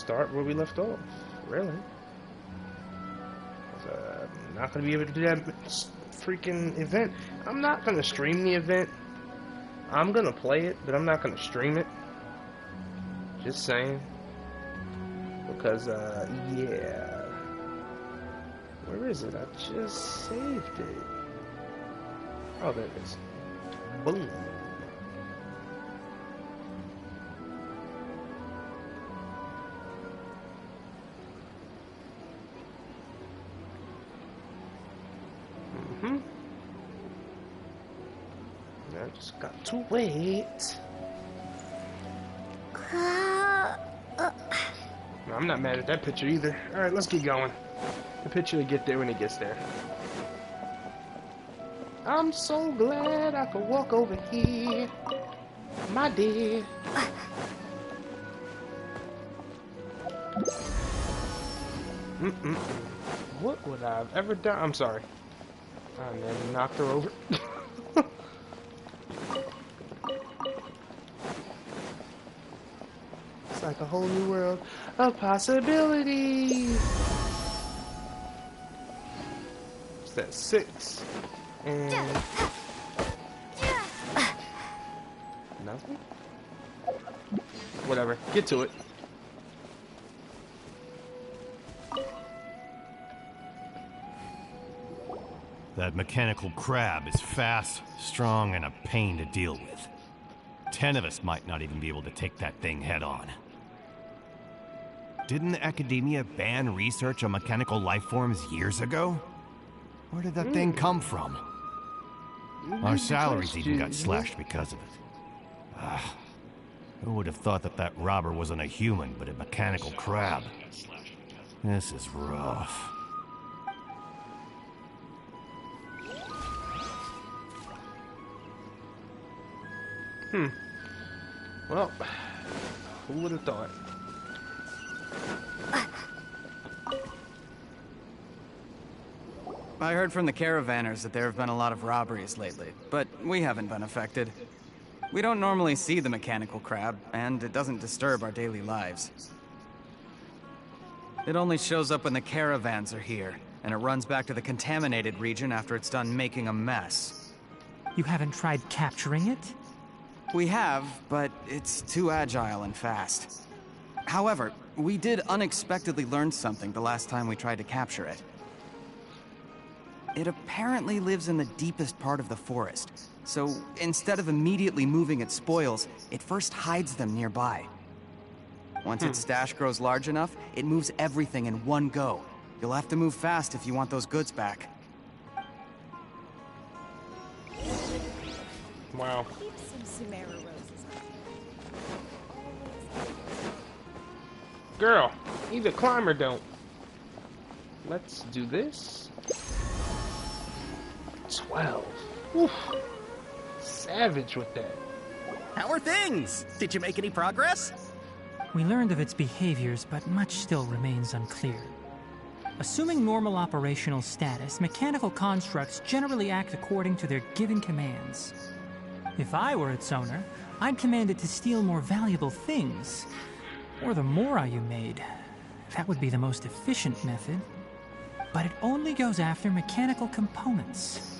start where we left off. Really. I'm not going to be able to do that freaking event. I'm not going to stream the event. I'm going to play it, but I'm not going to stream it. Just saying. Because, yeah. Where is it? I just saved it. Oh, there it is. Boom. I just got to wait. No, I'm not mad at that picture either. Alright, let's get going. The picture will get there when it gets there. I'm so glad I could walk over here, my dear. What would I have ever done? I'm sorry. I never knocked her over. It's like a whole new world of possibilities. What's that? 6. And nothing? Whatever. Get to it. That mechanical crab is fast, strong, and a pain to deal with. 10 of us might not even be able to take that thing head on. Didn't academia ban research on mechanical life forms years ago? Where did that thing come from? Our salaries even got slashed because of it. Who would have thought that that robber wasn't a human, but a mechanical crab? This is rough. Well, who would have thought? I heard from the caravanners that there have been a lot of robberies lately, but we haven't been affected. We don't normally see the mechanical crab, and it doesn't disturb our daily lives. It only shows up when the caravans are here, and it runs back to the contaminated region after it's done making a mess. You haven't tried capturing it? We have, but it's too agile and fast. However, we did unexpectedly learn something the last time we tried to capture it. It apparently lives in the deepest part of the forest, so instead of immediately moving its spoils, it first hides them nearby. Once its stash grows large enough, it moves everything in one go. You'll have to move fast if you want those goods back. Wow. Keep some sumeru roses. Girl, either climb or don't. Let's do this. 12. Oof. Savage with that. How are things? Did you make any progress? We learned of its behaviors, but much still remains unclear. Assuming normal operational status, mechanical constructs generally act according to their given commands. If I were its owner, I'd command it to steal more valuable things. Or the mora you made. That would be the most efficient method. But it only goes after mechanical components.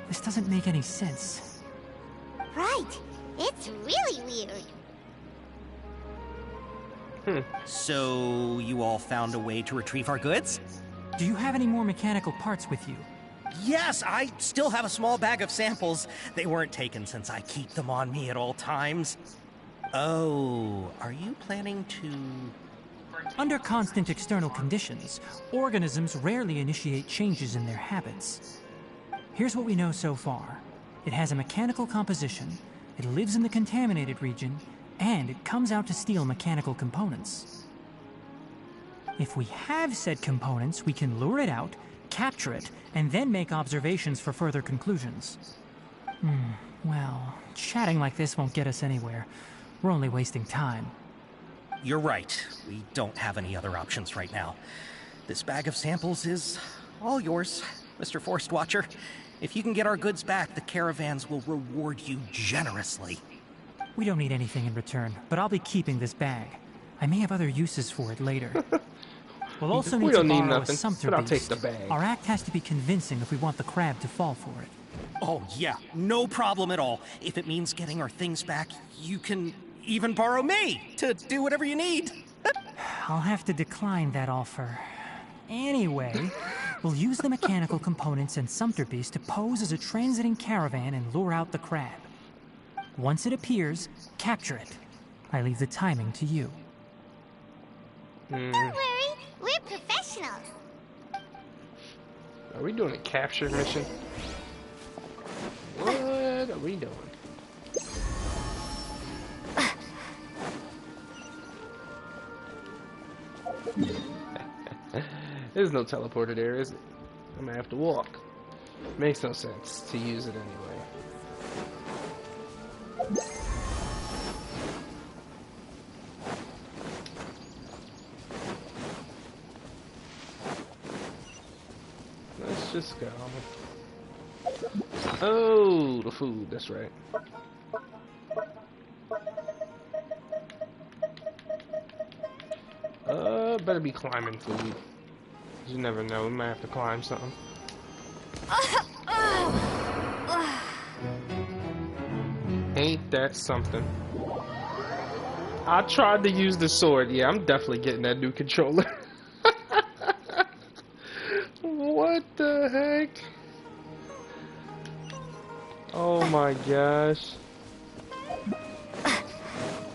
This doesn't make any sense. Right. It's really weird. So, you all found a way to retrieve our goods? Do you have any more mechanical parts with you? Yes, I still have a small bag of samples. They weren't taken since I keep them on me at all times. Oh, are you planning to... Under constant external conditions, organisms rarely initiate changes in their habits. Here's what we know so far. It has a mechanical composition, it lives in the contaminated region, and it comes out to steal mechanical components. If we have said components, we can lure it out, capture it, and then make observations for further conclusions. Well, chatting like this won't get us anywhere. We're only wasting time. You're right. We don't have any other options right now. This bag of samples is all yours, Mr. Forest Watcher. If you can get our goods back, the caravans will reward you generously. We don't need anything in return, but I'll be keeping this bag. I may have other uses for it later. We'll also We need to don't need borrow a nothing, sumpter but I'll beast. take the bag. Our act has to be convincing if we want the crab to fall for it. Oh, yeah, no problem at all. If it means getting our things back, you can even borrow me to do whatever you need. I'll have to decline that offer. Anyway, we'll use the mechanical components and sumpter beast to pose as a transiting caravan and lure out the crab. Once it appears, capture it. I leave the timing to you. Don't worry, we're professionals. Are we doing a capture mission? What are we doing? There's no teleporter there, is it? I'm gonna have to walk. Makes no sense to use it anyway. Let's just go. Oh, the food, that's right. Better be climbing food. You never know, we might have to climb something. Ain't that something? I tried to use the sword. Yeah, I'm definitely getting that new controller. What the heck? Oh my gosh.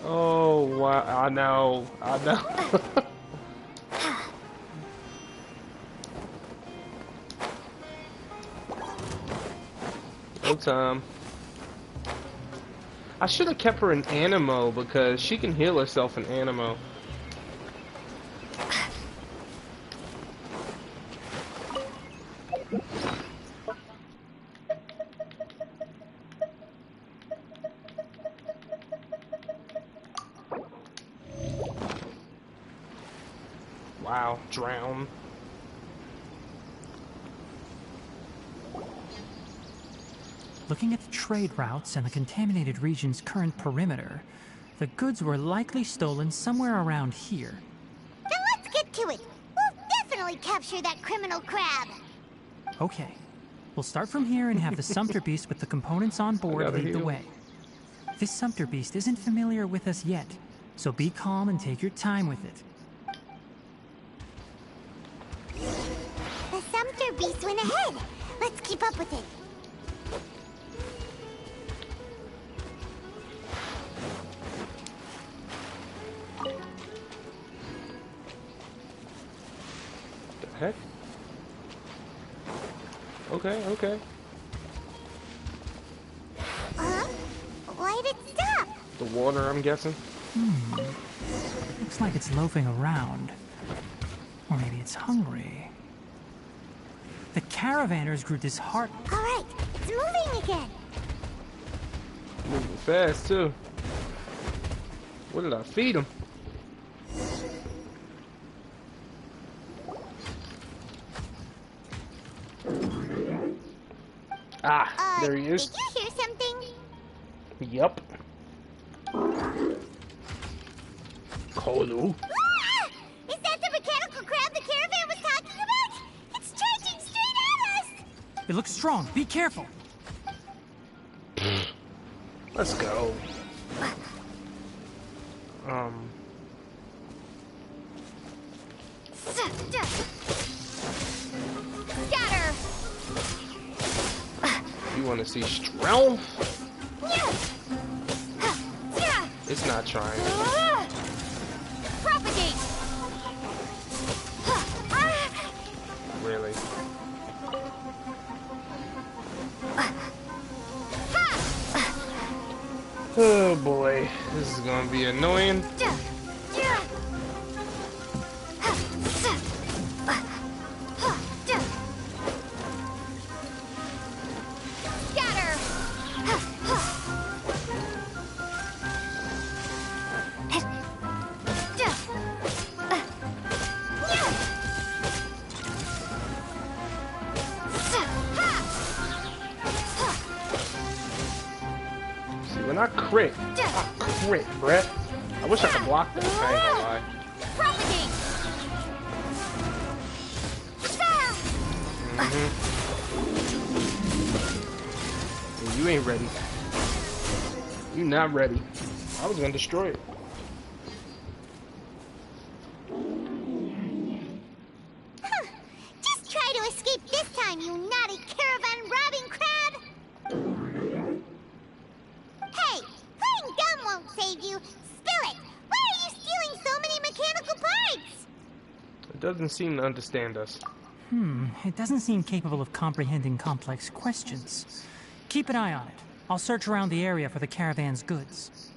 Oh wow, I know. No time. I should have kept her in Animo because she can heal herself in Animo. Wow, drown. Looking at the trade routes and the contaminated region's current perimeter, the goods were likely stolen somewhere around here. Then let's get to it. We'll definitely capture that criminal crab. Okay, we'll start from here and have the sumpter beast with the components on board gotta lead the heal. way. This sumpter beast isn't familiar with us yet, so be calm and take your time with it. The sumpter beast went ahead. Let's keep up with it. The heck? Okay. Why'd it stop? The water, I'm guessing. Looks like it's loafing around. Or maybe it's hungry. The caravanners grew disheartened. All right, it's moving again. Moving fast too. What did I feed him? Ah, there he is. Did you hear something? Yup. Kolu. Ah! Is that the mechanical crab the caravan was talking about? It's charging straight at us! It looks strong. Be careful. Let's go. Scatter! You want to see strength? It's not trying. Propagate! Really. Oh boy, this is gonna be annoying. See, when I crit, bruh. I wish I could block them. I ain't gonna lie. Propagate! You ain't ready. You not ready. I was gonna destroy it. Huh. Just try to escape this time, you naughty caravan robbing crab! Hey, playing dumb won't save you. Spill it! Why are you stealing so many mechanical parts? It doesn't seem to understand us. It doesn't seem capable of comprehending complex questions. Keep an eye on it. I'll search around the area for the caravan's goods.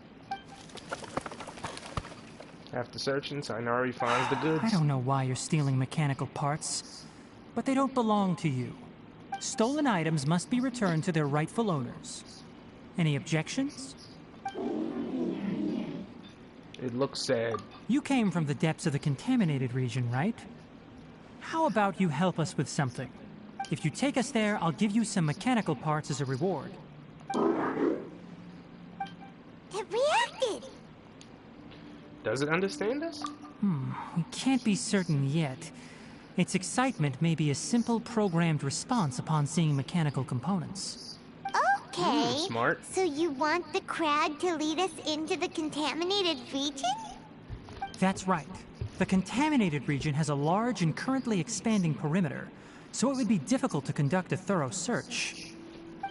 After searching, Sainari finds the goods. I don't know why you're stealing mechanical parts, but they don't belong to you. Stolen items must be returned to their rightful owners. Any objections? It looks sad. You came from the depths of the contaminated region, right? How about you help us with something? If you take us there, I'll give you some mechanical parts as a reward. It reacted! Does it understand us? We can't be certain yet. Its excitement may be a simple programmed response upon seeing mechanical components. Okay. Smart. So you want the crab to lead us into the contaminated region? That's right. The contaminated region has a large and currently expanding perimeter, so it would be difficult to conduct a thorough search.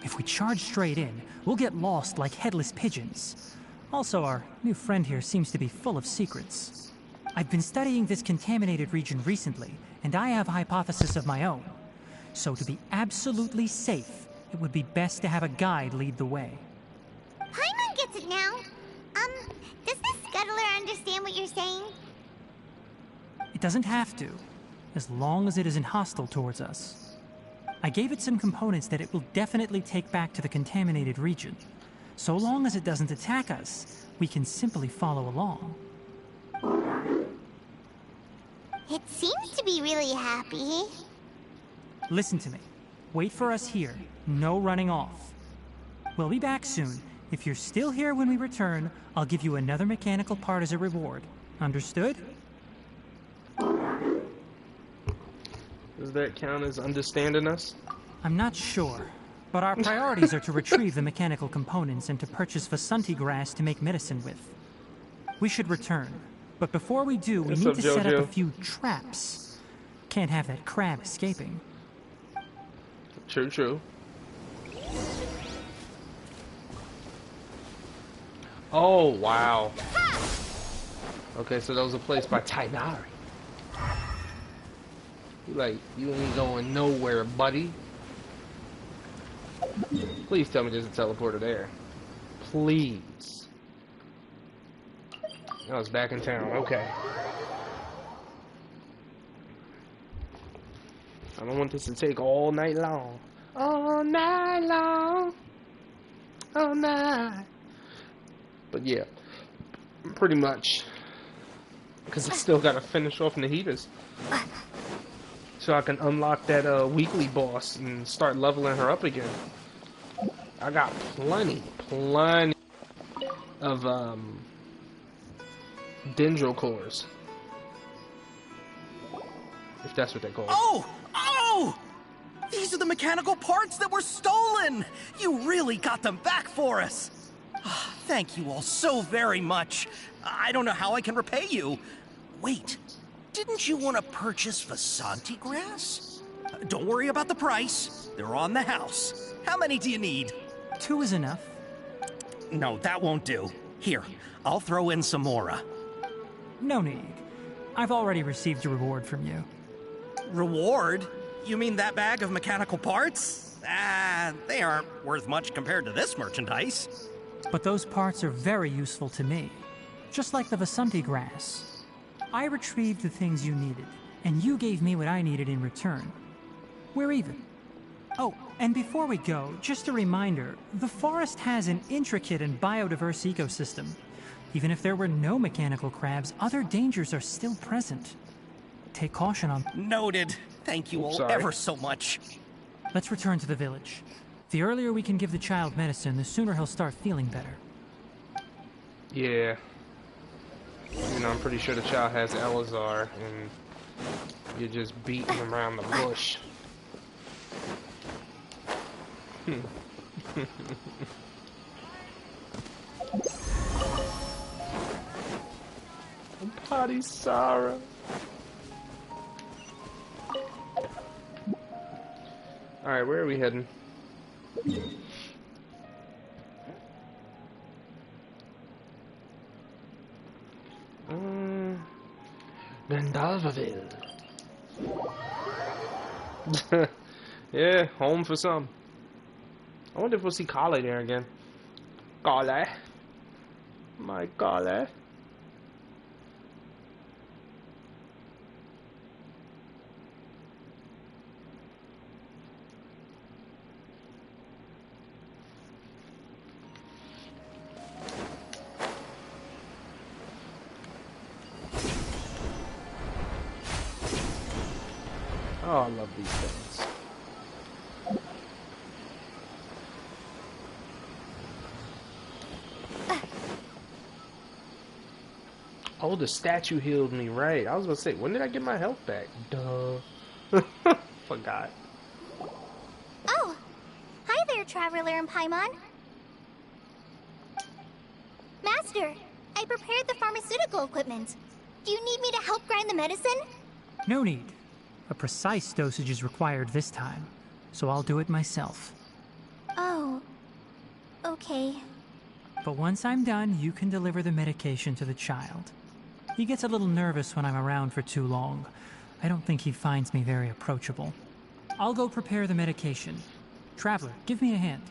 If we charge straight in, we'll get lost like headless pigeons. Also, our new friend here seems to be full of secrets. I've been studying this contaminated region recently, and I have a hypothesis of my own. So to be absolutely safe, it would be best to have a guide lead the way. Paimon gets it now. Does the scuttler understand what you're saying? It doesn't have to, as long as it isn't hostile towards us. I gave it some components that it will definitely take back to the contaminated region. So long as it doesn't attack us, we can simply follow along. It seems to be really happy. Listen to me. Wait for us here. No running off. We'll be back soon. If you're still here when we return, I'll give you another mechanical part as a reward. Understood? Does that count as understanding us? I'm not sure, but our priorities are to retrieve the mechanical components and to purchase Vasanti grass to make medicine with. We should return, but before we do, we What's need up, to set up Jojo? a few traps. Can't have that crab escaping. True, true. Oh, wow. Okay, so that was a place by Tainari. Like, you ain't going nowhere, buddy. Please tell me there's a teleporter there. Please. I was back in town. Okay. I don't want this to take all night long. All night long. All night. But yeah, pretty much. Because I still gotta finish off Nahida's. So I can unlock that weekly boss and start leveling her up again. I got plenty of dendro cores. If that's what they call it. Oh! These are the mechanical parts that were stolen! You really got them back for us! Thank you all so very much. I don't know how I can repay you. Wait, didn't you want to purchase Vasanti grass? Don't worry about the price. They're on the house. How many do you need? 2 is enough. No, that won't do. Here, I'll throw in some more. No need. I've already received a reward from you. Reward? You mean that bag of mechanical parts? They aren't worth much compared to this merchandise. But those parts are very useful to me. Just like the Vasanti grass. I retrieved the things you needed, and you gave me what I needed in return. We're even. Oh, and before we go, just a reminder, the forest has an intricate and biodiverse ecosystem. Even if there were no mechanical crabs, other dangers are still present. Take caution on... Noted. Thank you all Sorry. ever so much. Let's return to the village. The earlier we can give the child medicine, the sooner he'll start feeling better. Yeah. You know, I'm pretty sure the child has Elazar, and you're just beating him around the bush. Potty Sarah. Alright, where are we heading? Gandalvaville. Yeah, home for some. I wonder if we'll see Kale there again. Kale. My Kale. Oh, I love these things. Oh, the statue healed me, right. I was gonna say, when did I get my health back? Duh. Forgot. Oh! Hi there, Traveler and Paimon. Master, I prepared the pharmaceutical equipment. Do you need me to help grind the medicine? No need. A precise dosage is required this time, so I'll do it myself. Oh. Okay. But once I'm done, you can deliver the medication to the child. He gets a little nervous when I'm around for too long. I don't think he finds me very approachable. I'll go prepare the medication. Traveler, give me a hand.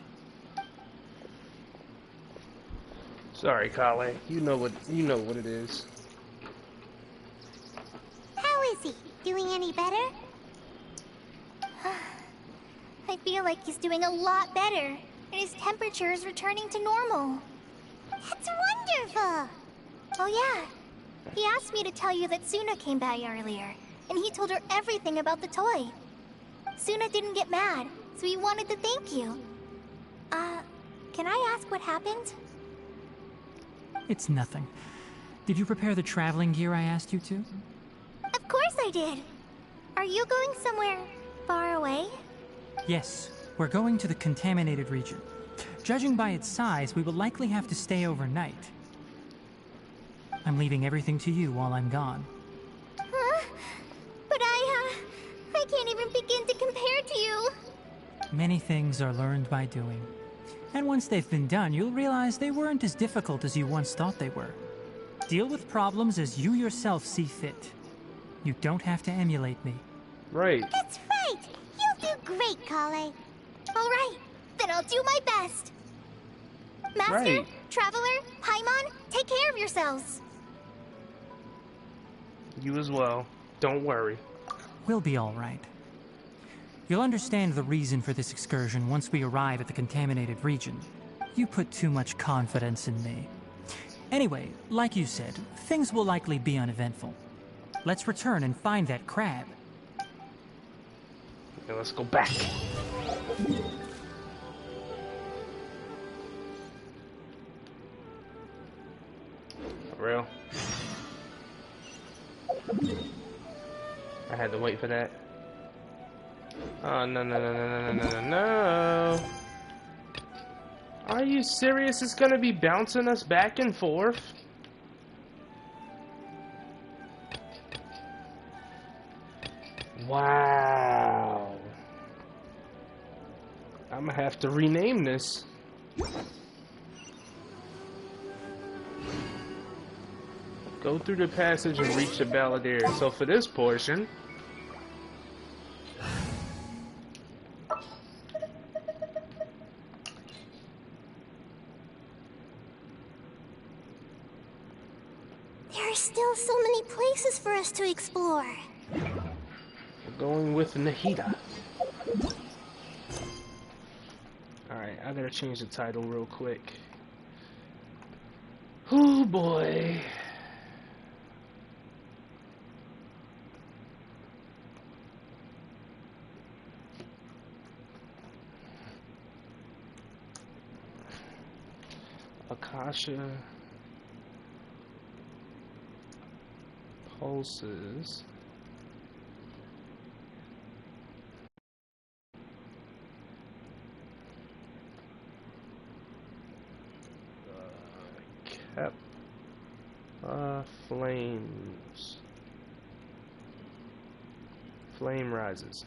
Sorry, Kale. You know what it is. How is he? Doing any better? I feel like he's doing a lot better, and his temperature is returning to normal. That's wonderful! Oh yeah, he asked me to tell you that Suna came by earlier, and he told her everything about the toy. Suna didn't get mad, so he wanted to thank you. Can I ask what happened? It's nothing. Did you prepare the traveling gear I asked you to? Of course I did! Are you going somewhere far away? Yes, we're going to the contaminated region. Judging by its size, we will likely have to stay overnight. I'm leaving everything to you while I'm gone. Huh? But I can't even begin to compare to you. Many things are learned by doing. And once they've been done, you'll realize they weren't as difficult as you once thought they were. Deal with problems as you yourself see fit. You don't have to emulate me. Right. That's right! You'll do great, Kale. Alright, then I'll do my best. Master, Right. Traveler, Paimon, take care of yourselves. You as well. Don't worry. We'll be all right. You'll understand the reason for this excursion once we arrive at the contaminated region. You put too much confidence in me. Anyway, like you said, things will likely be uneventful. Let's return and find that crab. Okay, let's go back. For real? I had to wait for that. Oh, no, no, no, no, no, no, no, no. Are you serious? It's gonna be bouncing us back and forth? Wow. I'm gonna have to rename this. Go through the passage and reach the Belvedere. So for this portion, There are still so many places for us to explore. we're going with Nahida. Alright, I gotta change the title real quick. Oh boy. Akasha. pulses. Cap. Flames. Flame rises.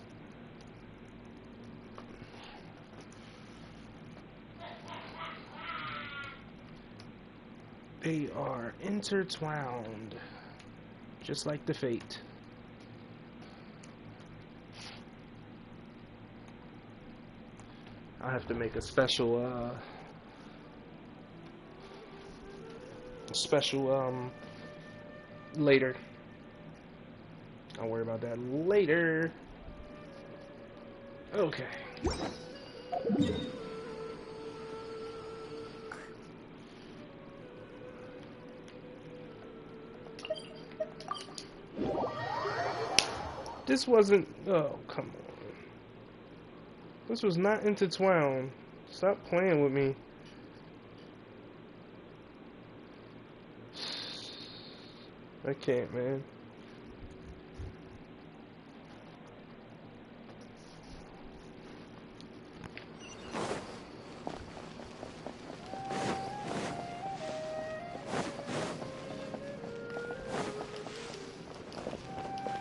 They are intertwined, just like the fate. I have to make a special, later. I'll worry about that later. Okay. This wasn't... Oh, come on. This was not intertwined. Stop playing with me. I can't, man.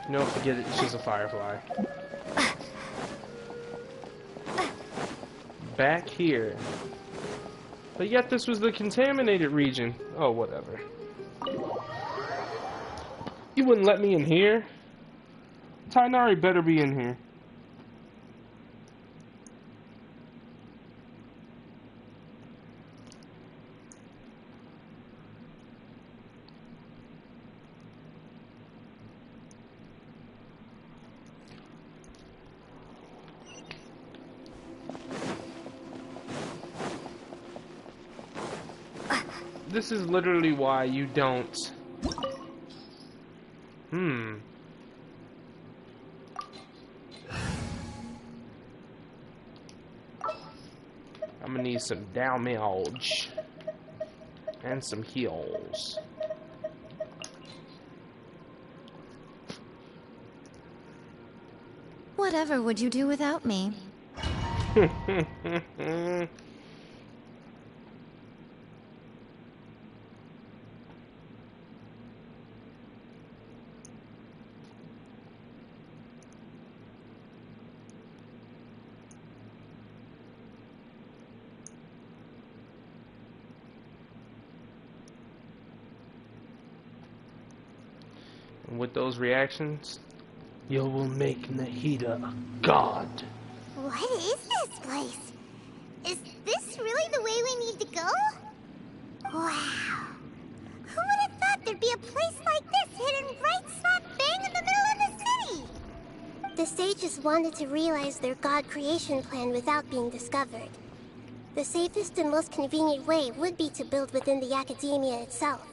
No, forget it. It's just a firefly. Back here. But yet this was the contaminated region. Oh, whatever. You wouldn't let me in here? Tainari better be in here. This is literally why you don't... I'm gonna need some damage. And some heals. Whatever would you do without me? And with those reactions, you will make Nahida a god. What is this place? Is this really the way we need to go? Wow. Who would have thought there'd be a place like this hidden right slap bang in the middle of the city? The sages wanted to realize their god creation plan without being discovered. The safest and most convenient way would be to build within the academia itself.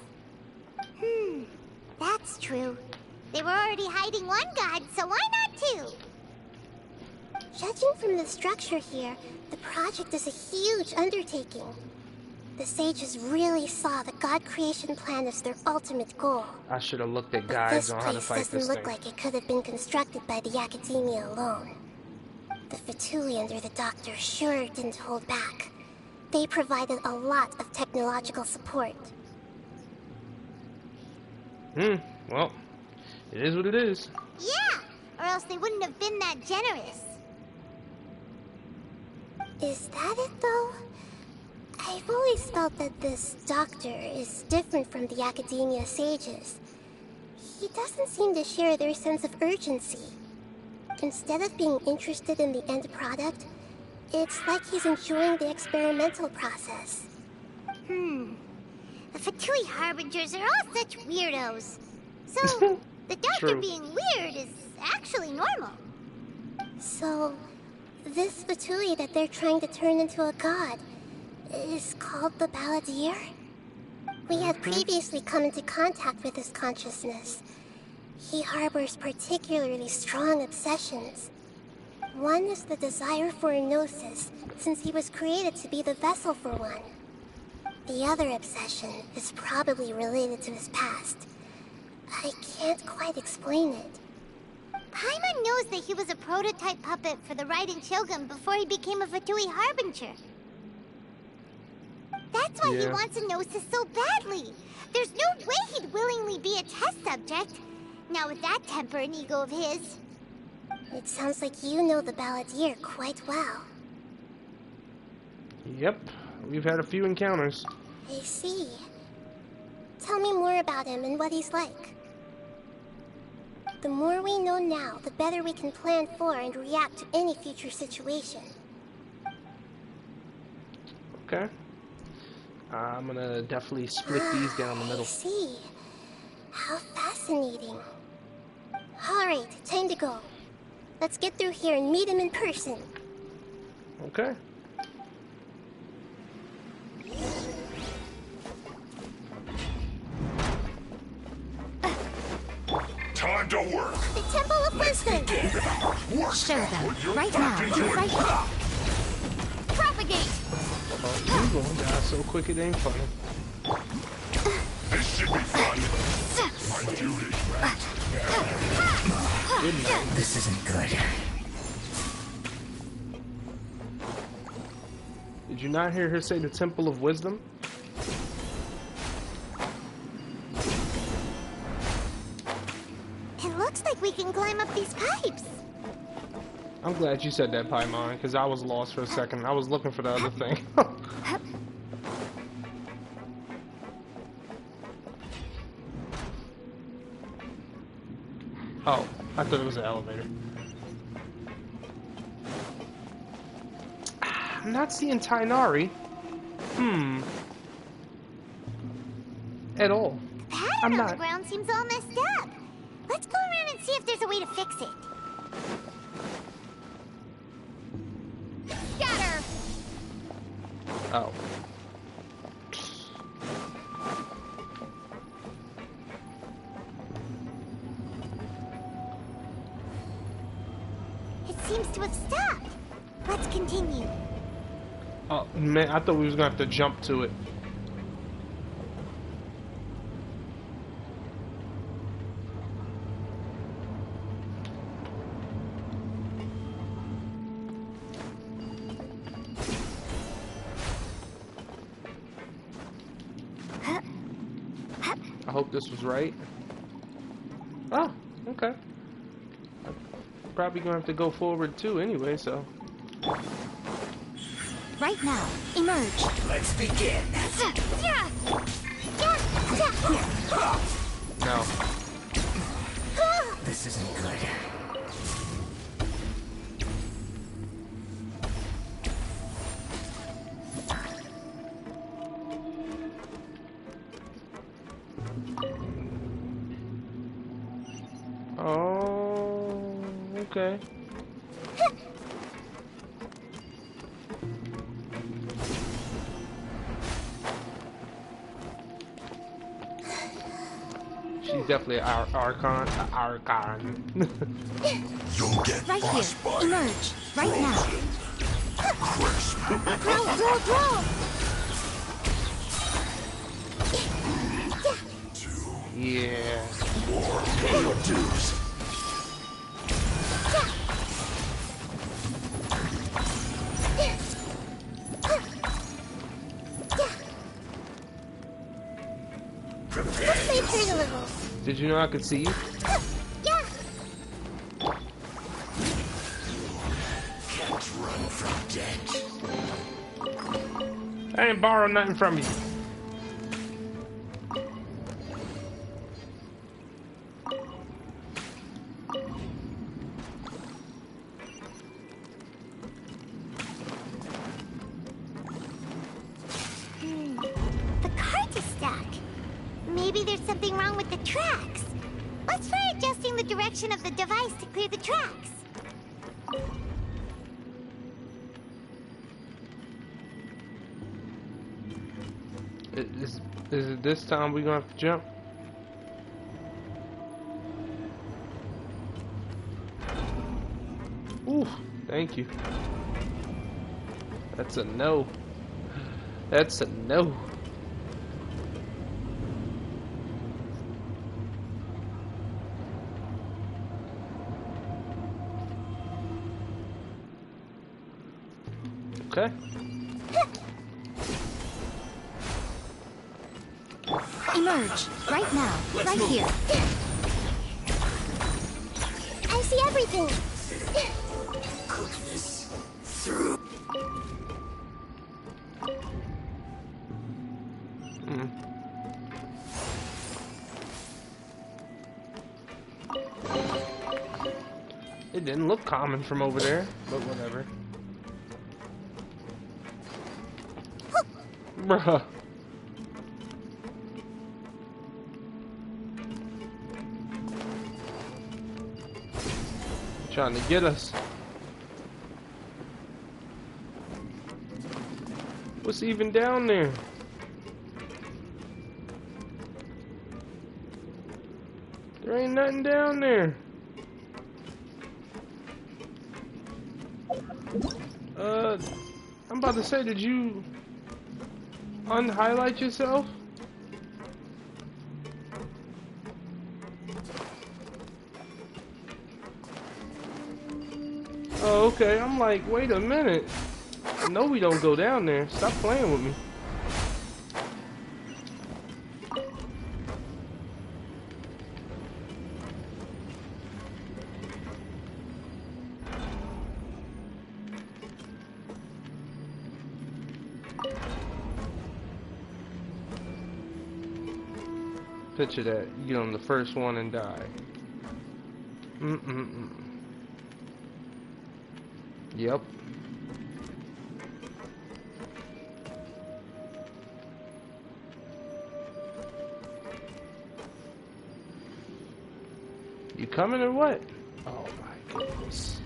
That's true. They were already hiding one god, so why not two? Judging from the structure here, the project is a huge undertaking. The sages really saw the god creation plan as their ultimate goal. I should have looked at But guides on how to fight this this place doesn't look thing. like it could have been constructed by the academia alone. The Fatui under the Doctor sure didn't hold back. They provided a lot of technological support. Well, it is what it is. Yeah, or else they wouldn't have been that generous. Is that it, though? I've always felt that this doctor is different from the academia sages. He doesn't seem to share their sense of urgency. Instead of being interested in the end product, it's like he's enjoying the experimental process. The Fatui Harbingers are all such weirdos. So, the doctor True. being weird is actually normal. So, this Fatui that they're trying to turn into a god is called the Balladeer? We had previously come into contact with his consciousness. He harbors particularly strong obsessions. One is the desire for a gnosis, since he was created to be the vessel for one. The other obsession is probably related to his past. I can't quite explain it. Paimon knows that he was a prototype puppet for the Raiden Shogun before he became a Fatui Harbinger. That's why he wants a Gnosis so badly. There's no way he'd willingly be a test subject. Now with that temper and ego of his. It sounds like you know the Balladeer quite well. Yep, we've had a few encounters. I see. Tell me more about him and what he's like. The more we know now, the better we can plan for and react to any future situation. Okay. I'm gonna definitely split these down the middle. I see. How fascinating. Alright, time to go. Let's get through here and meet him in person. Okay. Time to work. The Temple of Wisdom. Show them. Right now. Right now. Propagate. Oh, you gonna die so quick it ain't funny. This should be fun. My duty. Good night. This isn't good. Did you not hear her say the Temple of Wisdom? It looks like we can climb up these pipes. I'm glad you said that, Paimon, because I was lost for a second. I was looking for the other thing. Oh, I thought it was an elevator. I'm not seeing Tainari. At all. The pattern on the ground seems all messed up. Let's go around and see if there's a way to fix it. Scatter! Oh. It seems to have stopped. Let's continue. Oh, man, I thought we was gonna have to jump to it. I hope this was right. Oh, okay. I'm probably gonna have to go forward too anyway, so. Right now. Emerge. Let's begin. No. This isn't good. Oh, okay. She's definitely our Archon. You'll get Right here. frostbite. Emerge. Right now. Crisp. Throw! Yeah. More. Pay your dues. Let's make her a little. Did you know I could see you? Yeah! Can't run from death. I ain't borrowing nothing from you. The cart is stuck. Maybe there's something wrong with the tracks. Let's try adjusting the direction of the device to clear the tracks. Is it this time we gonna have to jump? Ooh, thank you. That's a no. That's a no. Okay. Emerge. Right now. Right here. I see everything. It didn't look common from over there, but whatever. Bruh. Trying to get us. What's even down there? There ain't nothing down there. I'm about to say, did you unhighlight yourself? Oh, okay. I'm like, wait a minute. No, we don't go down there. Stop playing with me. Picture that. You get on the first one and die. Yep. You coming or what? Oh my goodness.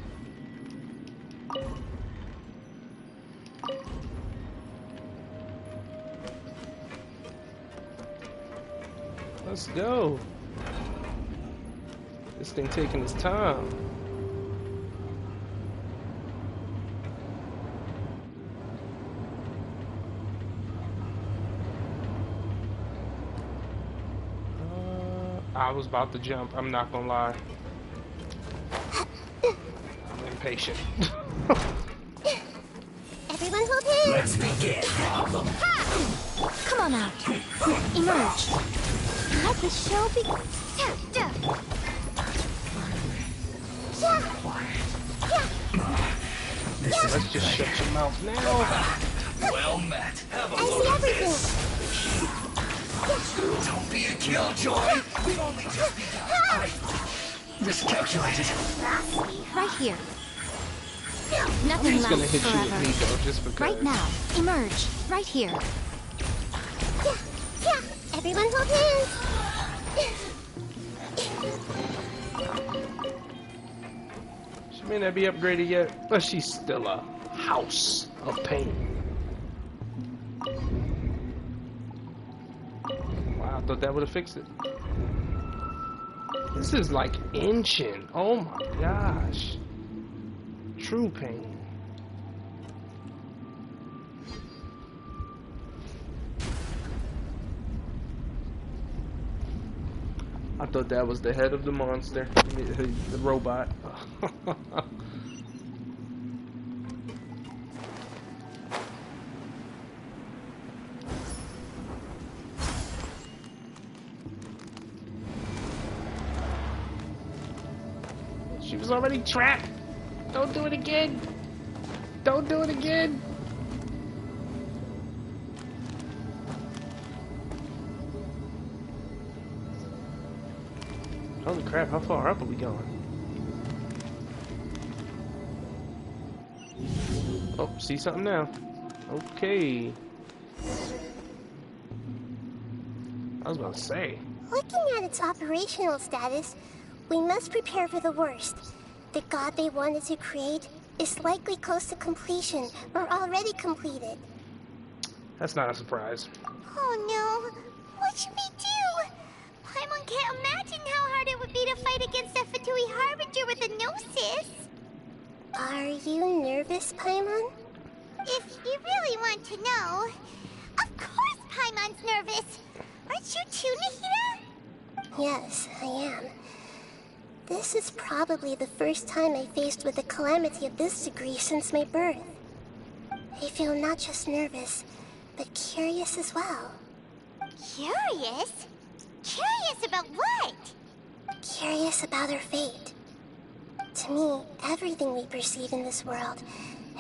Let's go. This thing taking its time. I was about to jump, I'm not gonna lie. I'm impatient. Everyone hold hands. Let's begin. Come on out. Emerge. Let the show begin. Let's just shut your mouth now. Well met. I see everything. Don't be a killjoy. We've only just begun. I miscalculated. Right here. Nothing He's gonna lasts hit you with forever. me though, just because. Right now. Emerge. Right here. Everyone hold hands. She may not be upgraded yet, but she's still a house of pain. Wow, I thought that would have fixed it. This is like inching. Oh my gosh. True pain. I thought that was the head of the monster, the robot. She was already trapped. Don't do it again. Don't do it again. Holy crap, how far up are we going? Oh, see something now. Okay. I was about to say. Looking at its operational status, we must prepare for the worst. The god they wanted to create is likely close to completion or already completed. That's not a surprise. Oh no! What should we do? Paimon can't imagine how hard it would be to fight against a Fatui Harbinger with a Gnosis. Are you nervous, Paimon? If you really want to know, of course Paimon's nervous. Aren't you too, Nahida? Yes, I am. This is probably the first time I faced with a calamity of this degree since my birth. I feel not just nervous, but curious as well. Curious? Curious about what? Curious about our fate. To me, everything we perceive in this world,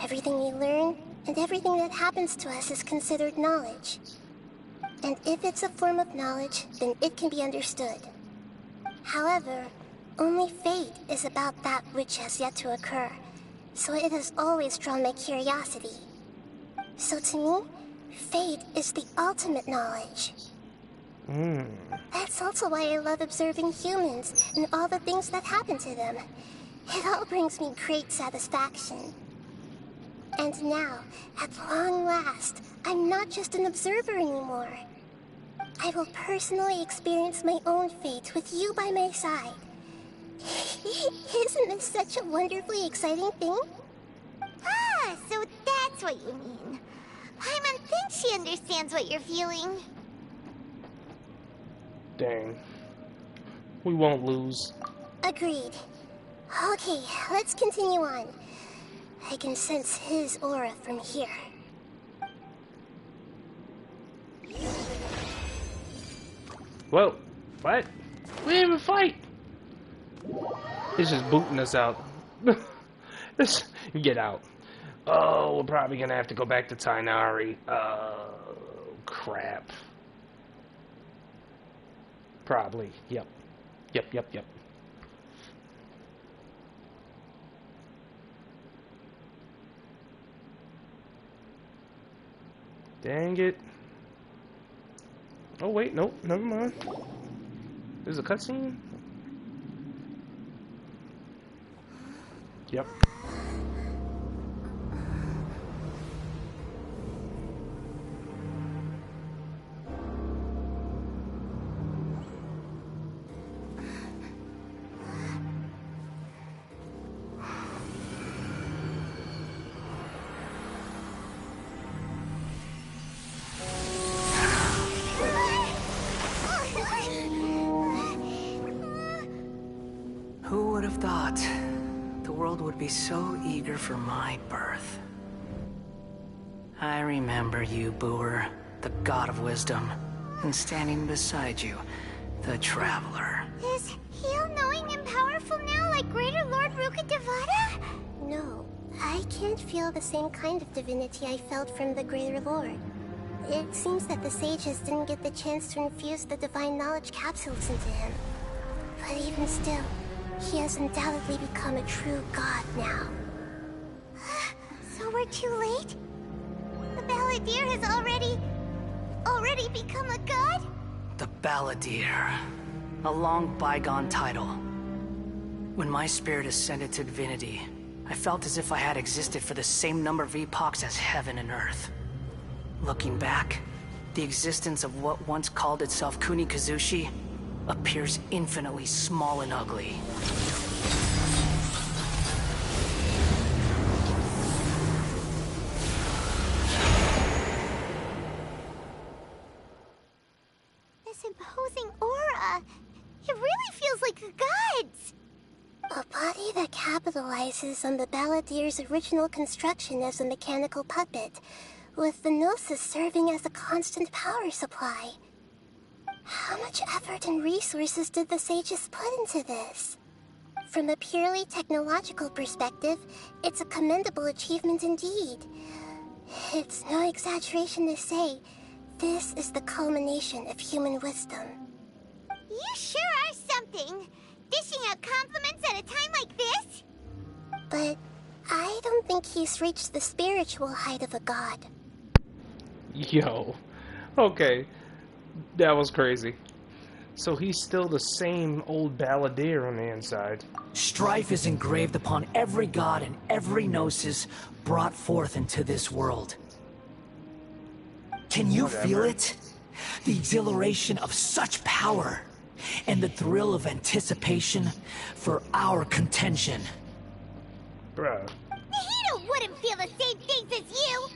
everything we learn, and everything that happens to us is considered knowledge. And if it's a form of knowledge, then it can be understood. However, only fate is about that which has yet to occur, so it has always drawn my curiosity. So to me, fate is the ultimate knowledge. That's also why I love observing humans and all the things that happen to them. It all brings me great satisfaction. And now, at long last, I'm not just an observer anymore. I will personally experience my own fate with you by my side. Isn't this such a wonderfully exciting thing? Ah, so that's what you mean. Paimon thinks she understands what you're feeling. Dang. We won't lose. Agreed. Okay, let's continue on. I can sense his aura from here. Whoa. What? We didn't even fight. It's just booting us out. Get out. Oh, we're probably gonna have to go back to Tainari. Crap. Probably. Yep. Yep. Dang it. Oh, wait, nope, never mind. There's a cutscene? Yep. Who would have thought the world would be so eager for my birth? I remember you, Booer, the god of wisdom, and standing beside you, the traveler. Is he all-knowing and powerful now, like Greater Lord Rukkhadevata? No, I can't feel the same kind of divinity I felt from the Greater Lord. It seems that the sages didn't get the chance to infuse the divine knowledge capsules into him. But even still, he has undoubtedly become a true god now. So we're too late? The Balladeer has already become a god? The Balladeer. A long bygone title. When my spirit ascended to divinity, I felt as if I had existed for the same number of epochs as heaven and earth. Looking back, the existence of what once called itself Kunikazushi appears infinitely small and ugly. This imposing aura, it really feels like the gods! A body that capitalizes on the Balladeer's original construction as a mechanical puppet, with the Gnosis serving as a constant power supply. How much effort and resources did the sages put into this? From a purely technological perspective, it's a commendable achievement indeed. It's no exaggeration to say, this is the culmination of human wisdom. You sure are something! Dishing out compliments at a time like this? But I don't think he's reached the spiritual height of a god. Yo. Okay. That was crazy. So he's still the same old Balladeer on the inside. Strife is engraved upon every god and every gnosis brought forth into this world. Can you feel it? The exhilaration of such power, and the thrill of anticipation for our contention. Bruh. Nahida wouldn't feel the same things as you!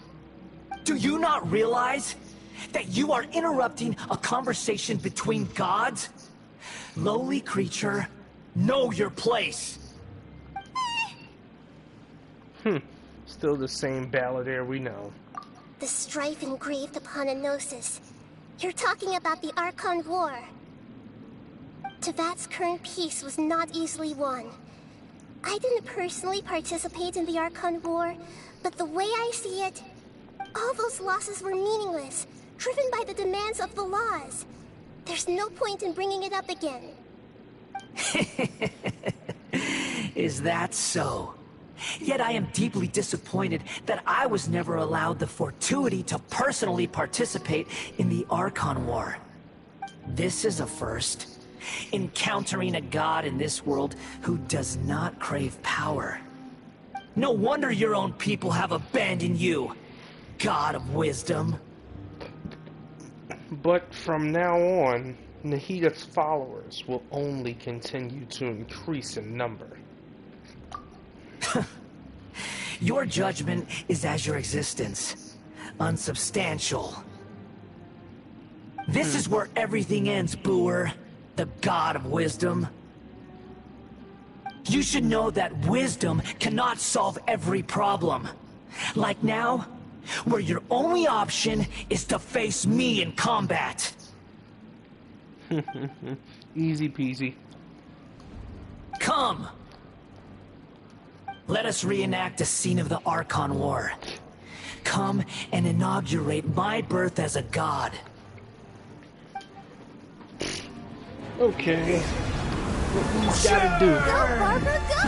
Do you not realize that you are interrupting a conversation between gods? Lowly creature, know your place. Still the same balladeer we know. The strife engraved upon a gnosis. You're talking about the Archon War. Tevat's current peace was not easily won. I didn't personally participate in the Archon War, but the way I see it, all those losses were meaningless, driven by the demands of the laws. There's no point in bringing it up again. Is that so? Yet I am deeply disappointed that I was never allowed the fortuity to personally participate in the Archon War. This is a first. Encountering a god in this world who does not crave power. No wonder your own people have abandoned you, God of Wisdom. But from now on, Nahida's followers will only continue to increase in number. Your judgment is as your existence, unsubstantial. This is where everything ends, Booer, the God of Wisdom. You should know that wisdom cannot solve every problem. Like now, where your only option is to face me in combat. Easy peasy. Come! Let us reenact a scene of the Archon War. Come and inaugurate my birth as a god. Okay. What we gotta do? Go, Barbara, go!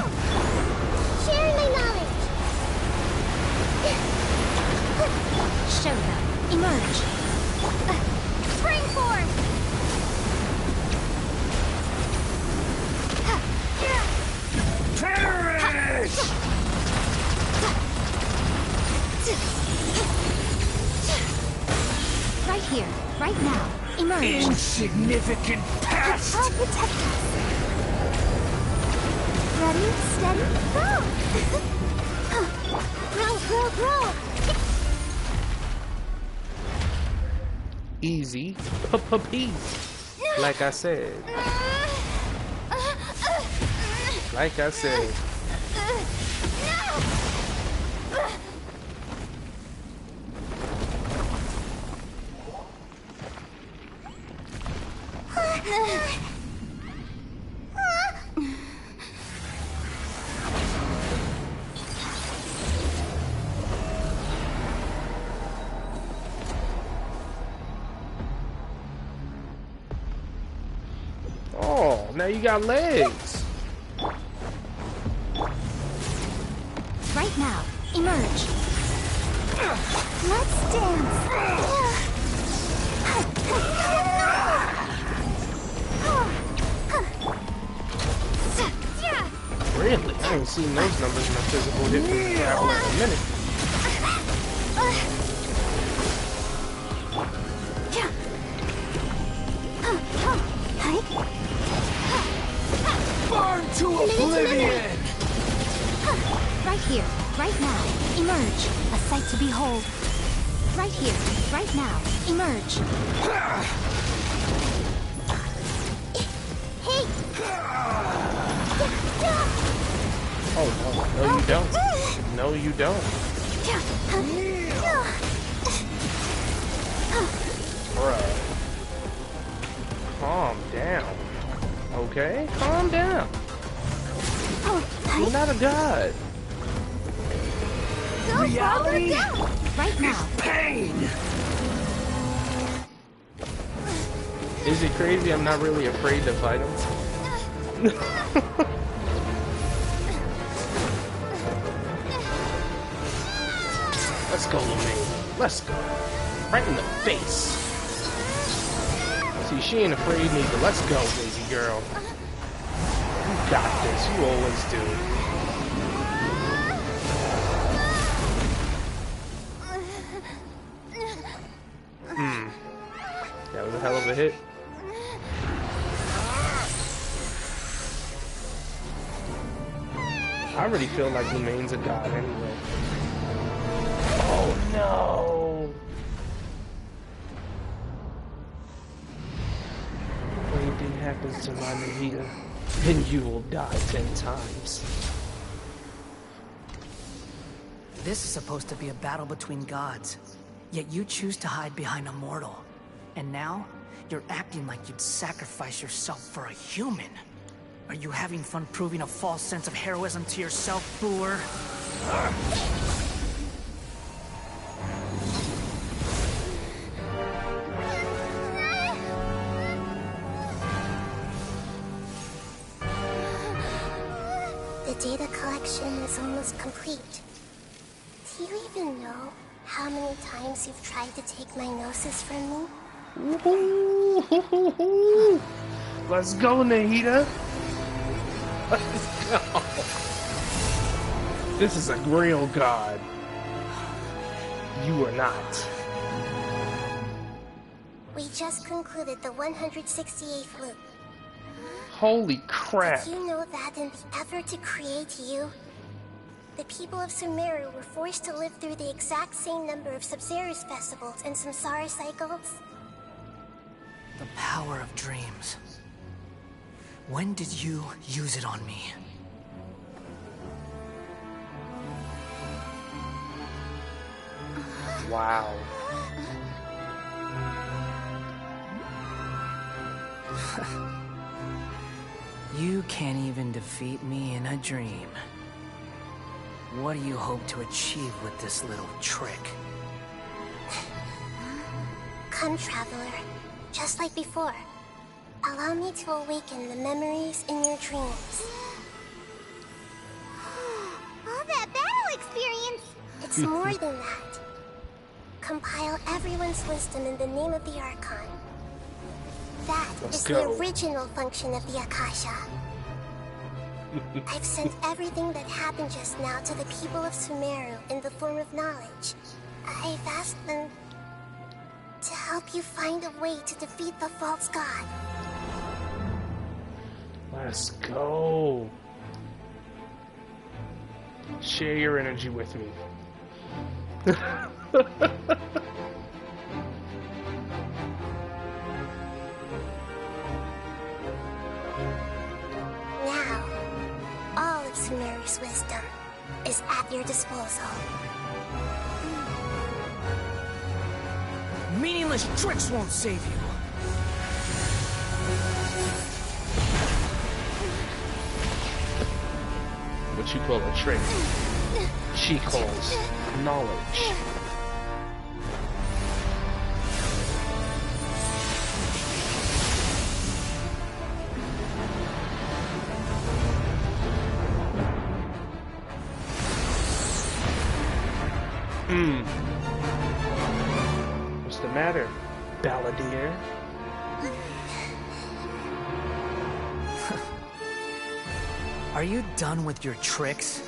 Share my knowledge! Show them. Emerge. Spring form! Perish! Right here. Right now. Emerge. Insignificant pest! I'll protect us. Ready, steady, go! Grow, grow, grow! Easy peasy. Like I said. Like I said. Oh, now you got legs. Right now. Emerge. Let's dance. Really? I ain't seen those numbers in a physical hit for like a minute. Burn to oblivion! Right here, right now, emerge. A sight to behold. Right here, right now, emerge. Hey! Oh, no. No, you don't. No, you don't. Bruh. Calm down. Okay? Calm down. You're not a god. Reality Right now. pain! Is it crazy I'm not really afraid to fight him? Let's go, Lumaine. Let's go. Right in the face. See, she ain't afraid neither. Let's go, baby girl. You got this. You always do. That was a hell of a hit. I already feel like Lumaine's a god anyway. Oh no! If anything happens to my Nahida, then you will die 10 times. This is supposed to be a battle between gods, yet you choose to hide behind a mortal. And now, you're acting like you'd sacrifice yourself for a human. Are you having fun proving a false sense of heroism to yourself, Boor? The data collection is almost complete. Do you even know how many times you've tried to take my gnosis from me? Let's go, Nahida. Let's go. This is a real god. You are not. We just concluded the 168th loop. Holy crap. Did you know that in the effort to create you, the people of Sumeru were forced to live through the exact same number of Sub-Zerus festivals and Samsara cycles? The power of dreams. When did you use it on me? Wow. You can't even defeat me in a dream. What do you hope to achieve with this little trick? Come, Traveler. Just like before. Allow me to awaken the memories in your dreams. All that battle experience! It's more than that. Compile everyone's wisdom in the name of the Archon. That is the original function of the Akasha. I've sent everything that happened just now to the people of Sumeru in the form of knowledge. I've asked them to help you find a way to defeat the false god. Let's go. Share your energy with me. Now, all of Sumeru's wisdom is at your disposal. Meaningless tricks won't save you. What you call a trick, she calls knowledge. What's the matter, Balladeer? Are you done with your tricks?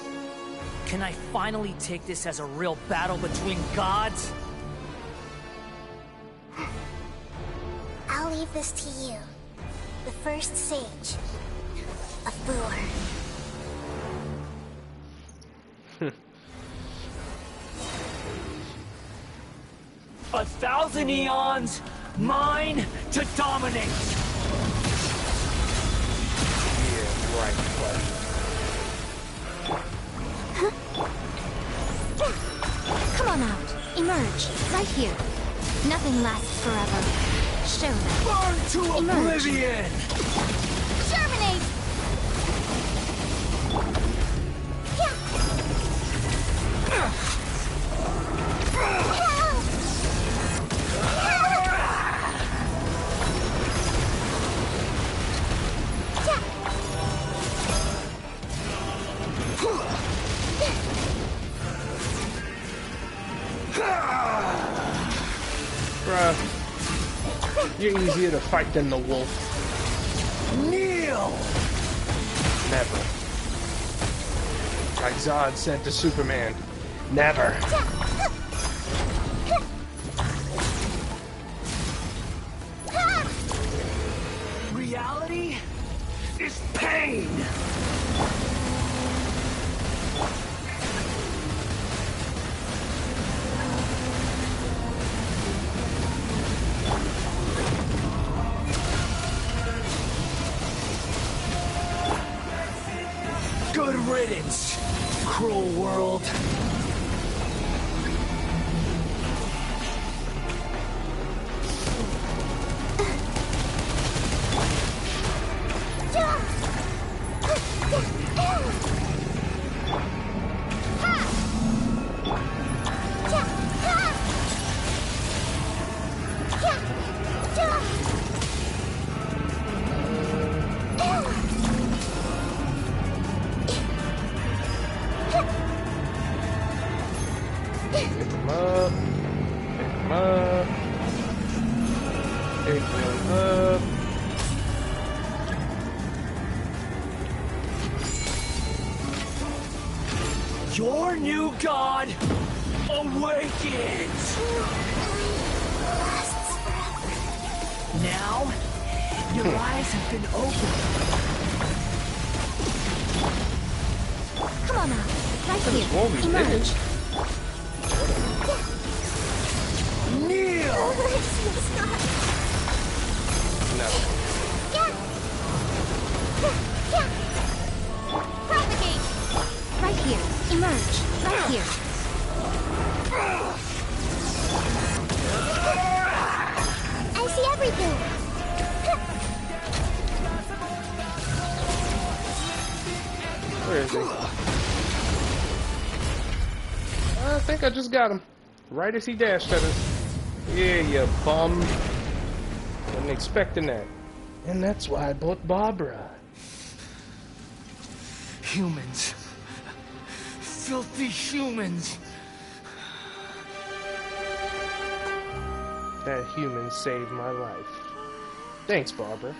Can I finally take this as a real battle between gods? I'll leave this to you, the first sage of Boor. 1,000 eons, mine to dominate. Yeah, right, buddy. Come on out. Emerge. Right here. Nothing lasts forever. Show them. Burn to Emerge. oblivion! Germinate! Bruh, you're easier to fight than the wolf. Kneel! Never. Like Zod said to Superman, never. Reality is pain! Good riddance, cruel world. Your new god awakens! Now, your eyes have been opened. Come on out. Right here. Emerge. Kneel! No. Propagate. Right here. Emerge. Right here. I see everything. Where is he? I think I just got him. Right as he dashed at us. Yeah, you bum. Wasn't expecting that. And that's why I bought Barbara. Humans. Filthy humans. That human saved my life. Thanks, Barbara.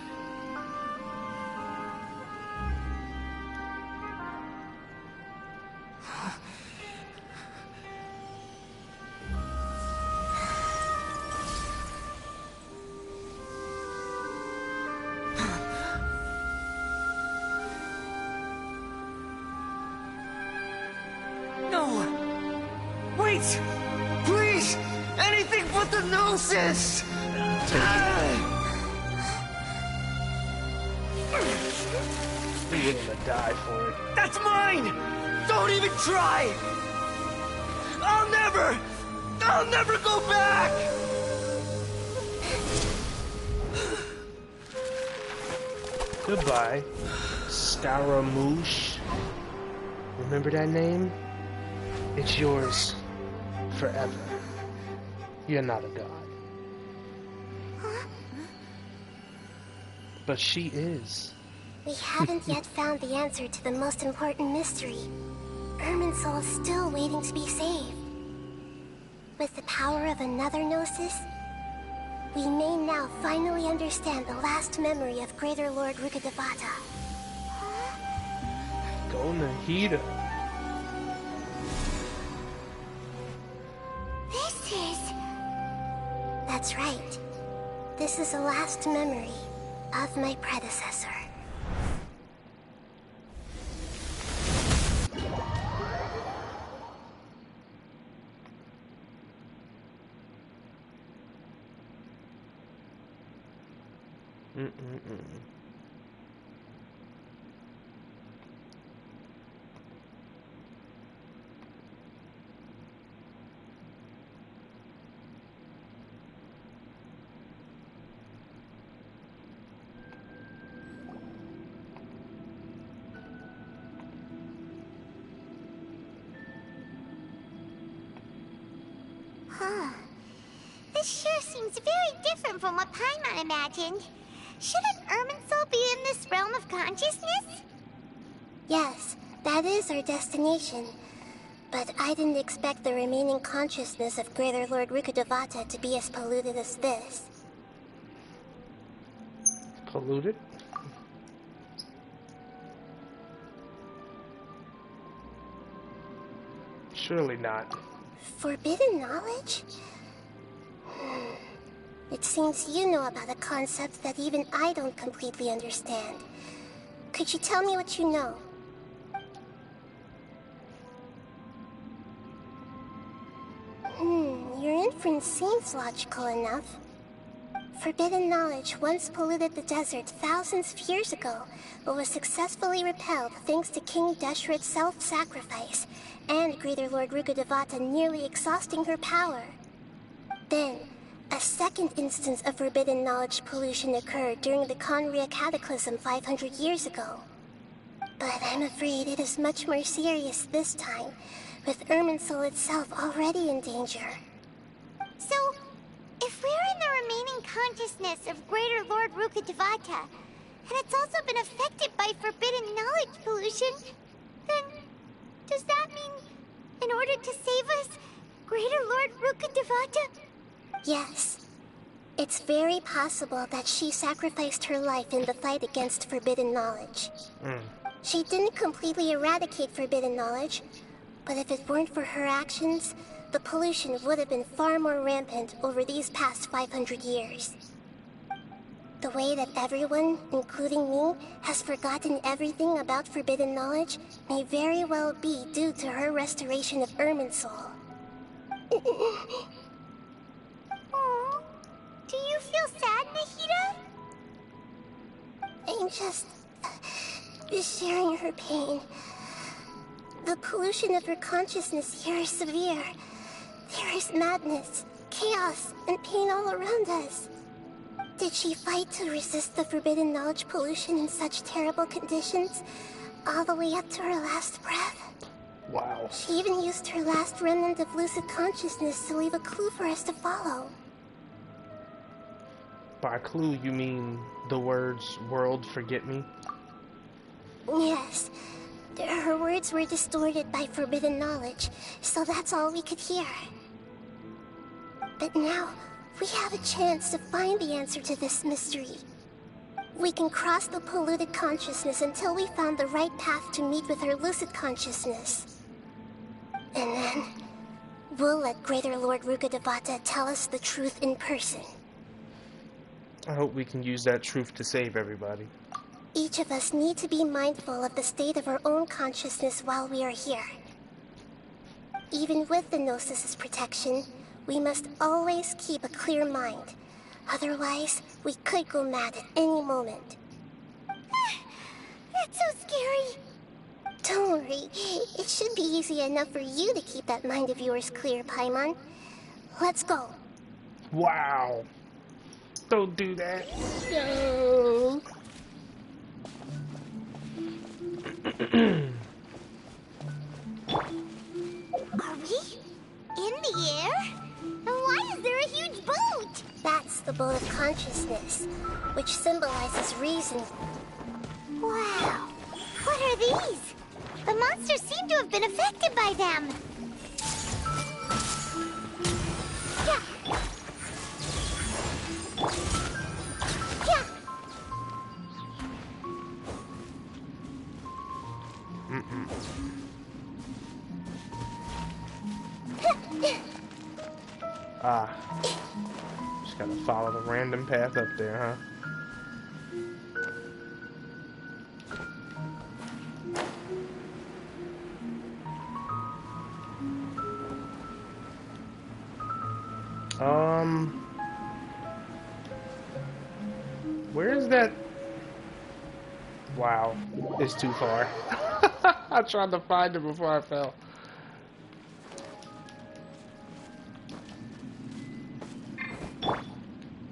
No! Wait! Please! Anything but the gnosis! You're gonna die for it. That's mine! Don't even try! I'll never go back! Goodbye, Scaramouche. Remember that name? It's yours forever. You're not a god. But she is. We haven't yet found the answer to the most important mystery. Irminsul is still waiting to be saved. With the power of another Gnosis, we may now finally understand the last memory of Greater Lord Rukkhadevata. Go Nahida. This is... That's right. This is the last memory of my predecessor. This sure seems very different from what Paimon imagined. Shouldn't Irminsul be in this realm of consciousness? Yes, that is our destination. But I didn't expect the remaining consciousness of Greater Lord Rukkhadevata to be as polluted as this. Polluted? Surely not. Forbidden knowledge? It seems you know about a concept that even I don't completely understand. Could you tell me what you know? Your inference seems logical enough. Forbidden knowledge once polluted the desert thousands of years ago, but was successfully repelled thanks to King Deshret's self-sacrifice, and Greater Lord Rukkhadevata nearly exhausting her power. Then, a second instance of forbidden knowledge pollution occurred during the Conria Cataclysm 500 years ago. But I'm afraid it is much more serious this time, with Irminsul itself already in danger. So, if we're in the remaining consciousness of Greater Lord Rukkhadevata, and it's also been affected by forbidden knowledge pollution, then does that mean, in order to save us, Greater Lord Rukkhadevata? Yes. It's very possible that she sacrificed her life in the fight against forbidden knowledge. She didn't completely eradicate forbidden knowledge, But if it weren't for her actions, the pollution would have been far more rampant over these past 500 years. The way that everyone, including me, has forgotten everything about forbidden knowledge may very well be due to her restoration of Irminsul. Aww. Do you feel sad, Nahida? I'm just sharing her pain. The pollution of her consciousness here is severe. There is madness, chaos, and pain all around us. Did she fight to resist the forbidden knowledge pollution in such terrible conditions, all the way up to her last breath? Wow. She even used her last remnant of lucid consciousness to leave a clue for us to follow. By clue, you mean the words, "World, forget me"? Yes. Her words were distorted by forbidden knowledge, so that's all we could hear. But now, we have a chance to find the answer to this mystery. We can cross the polluted consciousness until we found the right path to meet with her lucid consciousness. And then, we'll let Greater Lord Rukkhadevata tell us the truth in person. I hope we can use that truth to save everybody. Each of us need to be mindful of the state of our own consciousness while we are here. Even with the Gnosis's protection, we must always keep a clear mind. Otherwise, we could go mad at any moment. That's so scary. Don't worry, it should be easy enough for you to keep that mind of yours clear, Paimon. Let's go. Wow. Don't do that. No. Are we in the air? And why is there a huge boat? That's the boat of consciousness, which symbolizes reason. Wow. What are these? The monsters seem to have been affected by them. Yeah. Yeah. Ah. Just gotta follow the random path up there, huh? Where is that? Wow, it's too far. I tried to find it before I fell.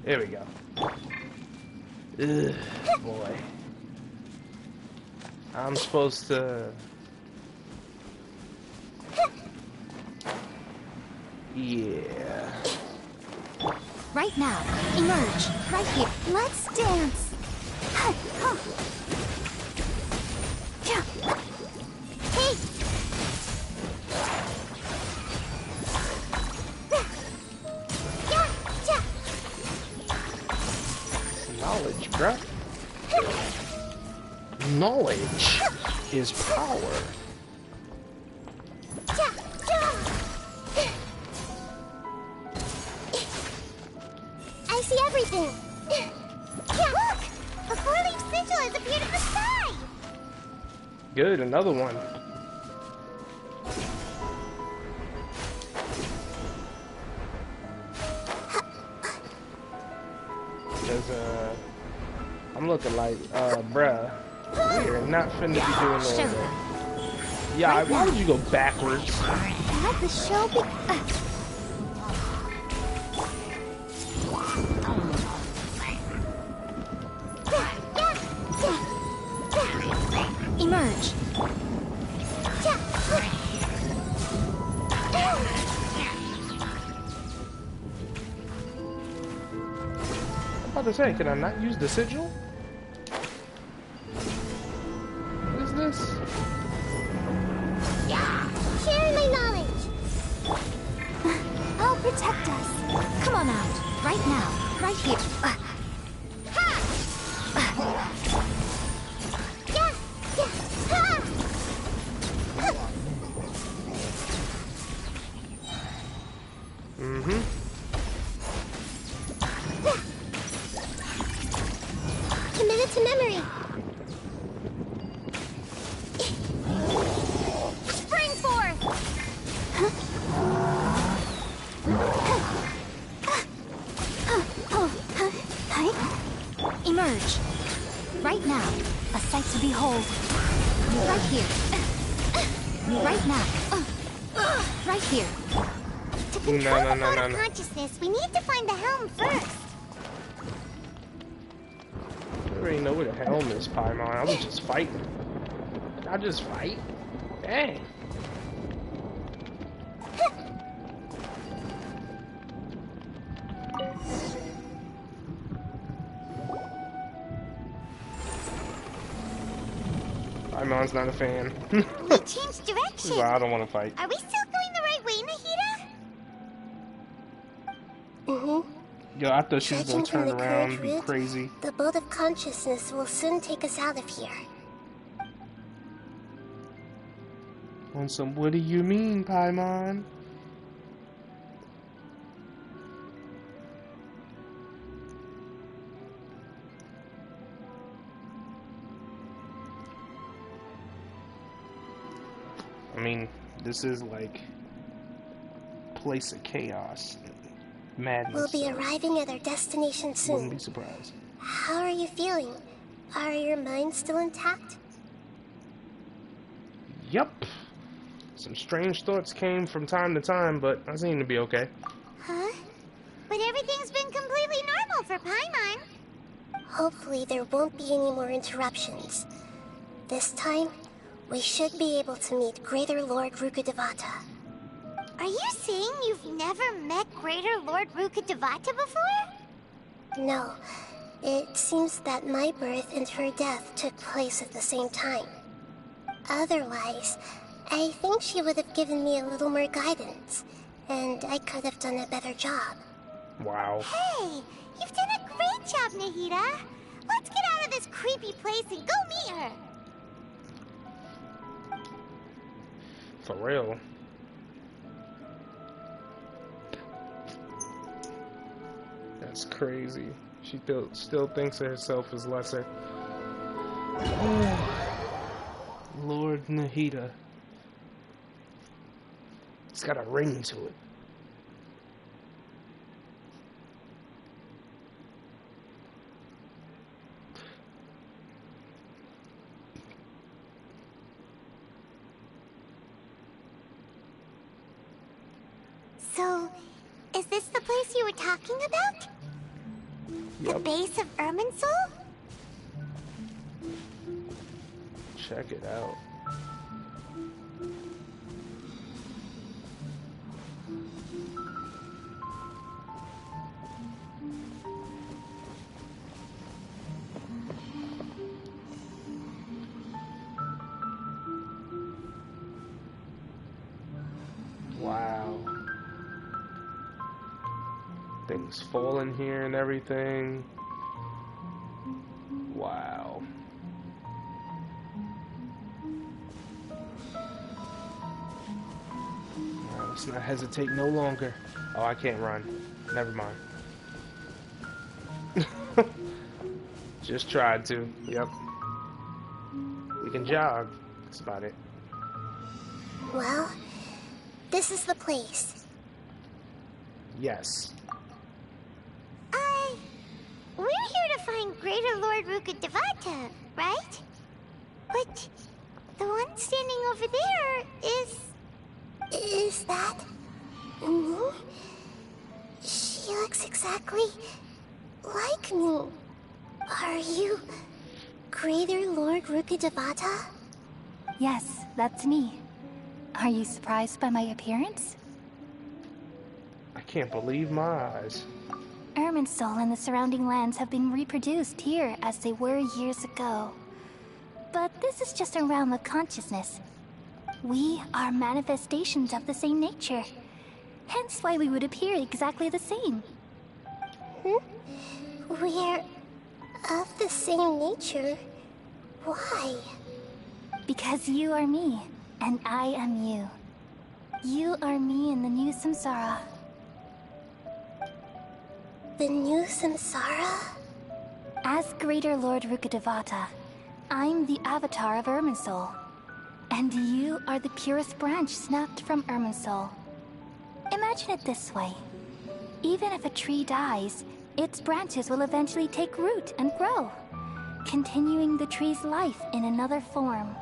There we go. Ugh, boy. I'm supposed to... Yeah. Right now. Emerge. Right here. Let's dance. Hey! Knowledge, bruh. Knowledge is power. I see everything. Look! A four-leaf sigil has appeared in the sky! Good, another one. Because, I'm looking like, bruh, we are not finna be doing all that. Yeah, why would you go backwards? Let the show be... Emerge. I'm about to say, can I not use the sigil? What is this? Share my knowledge. I'll protect us. Come on out. Right now. Right here. Behold. Right here. Right now. Right here. To control the mode of consciousness, we need to find the helm first. I already know where the helm is, Paimon. I was just fighting. I just fight. Dang. Paimon's not a fan. We changed direction. Well, I don't want to fight. Are we still going the right way, Nahida? Yo, I thought she was gonna turn around and be route, crazy. The boat of consciousness will soon take us out of here. On some, what do you mean, Paimon? I mean, this is like a place of chaos. Madness. We'll be arriving at our destination soon. Wouldn't be surprised. How are you feeling? Are your minds still intact? Yup. Some strange thoughts came from time to time, but I seem to be okay. Huh? But everything's been completely normal for Paimon. Hopefully there won't be any more interruptions. This time, we should be able to meet Greater Lord Rukkhadevata. Are you saying you've never met Greater Lord Rukkhadevata before? No. It seems that my birth and her death took place at the same time. Otherwise, I think she would have given me a little more guidance, and I could have done a better job. Wow. Hey, you've done a great job, Nahida. Let's get out of this creepy place and go meet her. For real. That's crazy. She still thinks of herself as lesser. Lord Nahida. It's got a ring to it. So, is this the place you were talking about? Yep. The base of Irminsul? Check it out. Wow. Things falling here and everything. Wow. Alright, let's not hesitate no longer. Oh, I can't run. Never mind. Just tried to. Yep. We can jog. That's about it. Well, this is the place. Yes. We're here to find Greater Lord Rukkhadevata, right? But the one standing over there is... Is that... me? She looks exactly like me. Are you Greater Lord Rukkhadevata? Yes, that's me. Are you surprised by my appearance? I can't believe my eyes. Irminsul and the surrounding lands have been reproduced here as they were years ago. But this is just a realm of consciousness. We are manifestations of the same nature. Hence why we would appear exactly the same. We're of the same nature. Why? Because you are me, and I am you. You are me in the new samsara. The new samsara? As Greater Lord Rukkhadevata, I'm the avatar of Irminsul. And you are the purest branch snapped from Irminsul. Imagine it this way. Even if a tree dies, its branches will eventually take root and grow. continuing the tree's life in another form.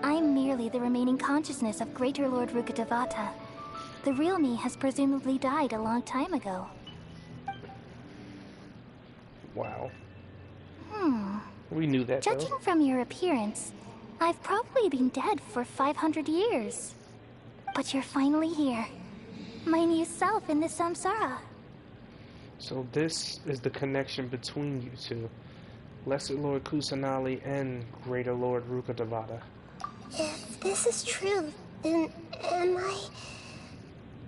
I'm merely the remaining consciousness of Greater Lord Rukkhadevata. The real me has presumably died a long time ago. Wow. We knew that, Judging though. from your appearance, I've probably been dead for 500 years. But you're finally here. My new self in the samsara. So this is the connection between you two. Lesser Lord Kusanali and Greater Lord Rukkhadevata. If this is true, then am I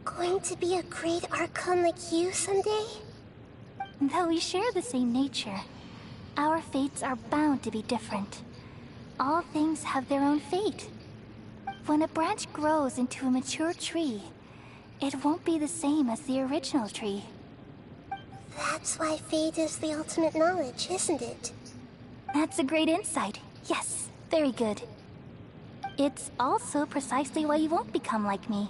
going to be a great Archon like you someday? Though we share the same nature, our fates are bound to be different. All things have their own fate. When a branch grows into a mature tree, it won't be the same as the original tree. That's why fate is the ultimate knowledge, isn't it? That's a great insight. Yes, very good. It's also precisely why you won't become like me.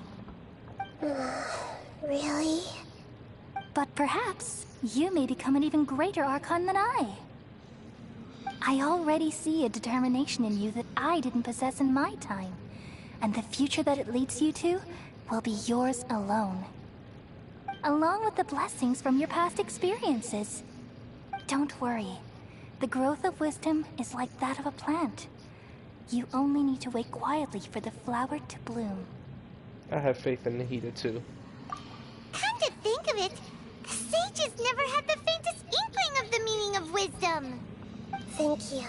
Really? But perhaps you may become an even greater Archon than I. I already see a determination in you that I didn't possess in my time, and the future that it leads you to will be yours alone. Along with the blessings from your past experiences. Don't worry. The growth of wisdom is like that of a plant. You only need to wait quietly for the flower to bloom. I have faith in Nahida, too. Come to think of it, the sages never had the faintest inkling of the meaning of wisdom. Thank you.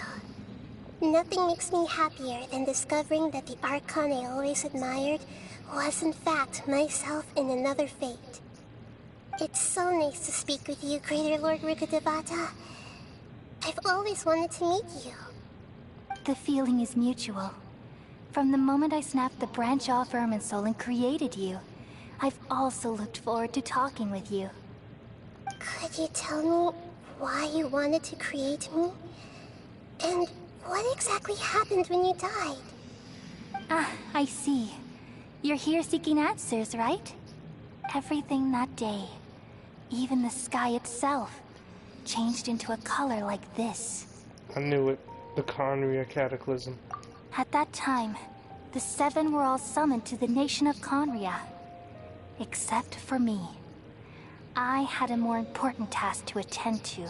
Nothing makes me happier than discovering that the Archon I always admired was in fact myself in another fate. It's so nice to speak with you, Greater Lord Rukkhadevata. I've always wanted to meet you. The feeling is mutual. From the moment I snapped the branch off Irminsul and created you, I've also looked forward to talking with you. Could you tell me why you wanted to create me? And what exactly happened when you died? Ah, I see. You're here seeking answers, right? Everything that day, even the sky itself, changed into a color like this. I knew it. The Conria Cataclysm. At that time, the seven were all summoned to the nation of Conria. Except for me. I had a more important task to attend to.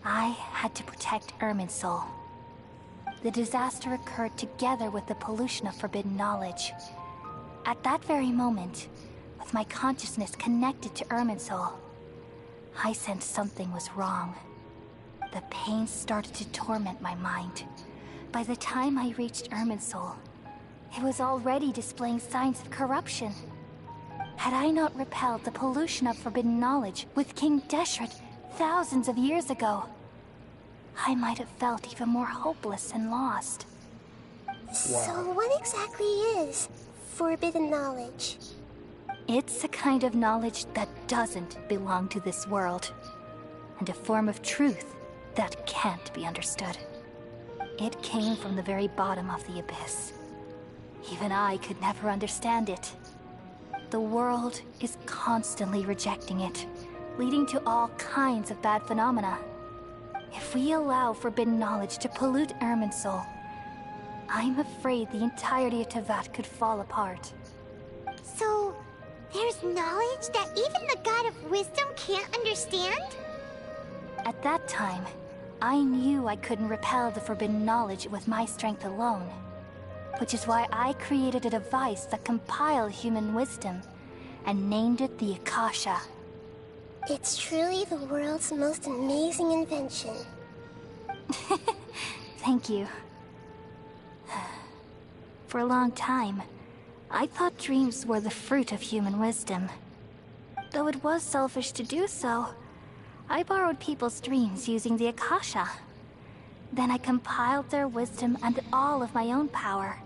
I had to protect Irminsul. The disaster occurred together with the pollution of forbidden knowledge. At that very moment, with my consciousness connected to Irminsul, I sensed something was wrong. The pain started to torment my mind. By the time I reached Irminsul, it was already displaying signs of corruption. Had I not repelled the pollution of forbidden knowledge with King Deshret thousands of years ago, I might have felt even more hopeless and lost. So what exactly is forbidden knowledge? It's a kind of knowledge that doesn't belong to this world, and a form of truth that can't be understood. It came from the very bottom of the abyss. Even I could never understand it. The world is constantly rejecting it, leading to all kinds of bad phenomena. If we allow forbidden knowledge to pollute Irminsul, I'm afraid the entirety of Tevat could fall apart. So, there's knowledge that even the God of Wisdom can't understand? At that time, I knew I couldn't repel the forbidden knowledge with my strength alone. Which is why I created a device that compiled human wisdom and named it the Akasha. It's truly the world's most amazing invention. Thank you. For a long time, I thought dreams were the fruit of human wisdom. Though it was selfish to do so, I borrowed people's dreams using the Akasha. Then I compiled their wisdom and all of my own power.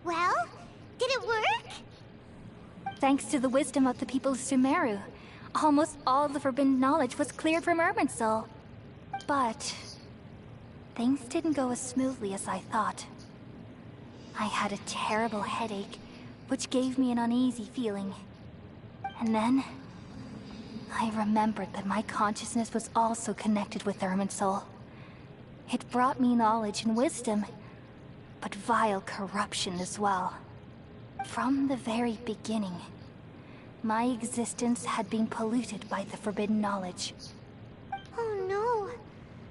Well, did it work? Thanks to the wisdom of the people of Sumeru, almost all the forbidden knowledge was cleared from Irminsul. But things didn't go as smoothly as I thought. I had a terrible headache, which gave me an uneasy feeling. And then I remembered that my consciousness was also connected with Irminsul, It brought me knowledge and wisdom, but vile corruption as well. From the very beginning, my existence had been polluted by the forbidden knowledge. Oh no.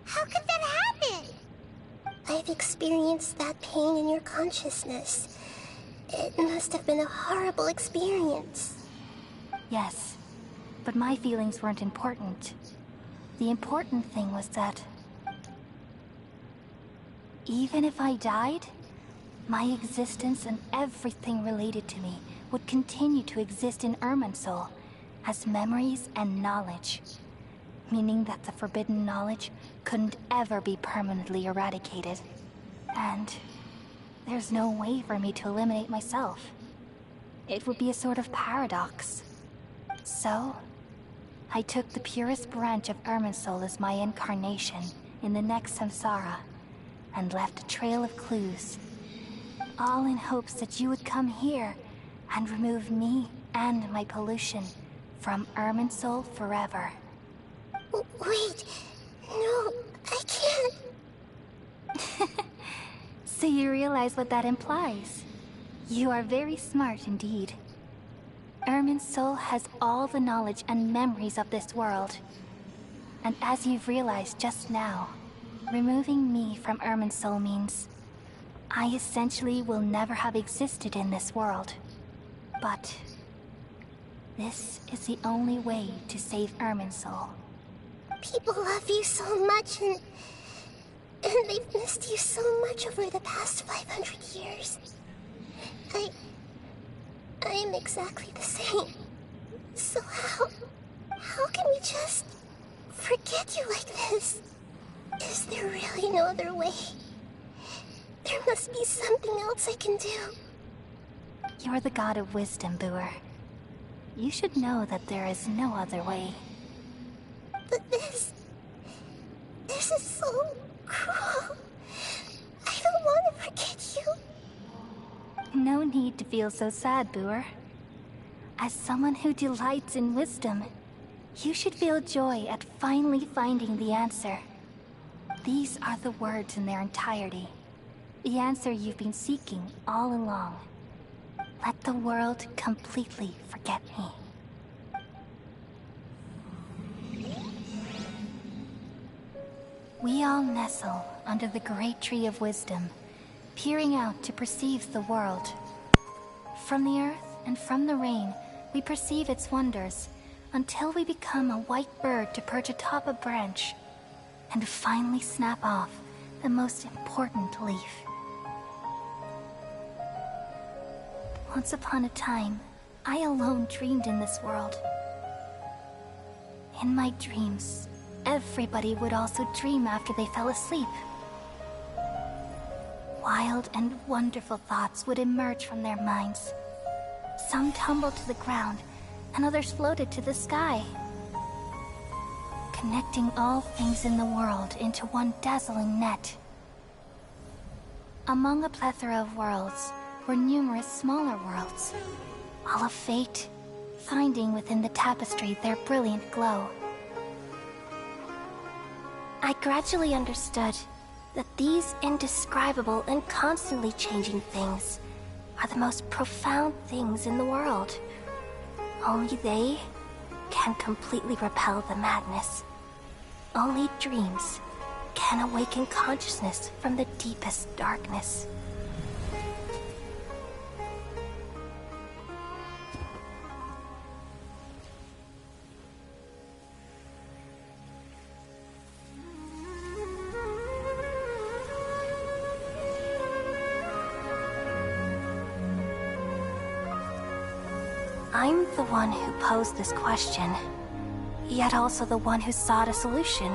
How could that happen? I've experienced that pain in your consciousness. It must have been a horrible experience. Yes, but my feelings weren't important. The important thing was that even if I died, my existence and everything related to me would continue to exist in Irminsul as memories and knowledge, meaning that the forbidden knowledge couldn't ever be permanently eradicated. And there's no way for me to eliminate myself. It would be a sort of paradox. So, I took the purest branch of Irminsul as my incarnation in the next samsara, and left a trail of clues, all in hopes that you would come here and remove me and my pollution from Irminsul forever. Wait, no, I can't. So you realize what that implies. You are very smart indeed. Irminsul has all the knowledge and memories of this world. And as you've realized just now, removing me from Irminsul means I essentially will never have existed in this world. But this is the only way to save Irminsul. People love you so much, and they've missed you so much over the past 500 years. I am exactly the same. So how can we just forget you like this? Is there really no other way? There must be something else I can do. You're the god of wisdom, Buer. You should know that there is no other way. But this is so cruel. I don't want to forget you. No need to feel so sad, Buer. As someone who delights in wisdom, you should feel joy at finally finding the answer. These are the words in their entirety. The answer you've been seeking all along. Let the world completely forget me. We all nestle under the great tree of wisdom, peering out to perceive the world. From the earth and from the rain, we perceive its wonders, until we become a white bird to perch atop a branch, and finally snap off the most important leaf. Once upon a time, I alone dreamed in this world. In my dreams, everybody would also dream after they fell asleep. Wild and wonderful thoughts would emerge from their minds. Some tumbled to the ground, and others floated to the sky, connecting all things in the world into one dazzling net. Among a plethora of worlds were numerous smaller worlds, all of fate, finding within the tapestry their brilliant glow. I gradually understood that these indescribable and constantly changing things are the most profound things in the world. Only they can completely repel the madness. Only dreams can awaken consciousness from the deepest darkness. I'm the one who posed this question, yet also the one who sought a solution.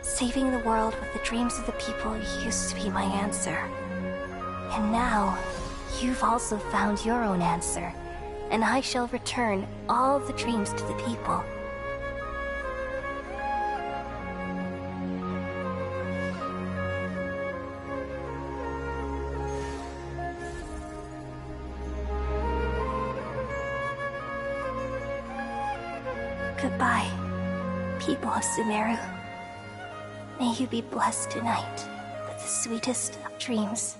Saving the world with the dreams of the people used to be my answer. And now, you've also found your own answer, and I shall return all the dreams to the people. Goodbye, people of Sumeru. May you be blessed tonight with the sweetest of dreams.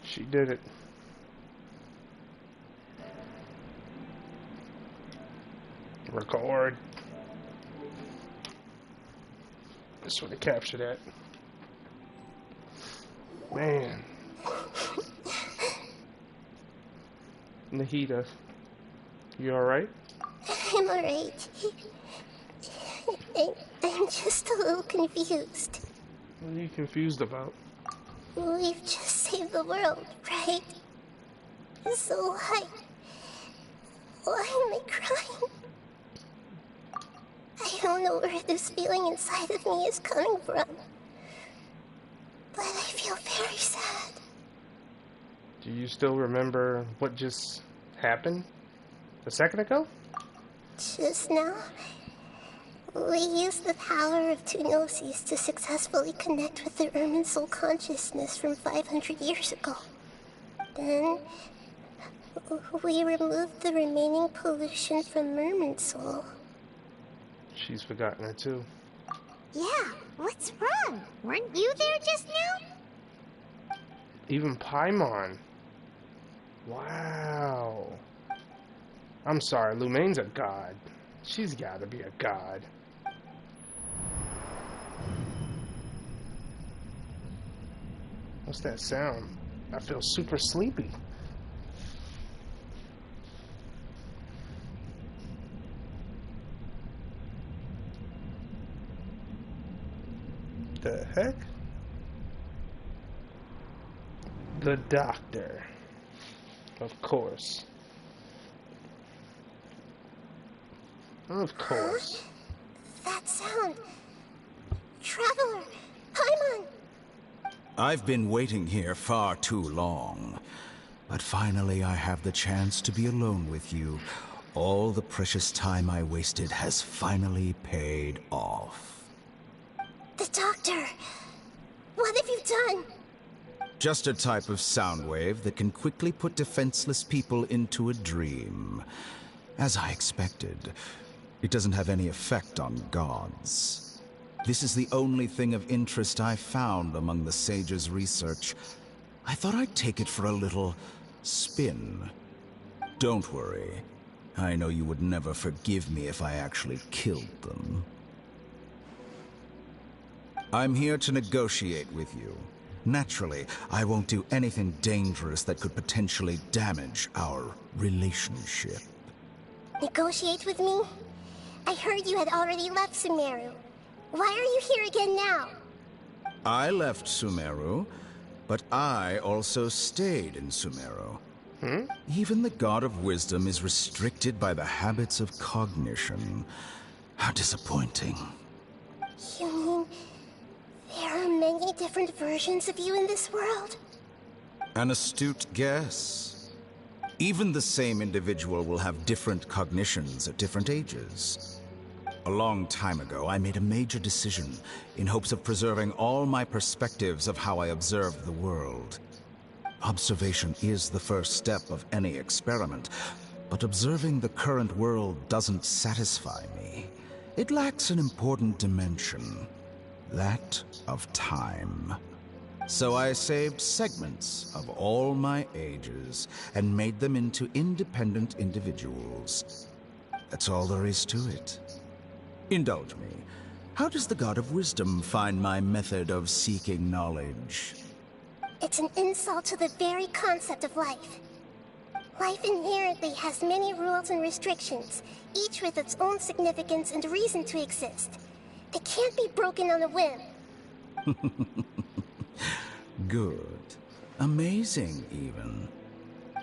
She did it. Record. Just want to capture that. Man. Nahida, you alright? I'm alright. I'm just a little confused. What are you confused about? We've just saved the world, right? So why am I crying? I don't know where this feeling inside of me is coming from, but I feel very sad. Do you still remember what just happened a second ago? Just now, we used the power of two gnosis to successfully connect with the Ermin soul consciousness from 500 years ago. Then, we removed the remaining pollution from Merman soul. She's forgotten it too. Yeah, what's wrong? Weren't you there just now? Even Paimon. Wow. I'm sorry, Lumane's a god. She's gotta be a god. What's that sound? I feel super sleepy. The heck? The doctor. Of course. Of course. That sound. Traveler! Paimon! I've been waiting here far too long. But finally I have the chance to be alone with you. All the precious time I wasted has finally paid off. The doctor! What have you done? Just a type of sound wave that can quickly put defenseless people into a dream. As I expected, it doesn't have any effect on gods. This is the only thing of interest I found among the sage's research. I thought I'd take it for a little spin. Don't worry. I know you would never forgive me if I actually killed them. I'm here to negotiate with you. Naturally, I won't do anything dangerous that could potentially damage our relationship. Negotiate with me? I heard you had already left Sumeru. Why are you here again now? I left Sumeru, but I also stayed in Sumeru. Even the God of Wisdom is restricted by the habits of cognition. How disappointing. You mean there are many different versions of you in this world? An astute guess. Even the same individual will have different cognitions at different ages. A long time ago, I made a major decision in hopes of preserving all my perspectives of how I observed the world. Observation is the first step of any experiment, but observing the current world doesn't satisfy me. It lacks an important dimension, that of time. So I saved segments of all my ages and made them into independent individuals. That's all there is to it. Indulge me. How does the God of Wisdom find my method of seeking knowledge? It's an insult to the very concept of life. Life inherently has many rules and restrictions, each with its own significance and reason to exist. It can't be broken on a whim. Good. Amazing, even.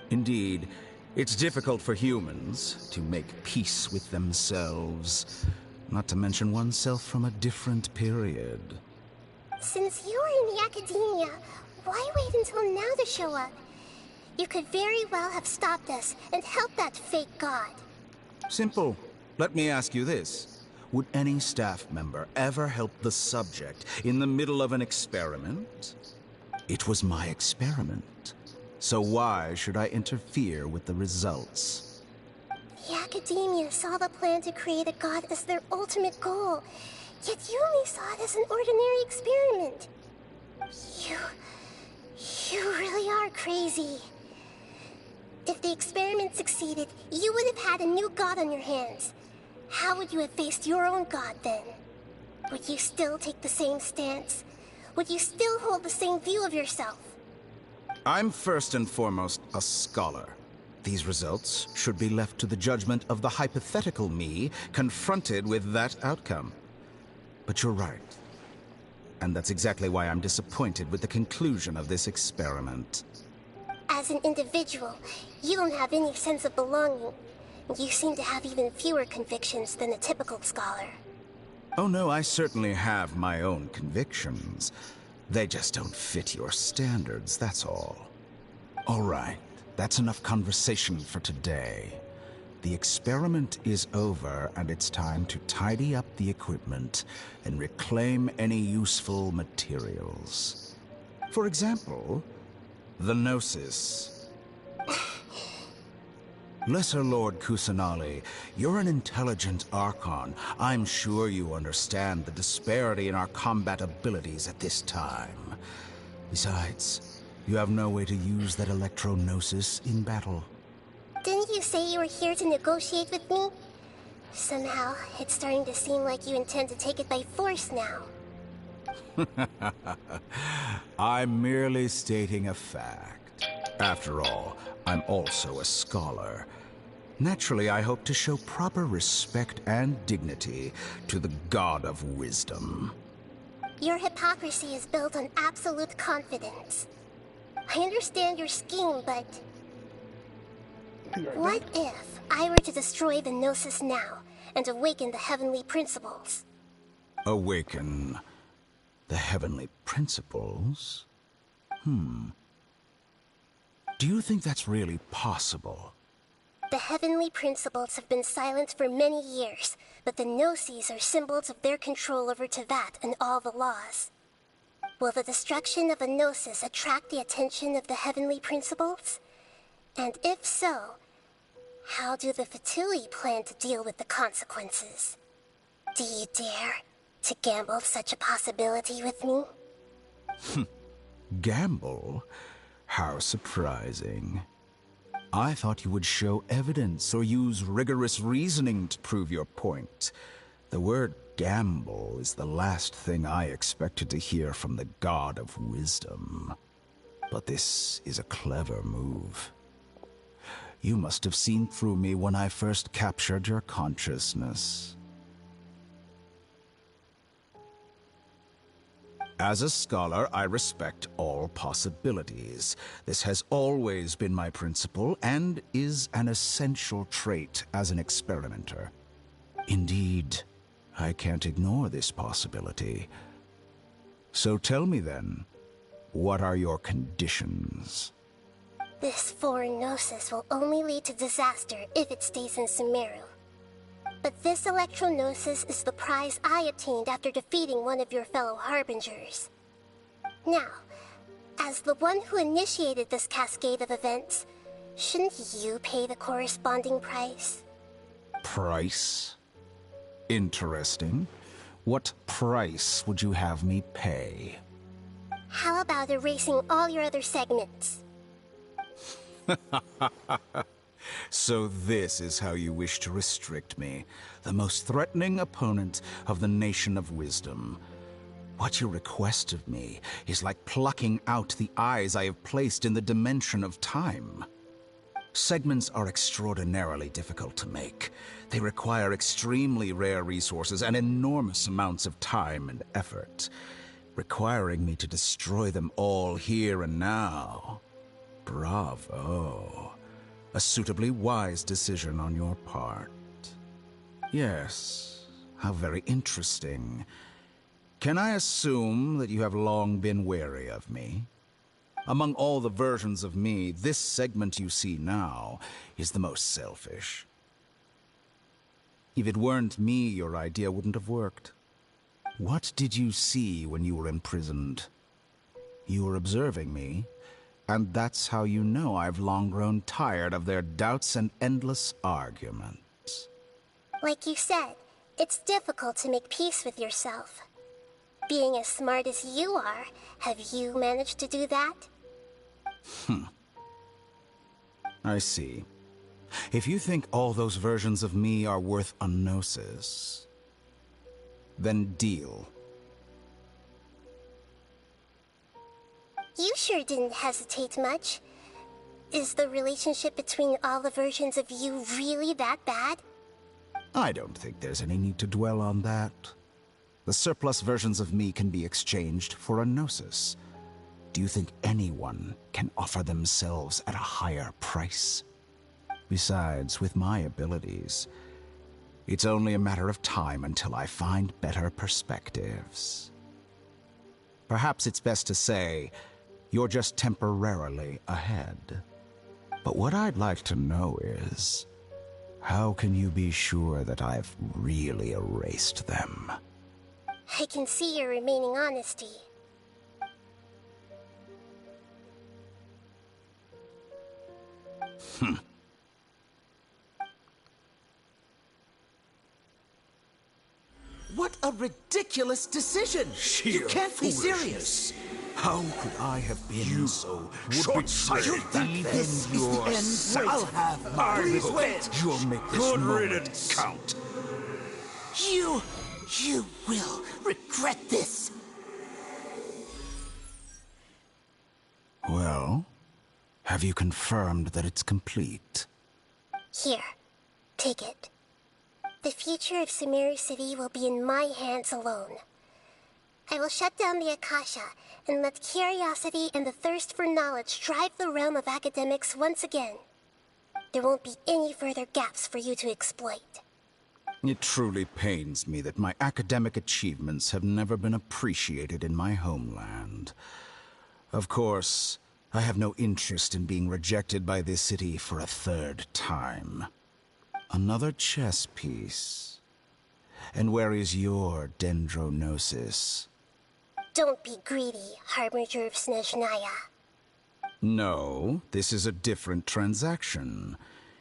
Indeed, it's difficult for humans to make peace with themselves, not to mention oneself from a different period. Since you were in the academia, why wait until now to show up? You could very well have stopped us and helped that fake god. Simple. Let me ask you this. Would any staff member ever help the subject in the middle of an experiment? It was my experiment. So why should I interfere with the results? The Academia saw the plan to create a god as their ultimate goal, yet you only saw it as an ordinary experiment. You really are crazy. If the experiment succeeded, you would have had a new god on your hands. How would you have faced your own god then? Would you still take the same stance? Would you still hold the same view of yourself? I'm first and foremost a scholar. These results should be left to the judgment of the hypothetical me confronted with that outcome. But you're right. And that's exactly why I'm disappointed with the conclusion of this experiment. As an individual, you don't have any sense of belonging. You seem to have even fewer convictions than a typical scholar. Oh no, I certainly have my own convictions. They just don't fit your standards, that's all. All right, that's enough conversation for today. The experiment is over, and it's time to tidy up the equipment and reclaim any useful materials. For example, the Gnosis. Lesser Lord Kusanali, you're an intelligent Archon. I'm sure you understand the disparity in our combat abilities at this time. Besides, you have no way to use that Electro-Gnosis in battle. Didn't you say you were here to negotiate with me? Somehow, it's starting to seem like you intend to take it by force now. I'm merely stating a fact. After all, I'm also a scholar. Naturally, I hope to show proper respect and dignity to the God of Wisdom. Your hypocrisy is built on absolute confidence. I understand your scheme, but... what if I were to destroy the Gnosis now and awaken the heavenly principles? Awaken the heavenly principles? Do you think that's really possible? The heavenly principles have been silent for many years, but the Gnosis are symbols of their control over Tevat and all the laws. Will the destruction of a Gnosis attract the attention of the heavenly principles? And if so, how do the Fatui plan to deal with the consequences? Do you dare to gamble such a possibility with me? Gamble? How surprising. I thought you would show evidence or use rigorous reasoning to prove your point. The word gamble is the last thing I expected to hear from the God of Wisdom. But this is a clever move. You must have seen through me when I first captured your consciousness. As a scholar, I respect all possibilities. This has always been my principle and is an essential trait as an experimenter. Indeed, I can't ignore this possibility. So tell me then, what are your conditions? This foreign Gnosis will only lead to disaster if it stays in Sumeru. But this Electro-Gnosis is the prize I obtained after defeating one of your fellow Harbingers. Now, as the one who initiated this cascade of events, shouldn't you pay the corresponding price? Price? Interesting. What price would you have me pay? How about erasing all your other segments? So this is how you wish to restrict me, the most threatening opponent of the Nation of Wisdom. What you request of me is like plucking out the eyes I have placed in the dimension of time. Segments are extraordinarily difficult to make. They require extremely rare resources and enormous amounts of time and effort, requiring me to destroy them all here and now. Bravo. A suitably wise decision on your part. Yes, how very interesting. Can I assume that you have long been wary of me? Among all the versions of me, this segment you see now is the most selfish. If it weren't me, your idea wouldn't have worked. What did you see when you were imprisoned? You were observing me, and that's how you know I've long grown tired of their doubts and endless arguments. Like you said, it's difficult to make peace with yourself. Being as smart as you are, have you managed to do that? I see. If you think all those versions of me are worth a gnosis, then deal. You sure didn't hesitate much. Is the relationship between all the versions of you really that bad? I don't think there's any need to dwell on that. The surplus versions of me can be exchanged for a gnosis. Do you think anyone can offer themselves at a higher price? Besides, with my abilities, it's only a matter of time until I find better perspectives. Perhaps it's best to say, you're just temporarily ahead. But what I'd like to know is, how can you be sure that I've really erased them? I can see your remaining honesty. What a ridiculous decision! You can't be serious! How could I have been so short-sighted? You think this is the end? I'll have my revenge! You'll make this moment count. You will regret this! Well, have you confirmed that it's complete? Here, take it. The future of Sumeru City will be in my hands alone. I will shut down the Akasha and let curiosity and the thirst for knowledge drive the realm of academics once again. There won't be any further gaps for you to exploit. It truly pains me that my academic achievements have never been appreciated in my homeland. Of course, I have no interest in being rejected by this city for a third time. Another chess piece. And where is your dendronosis? Don't be greedy, Harbinger of Snezhnaya. No, this is a different transaction.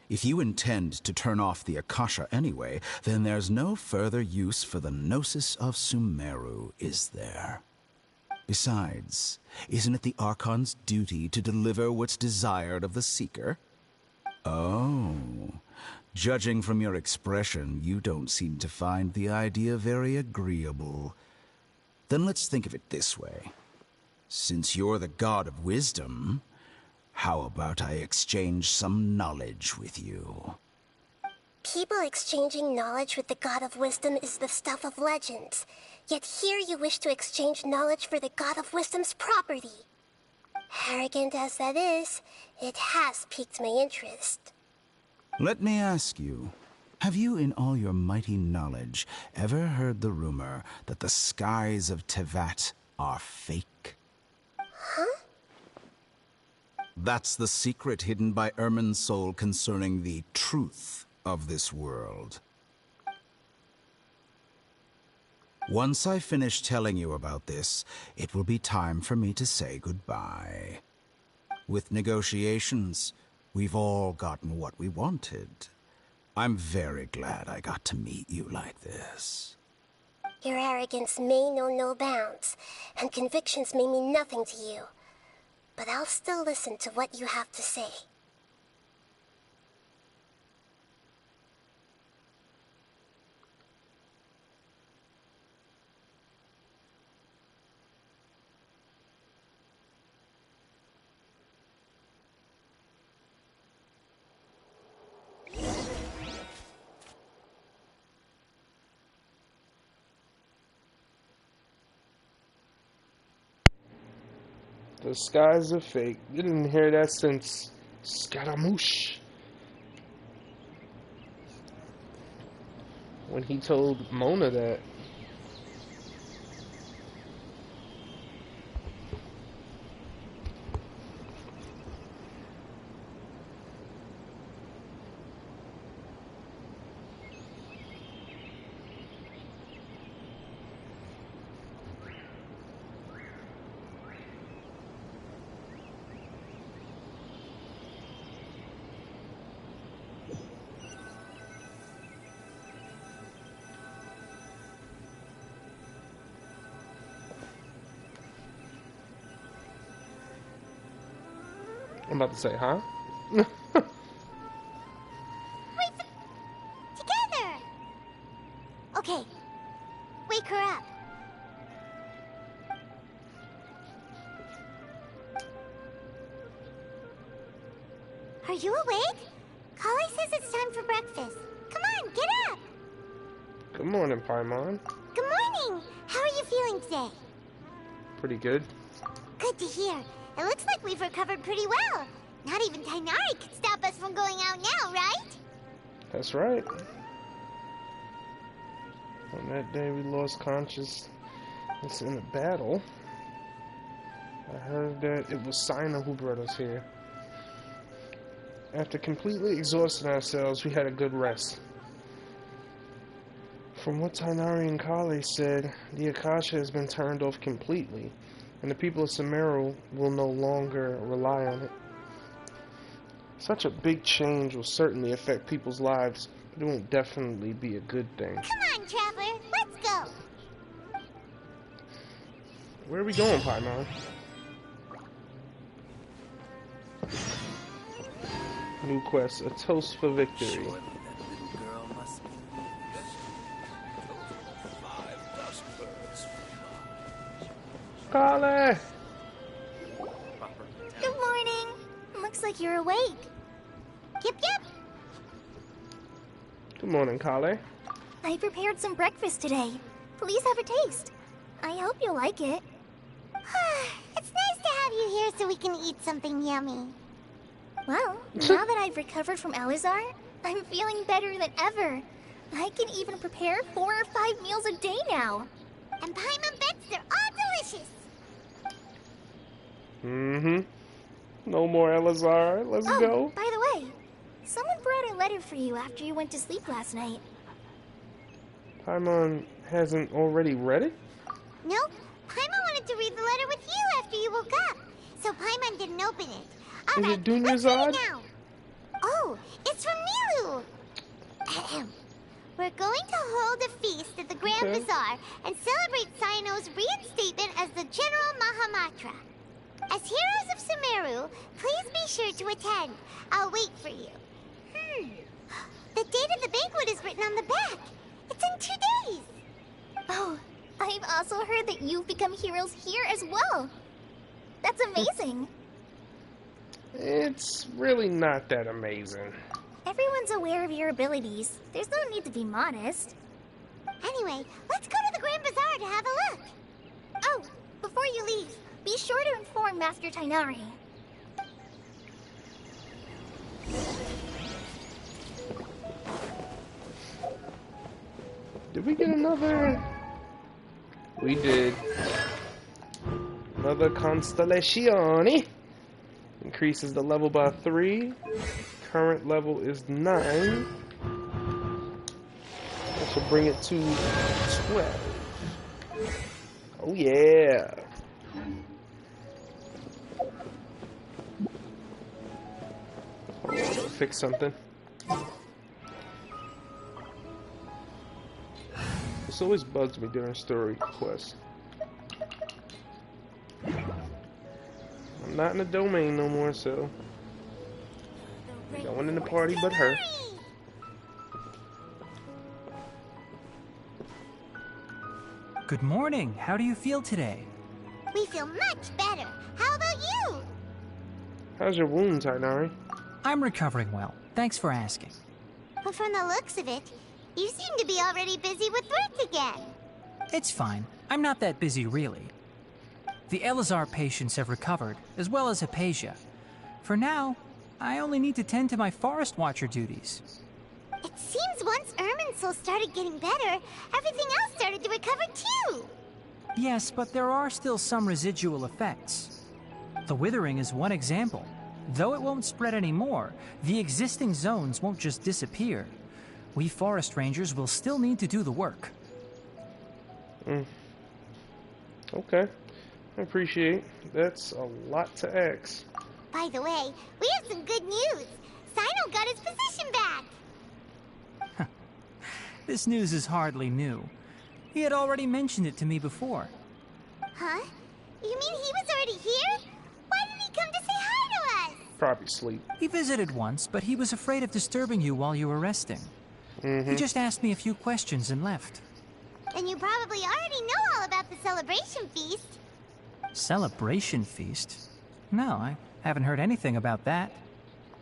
If you intend to turn off the Akasha anyway, then there's no further use for the Gnosis of Sumeru, is there? Besides, isn't it the Archon's duty to deliver what's desired of the Seeker? Oh, judging from your expression, you don't seem to find the idea very agreeable. Then let's think of it this way. Since you're the god of wisdom, how about I exchange some knowledge with you? People exchanging knowledge with the god of wisdom is the stuff of legends. Yet here you wish to exchange knowledge for the god of wisdom's property. Arrogant as that is, it has piqued my interest. Let me ask you, have you in all your mighty knowledge ever heard the rumor that the skies of Tevat are fake? Huh? That's the secret hidden by Irminsul concerning the truth of this world. Once I finish telling you about this, it will be time for me to say goodbye. With negotiations, we've all gotten what we wanted. I'm very glad I got to meet you like this. Your arrogance may know no bounds, and convictions may mean nothing to you. But I'll still listen to what you have to say. The skies are fake. You didn't hear that since Scaramouche. When he told Mona that. I'm about to say, huh? Wait together! Okay, wake her up. Are you awake? Kale says it's time for breakfast. Come on, get up! Good morning, Paimon. Good morning! How are you feeling today? Pretty good. Good to hear. It looks like we've recovered pretty well. Not even Tighnari could stop us from going out now, right? That's right. On that day we lost consciousness in a battle, I heard that it was Sina who brought us here. After completely exhausting ourselves, we had a good rest. From what Tighnari and Kale said, the Akasha has been turned off completely, and the people of Sumeru will no longer rely on it. Such a big change will certainly affect people's lives, but it won't definitely be a good thing. Come on, Traveler, let's go! Where are we going, Paimon? New quest, a toast for victory. Kale! Good morning. Looks like you're awake. Yep, yep. Good morning, Kale. I prepared some breakfast today. Please have a taste. I hope you'll like it. It's nice to have you here so we can eat something yummy. Well, now that I've recovered from Elazar, I'm feeling better than ever. I can even prepare 4 or 5 meals a day now. And Paimon bets they're all delicious. Mm-hmm. No more Elazar. Let's go. By the way, someone brought a letter for you after you went to sleep last night. Paimon hasn't already read it? Nope. Paimon wanted to read the letter with you after you woke up. So Paimon didn't open it. Is it Alright, let's read Dunyazad? it now. Oh, it's from Nilu. We're going to hold a feast at the Grand Bazaar and celebrate Sino's reinstatement as the General Mahamatra. As heroes of Sumeru, please be sure to attend. I'll wait for you. The date of the banquet is written on the back. It's in 2 days. Oh, I've also heard that you've become heroes here as well. That's amazing. It's really not that amazing. Everyone's aware of your abilities. There's no need to be modest. Anyway, let's go to the Grand Bazaar to have a look. Oh, before you leave, be sure to inform Master Tighnari. Did we get another? We did. Another Constellation. Increases the level by 3. Current level is 9. This will bring it to 12. Oh yeah. Hold on, fix something. This always bugs me during story quests. I'm not in the domain no more, so no one in the party but her. Good morning. How do you feel today? We feel much better. How about you? How's your wound, Tighnari? I'm recovering well. Thanks for asking. But from the looks of it, you seem to be already busy with work again. It's fine. I'm not that busy, really. The Elazar patients have recovered, as well as Hypatia. For now, I only need to tend to my Forest Watcher duties. It seems once Irminsul started getting better, everything else started to recover too. Yes, but there are still some residual effects. The withering is one example. Though it won't spread anymore, the existing zones won't just disappear. We forest rangers will still need to do the work. Okay. I appreciate. That's a lot to ask. By the way, we have some good news. Sino got his position back. This news is hardly new. He had already mentioned it to me before. Huh? You mean he was already here? Why didn't he come to say hi to us? Probably sleep. He visited once, but he was afraid of disturbing you while you were resting. He just asked me a few questions and left. And you probably already know all about the celebration feast. Celebration feast? No, I haven't heard anything about that.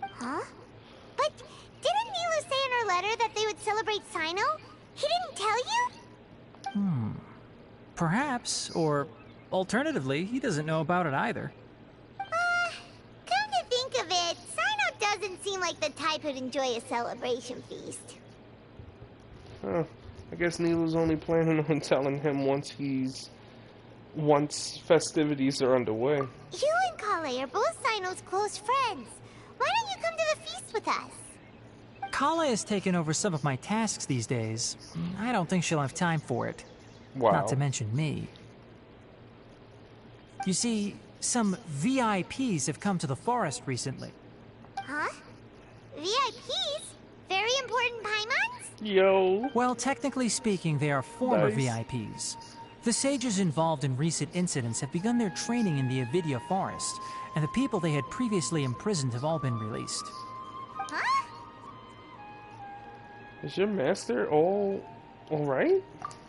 Huh? But didn't Nilu say in her letter that they would celebrate Sino? He didn't tell you? Perhaps, or alternatively, he doesn't know about it either. Come to think of it, Sino doesn't seem like the type who'd enjoy a celebration feast. Huh. I guess Nilu's only planning on telling him once festivities are underway. You and Kale are both Sino's close friends. Why don't you come to the feast with us? Kale has taken over some of my tasks these days. I don't think she'll have time for it. Wow. Not to mention me. You see, some VIPs have come to the forest recently. Huh? VIPs? Very important Paimons? Yo. Well, technically speaking, they are former Nice. VIPs. The sages involved in recent incidents have begun their training in the Avidya forest, and the people they had previously imprisoned have all been released. Huh? Is your master all right?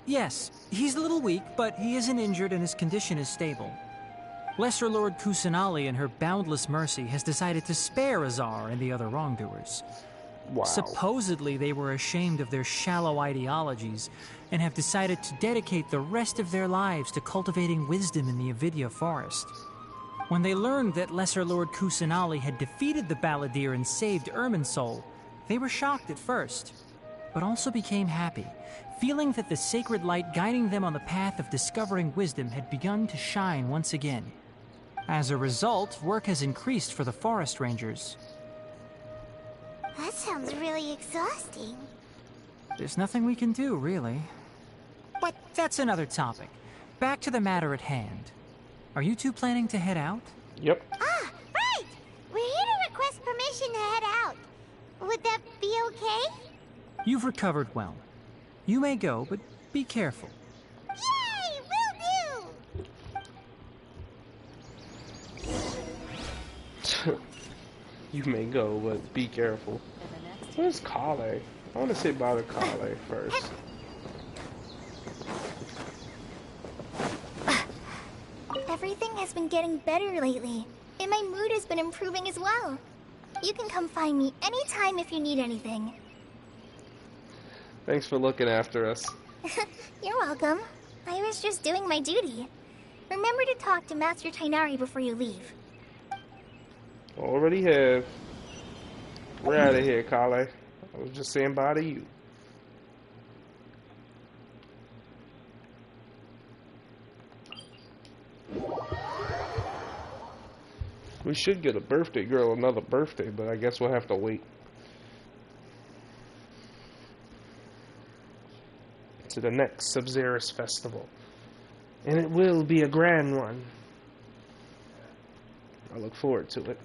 Yes, he's a little weak, but he isn't injured and his condition is stable. Lesser Lord Kusanali, in her boundless mercy, has decided to spare Azar and the other wrongdoers. Wow. Supposedly, they were ashamed of their shallow ideologies and have decided to dedicate the rest of their lives to cultivating wisdom in the Avidya forest. When they learned that Lesser Lord Kusanali had defeated the Balladeer and saved Irminsul, they were shocked at first, but also became happy, feeling that the sacred light guiding them on the path of discovering wisdom had begun to shine once again. As a result, work has increased for the forest rangers. That sounds really exhausting. There's nothing we can do, really. But that's another topic. Back to the matter at hand. Are you two planning to head out? Yep. Ah, right! We're here to request permission to head out. Would that be okay? You've recovered well. You may go, but be careful. Yay! Will do! You may go, but be careful. Where's Kale? I want to say bye to Kale first. Everything has been getting better lately, and my mood has been improving as well. You can come find me anytime if you need anything. Thanks for looking after us. You're welcome. I was just doing my duty. Remember to talk to Master Tainari before you leave. Already have. We're out of here, Kale. I was just saying bye to you. We should get a birthday girl another birthday, but I guess we'll have to wait. To the next Sub-Zerus festival. And it will be a grand one. I look forward to it.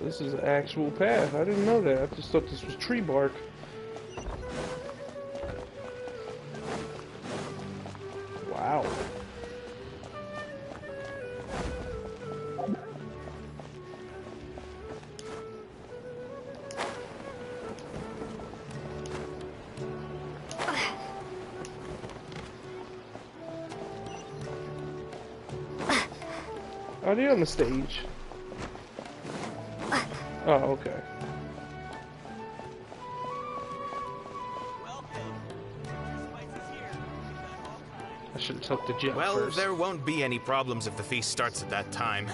This is an actual path. I didn't know that. I just thought this was tree bark. Wow. Are they on the stage? Oh, okay. I should have took the jet Well, first. there won't be any problems if the feast starts at that time.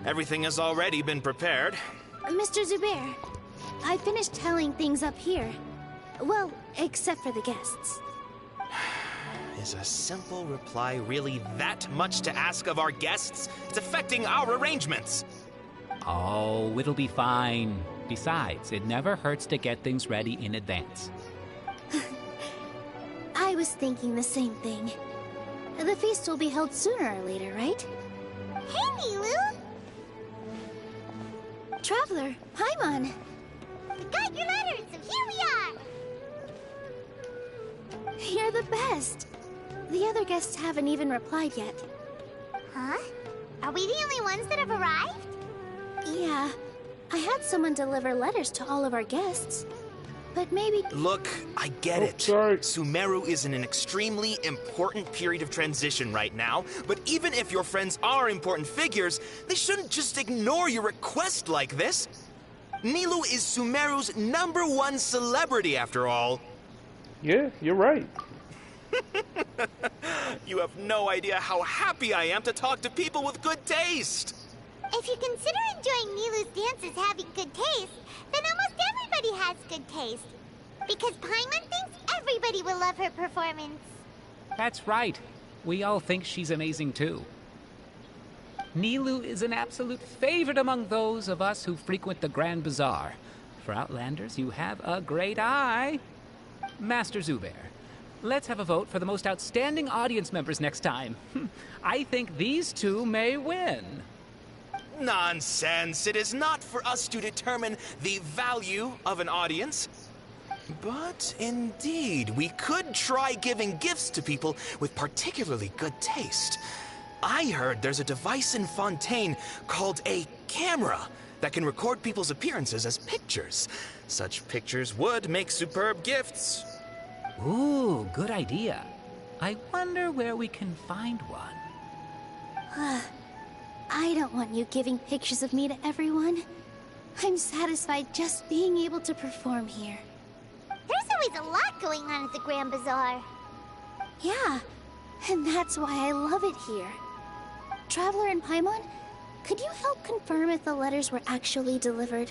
Everything has already been prepared. Mr. Zubair, I finished tallying things up here. Well, except for the guests. Is a simple reply really that much to ask of our guests? It's affecting our arrangements. Oh, it'll be fine. Besides, it never hurts to get things ready in advance. I was thinking the same thing. The feast will be held sooner or later, right? Hey, Nilou! Traveler, Paimon! We got your letters, so here we are! You're the best! The other guests haven't even replied yet. Huh? Are we the only ones that have arrived? Yeah. I had someone deliver letters to all of our guests. But maybe... Look, I get it. Sorry. Sumeru is in an extremely important period of transition right now, but even if your friends are important figures, they shouldn't just ignore your request like this. Nilou is Sumeru's #1 celebrity, after all. Yeah, you're right. You have no idea how happy I am to talk to people with good taste. If you consider enjoying Nilou's dances having good taste, then almost everybody has good taste. Because Paimon thinks everybody will love her performance. That's right. We all think she's amazing too. Nilou is an absolute favorite among those of us who frequent the Grand Bazaar. For Outlanders, you have a great eye. Master Zubair, let's have a vote for the most outstanding audience members next time. I think these two may win. Nonsense. It is not for us to determine the value of an audience. But indeed, we could try giving gifts to people with particularly good taste. I heard there's a device in Fontaine called a camera that can record people's appearances as pictures. Such pictures would make superb gifts. Ooh, good idea. I wonder where we can find one. I don't want you giving pictures of me to everyone. I'm satisfied just being able to perform here. There's always a lot going on at the Grand Bazaar. Yeah, and that's why I love it here. Traveler and Paimon, could you help confirm if the letters were actually delivered?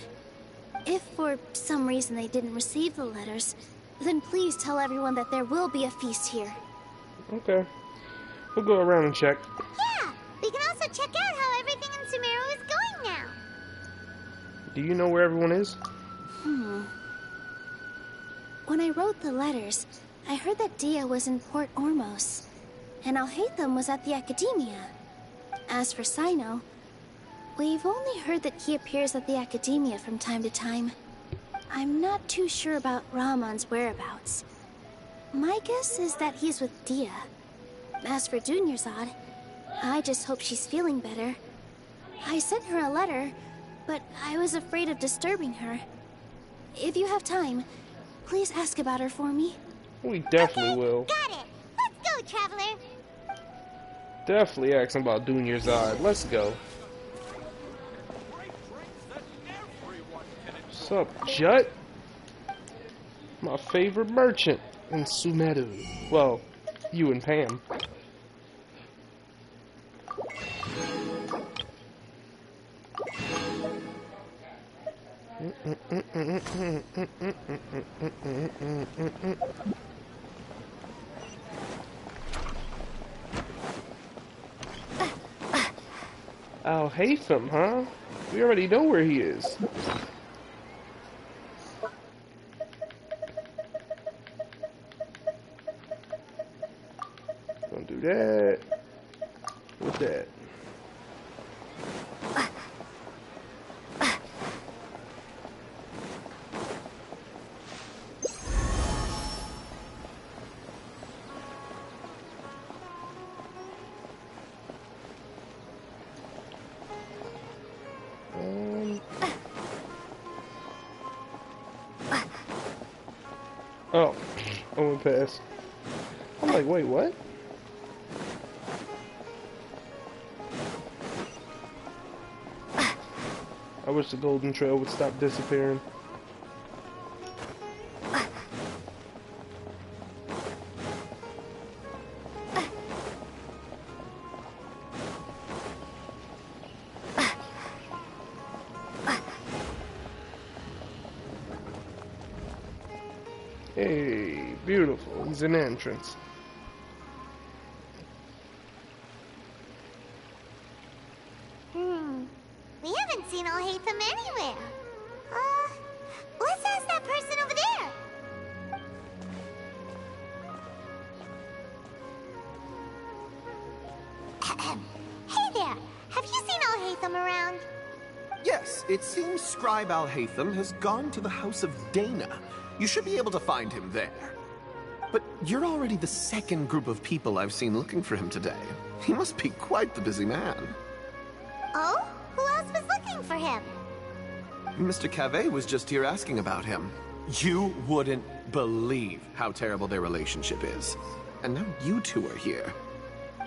If for some reason they didn't receive the letters, then please tell everyone that there will be a feast here. Okay. We'll go around and check. Yeah, we can also check out how everything in Sumeru is going now. Do you know where everyone is? When I wrote the letters, I heard that Dia was in Port Ormos, and Alhaitham was at the Academia. As for Sino, we've only heard that he appears at the Academia from time to time. I'm not too sure about Rahman's whereabouts. My guess is that he's with Dia. As for Dunyarzad, I just hope she's feeling better. I sent her a letter, but I was afraid of disturbing her. If you have time, please ask about her for me. We definitely will. Got it. Let's go, Traveler. Definitely asking about Dunyarzad. Let's go. What's up, Jut? My favorite merchant in Sumeru. Well, you and Pam. Alhaitham, huh? We already know where he is. Don't do that. With that. Oh, I went past. I'm like, wait, what? I wish the golden trail would stop disappearing. Hey, beautiful. He's an entrance. We haven't seen Alhaitham anywhere. Let's ask that person over there. Hey there! Have you seen Al-Haytham around? Yes, it seems Scribe Al-Haytham has gone to the House of Dana. You should be able to find him there. But you're already the second group of people I've seen looking for him today. He must be quite the busy man. Oh? Who else was looking for him? Mr. Cavey was just here asking about him. You wouldn't believe how terrible their relationship is. And now you two are here.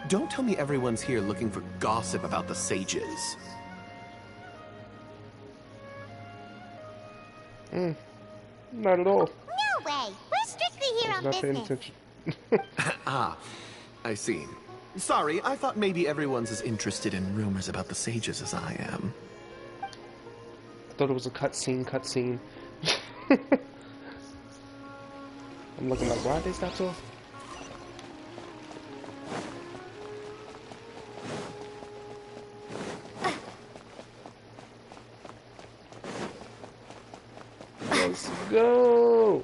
Don't tell me everyone's here looking for gossip about the sages. Not at all. No way! We're strictly here on Not paying business. attention. Ah, I see. Sorry, I thought maybe everyone's as interested in rumors about the sages as I am. I thought it was a cutscene. I'm looking like, why did they stop so? Let's go.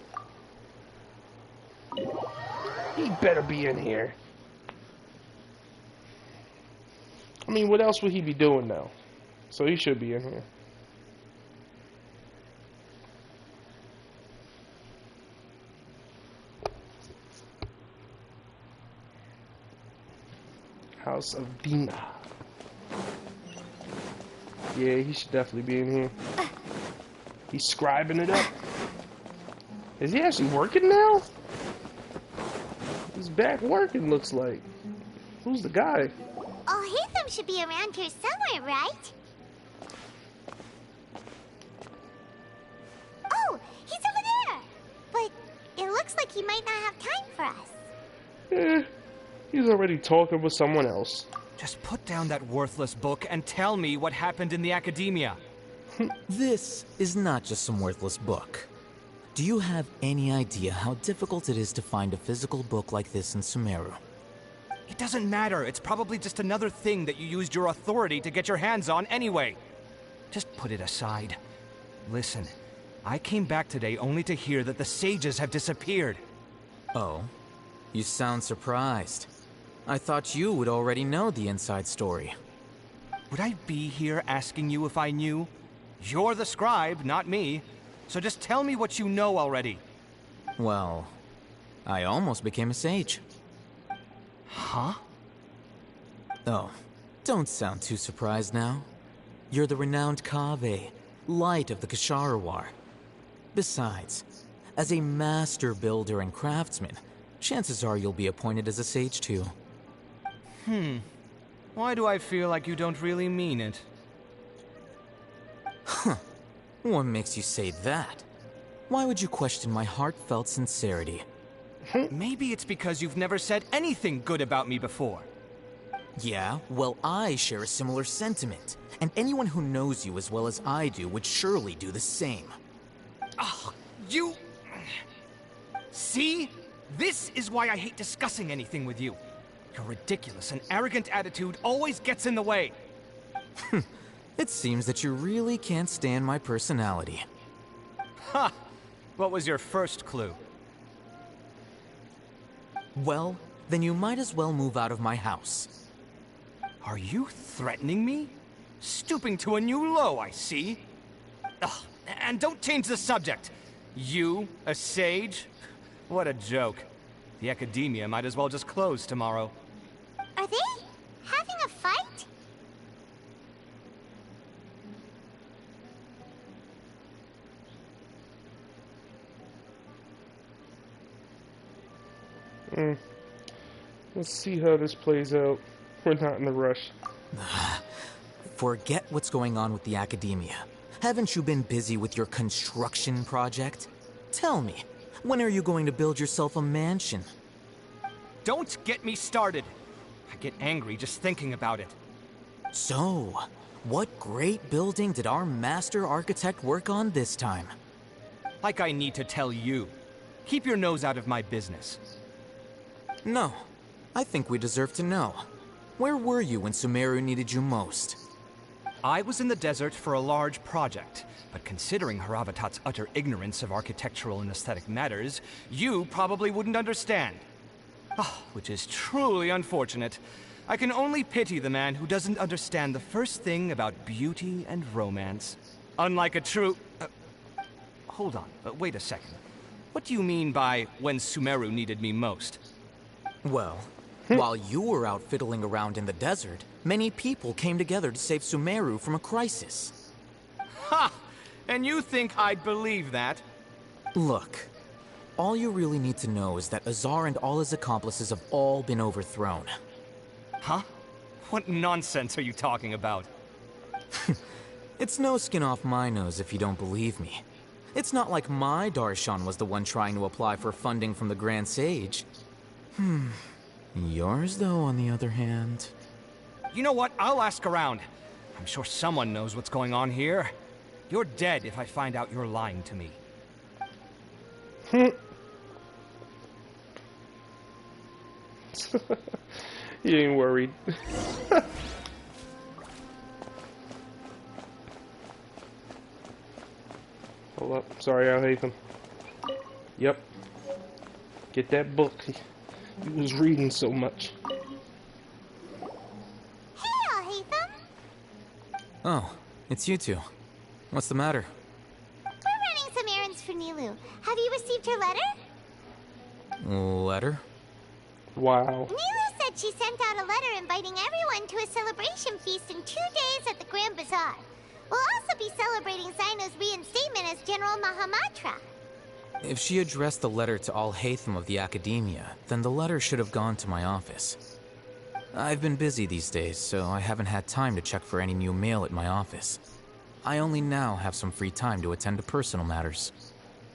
He better be in here. I mean, what else would he be doing now? So he should be in here. House of Dina. Yeah, he should definitely be in here. He's scribing it up. Is he actually working now? He's back working, looks like. Who's the guy? Al-Haytham should be around here somewhere, right? Oh, he's over there! But it looks like he might not have time for us. Eh, he's already talking with someone else. Just put down that worthless book and tell me what happened in the academia. This is not just some worthless book. Do you have any idea how difficult it is to find a physical book like this in Sumeru? It doesn't matter. It's probably just another thing that you used your authority to get your hands on anyway. Just put it aside. Listen, I came back today only to hear that the sages have disappeared. Oh, you sound surprised. I thought you would already know the inside story. Would I be here asking you if I knew? You're the scribe, not me. So just tell me what you know already. Well, I almost became a sage. Huh? Oh, don't sound too surprised now. You're the renowned Kaveh, light of the Kasharawar. Besides, as a master builder and craftsman, chances are you'll be appointed as a sage too. Why do I feel like you don't really mean it? Huh. What makes you say that? Why would you question my heartfelt sincerity? Maybe it's because you've never said anything good about me before. Yeah, well, I share a similar sentiment. And anyone who knows you as well as I do would surely do the same. Oh, you... See? This is why I hate discussing anything with you. Your ridiculous and arrogant attitude always gets in the way. It seems that you really can't stand my personality. Ha! What was your first clue? Well, then you might as well move out of my house. Are you threatening me? Stooping to a new low, I see. Ugh, and don't change the subject. You, a sage? What a joke. The academia might as well just close tomorrow. Are they having a fight? Let's see how this plays out. We're not in a rush. Forget what's going on with the academia. Haven't you been busy with your construction project? Tell me, when are you going to build yourself a mansion? Don't get me started. I get angry just thinking about it. So, what great building did our master architect work on this time? Like I need to tell you. Keep your nose out of my business. No, I think we deserve to know. Where were you when Sumeru needed you most? I was in the desert for a large project, but considering Haravatat's utter ignorance of architectural and aesthetic matters, you probably wouldn't understand. Oh, which is truly unfortunate. I can only pity the man who doesn't understand the first thing about beauty and romance. Unlike a true... hold on, wait a second. What do you mean by when Sumeru needed me most? Well, while you were out fiddling around in the desert, many people came together to save Sumeru from a crisis. Ha! And you think I'd believe that? Look, all you really need to know is that Azar and all his accomplices have all been overthrown. Huh? What nonsense are you talking about? It's no skin off my nose if you don't believe me. It's not like my Darshan was the one trying to apply for funding from the Grand Sage. Yours, though, on the other hand... You know what? I'll ask around. I'm sure someone knows what's going on here. You're dead if I find out you're lying to me. He ain't worried. Hold up. Sorry, I'll hate him. Yep. Get that book. He was reading so much. Hey, Al-Haytham! Oh, it's you two. What's the matter? We're running some errands for Nilou. Have you received her letter? Letter? Wow. Nilou said she sent out a letter inviting everyone to a celebration feast in 2 days at the Grand Bazaar. We'll also be celebrating Zaino's reinstatement as General Mahamatra. If she addressed the letter to Al-Haytham of the Academia, then the letter should have gone to my office. I've been busy these days, so I haven't had time to check for any new mail at my office. I only now have some free time to attend to personal matters.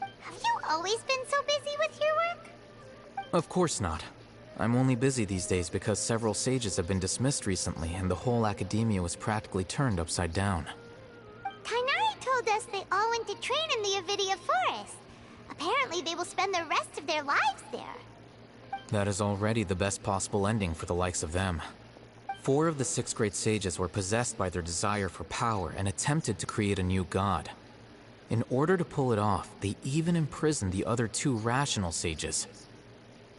Have you always been so busy with your work? Of course not. I'm only busy these days because several sages have been dismissed recently and the whole Academia was practically turned upside down. Kainari told us they all went to train in the Avidia Forest. Apparently they will spend the rest of their lives there. That is already the best possible ending for the likes of them. 4 of the 6 great sages were possessed by their desire for power and attempted to create a new god. In order to pull it off, they even imprisoned the other 2 rational sages.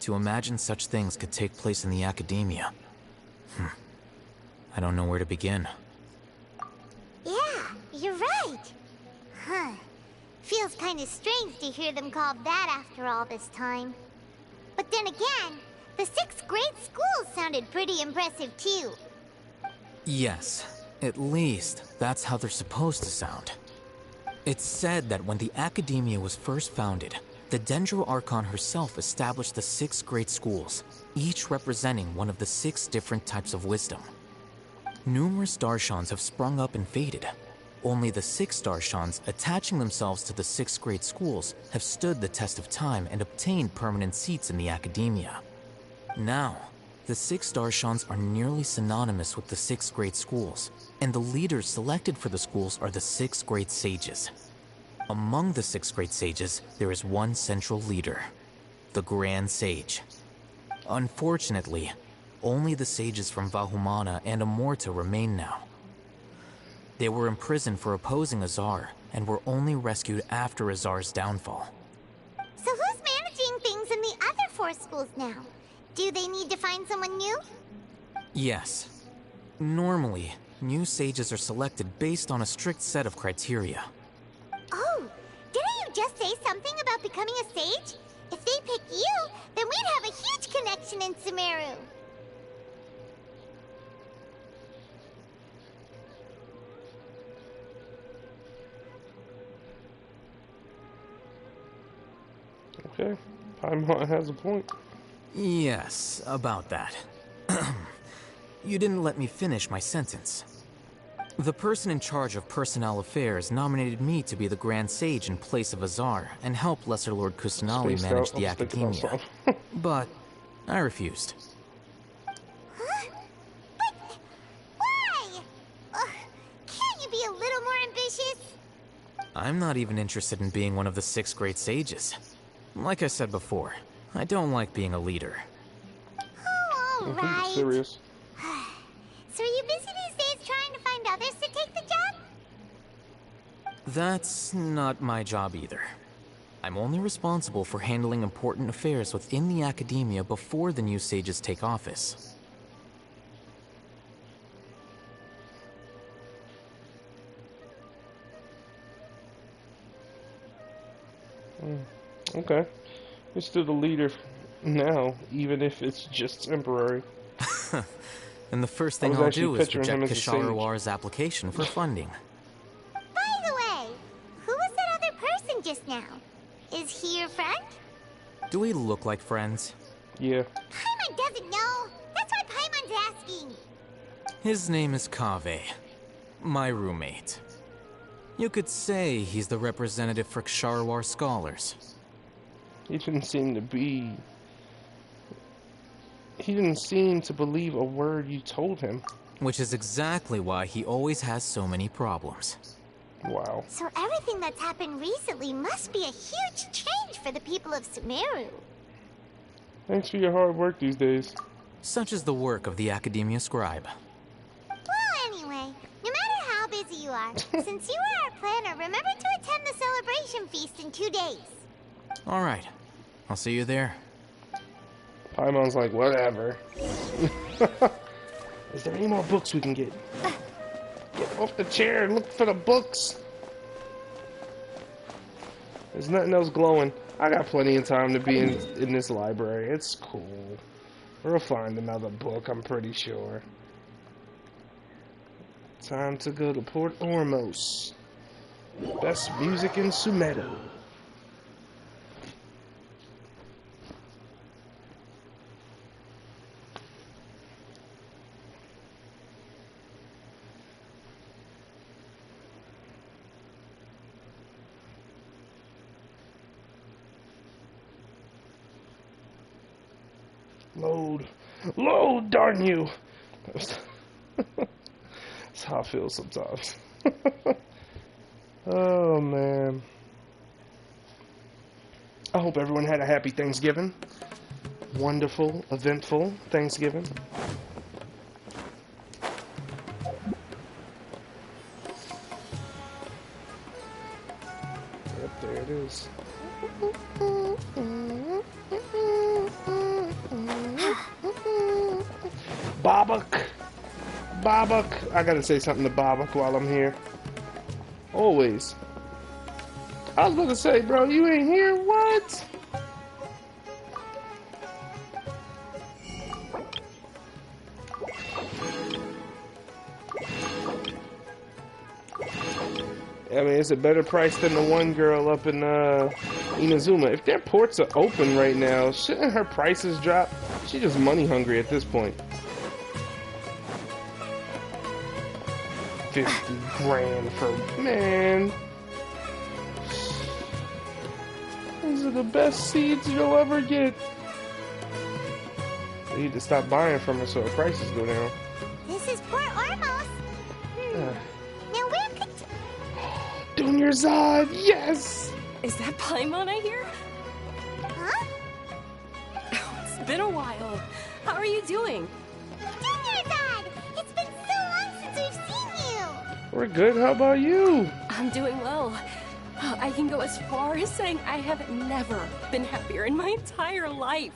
To imagine such things could take place in the Academia. I don't know where to begin. Yeah, you're right. Huh. Feels kind of strange to hear them called that after all this time. But then again, the 6 great schools sounded pretty impressive too. Yes, at least that's how they're supposed to sound. It's said that when the Academia was first founded, the Dendro Archon herself established the 6 great schools, each representing one of the 6 different types of wisdom. Numerous Darshans have sprung up and faded. Only the 6 Darshans attaching themselves to the 6 great schools have stood the test of time and obtained permanent seats in the Academia. Now, the 6 Darshans are nearly synonymous with the 6 great schools, and the leaders selected for the schools are the 6 great sages. Among the 6 great sages, there is one central leader, the Grand Sage. Unfortunately, only the sages from Vahumana and Amorta remain now. They were imprisoned for opposing Azar, and were only rescued after Azar's downfall. So who's managing things in the other 4 schools now? Do they need to find someone new? Yes. Normally, new sages are selected based on a strict set of criteria. Oh, didn't you just say something about becoming a sage? If they pick you, then we'd have a huge connection in Sumeru. Okay, Paimon has a point. Yes, about that. You didn't let me finish my sentence. The person in charge of personnel affairs nominated me to be the Grand Sage in place of Azar and help Lesser Lord Kusanali manage the Academia. But I refused. Huh? But why? Can't you be a little more ambitious? I'm not even interested in being one of the 6 great sages. Like I said before, I don't like being a leader. Oh, all right. Serious. So are you busy these days trying to find others to take the job? That's not my job either. I'm only responsible for handling important affairs within the Academia before the new sages take office. Okay. You're still the leader now, even if it's just temporary. And the first thing I'll do is reject Kasharwar's application for funding. By the way, who was that other person just now? Is he your friend? Do we look like friends? Yeah. Paimon doesn't know. That's why Paimon's asking. His name is Kaveh, my roommate. You could say he's the representative for Kasharwar scholars. He didn't seem to believe a word you told him. Which is exactly why he always has so many problems. Wow. So everything that's happened recently must be a huge change for the people of Sumeru. Thanks for your hard work these days. Such is the work of the Academia Scribe. Well, anyway, no matter how busy you are, since you are our planner, remember to attend the celebration feast in 2 days. Alright, I'll see you there. Paimon's like, whatever. Is there any more books we can get? Get off the chair and look for the books. There's nothing else glowing. I got plenty of time to be in this library. It's cool. We'll find another book, I'm pretty sure. Time to go to Port Ormos. Best music in Sumeru. Load. Load, darn you! That's how I feel sometimes. Oh, man. I hope everyone had a happy Thanksgiving. Wonderful, eventful Thanksgiving. Yep, there it is. Babak. Babak. I gotta say something to Babak while I'm here. Always. I was about to say, bro, you ain't here? What? I mean, it's a better price than the one girl up in Inazuma. If their ports are open right now, shouldn't her prices drop? She's just money hungry at this point. 50 grand for, man. These are the best seeds you'll ever get. They need to stop buying from her so her prices go down. This is Port Ormos. Now where could... Junior Zod, yes! Is that Paimon I hear? Huh? It's been a while. How are you doing? Junior Zod! It's been so long since we've seen you! We're good, how about you? I'm doing well. I can go as far as saying I have never been happier in my entire life.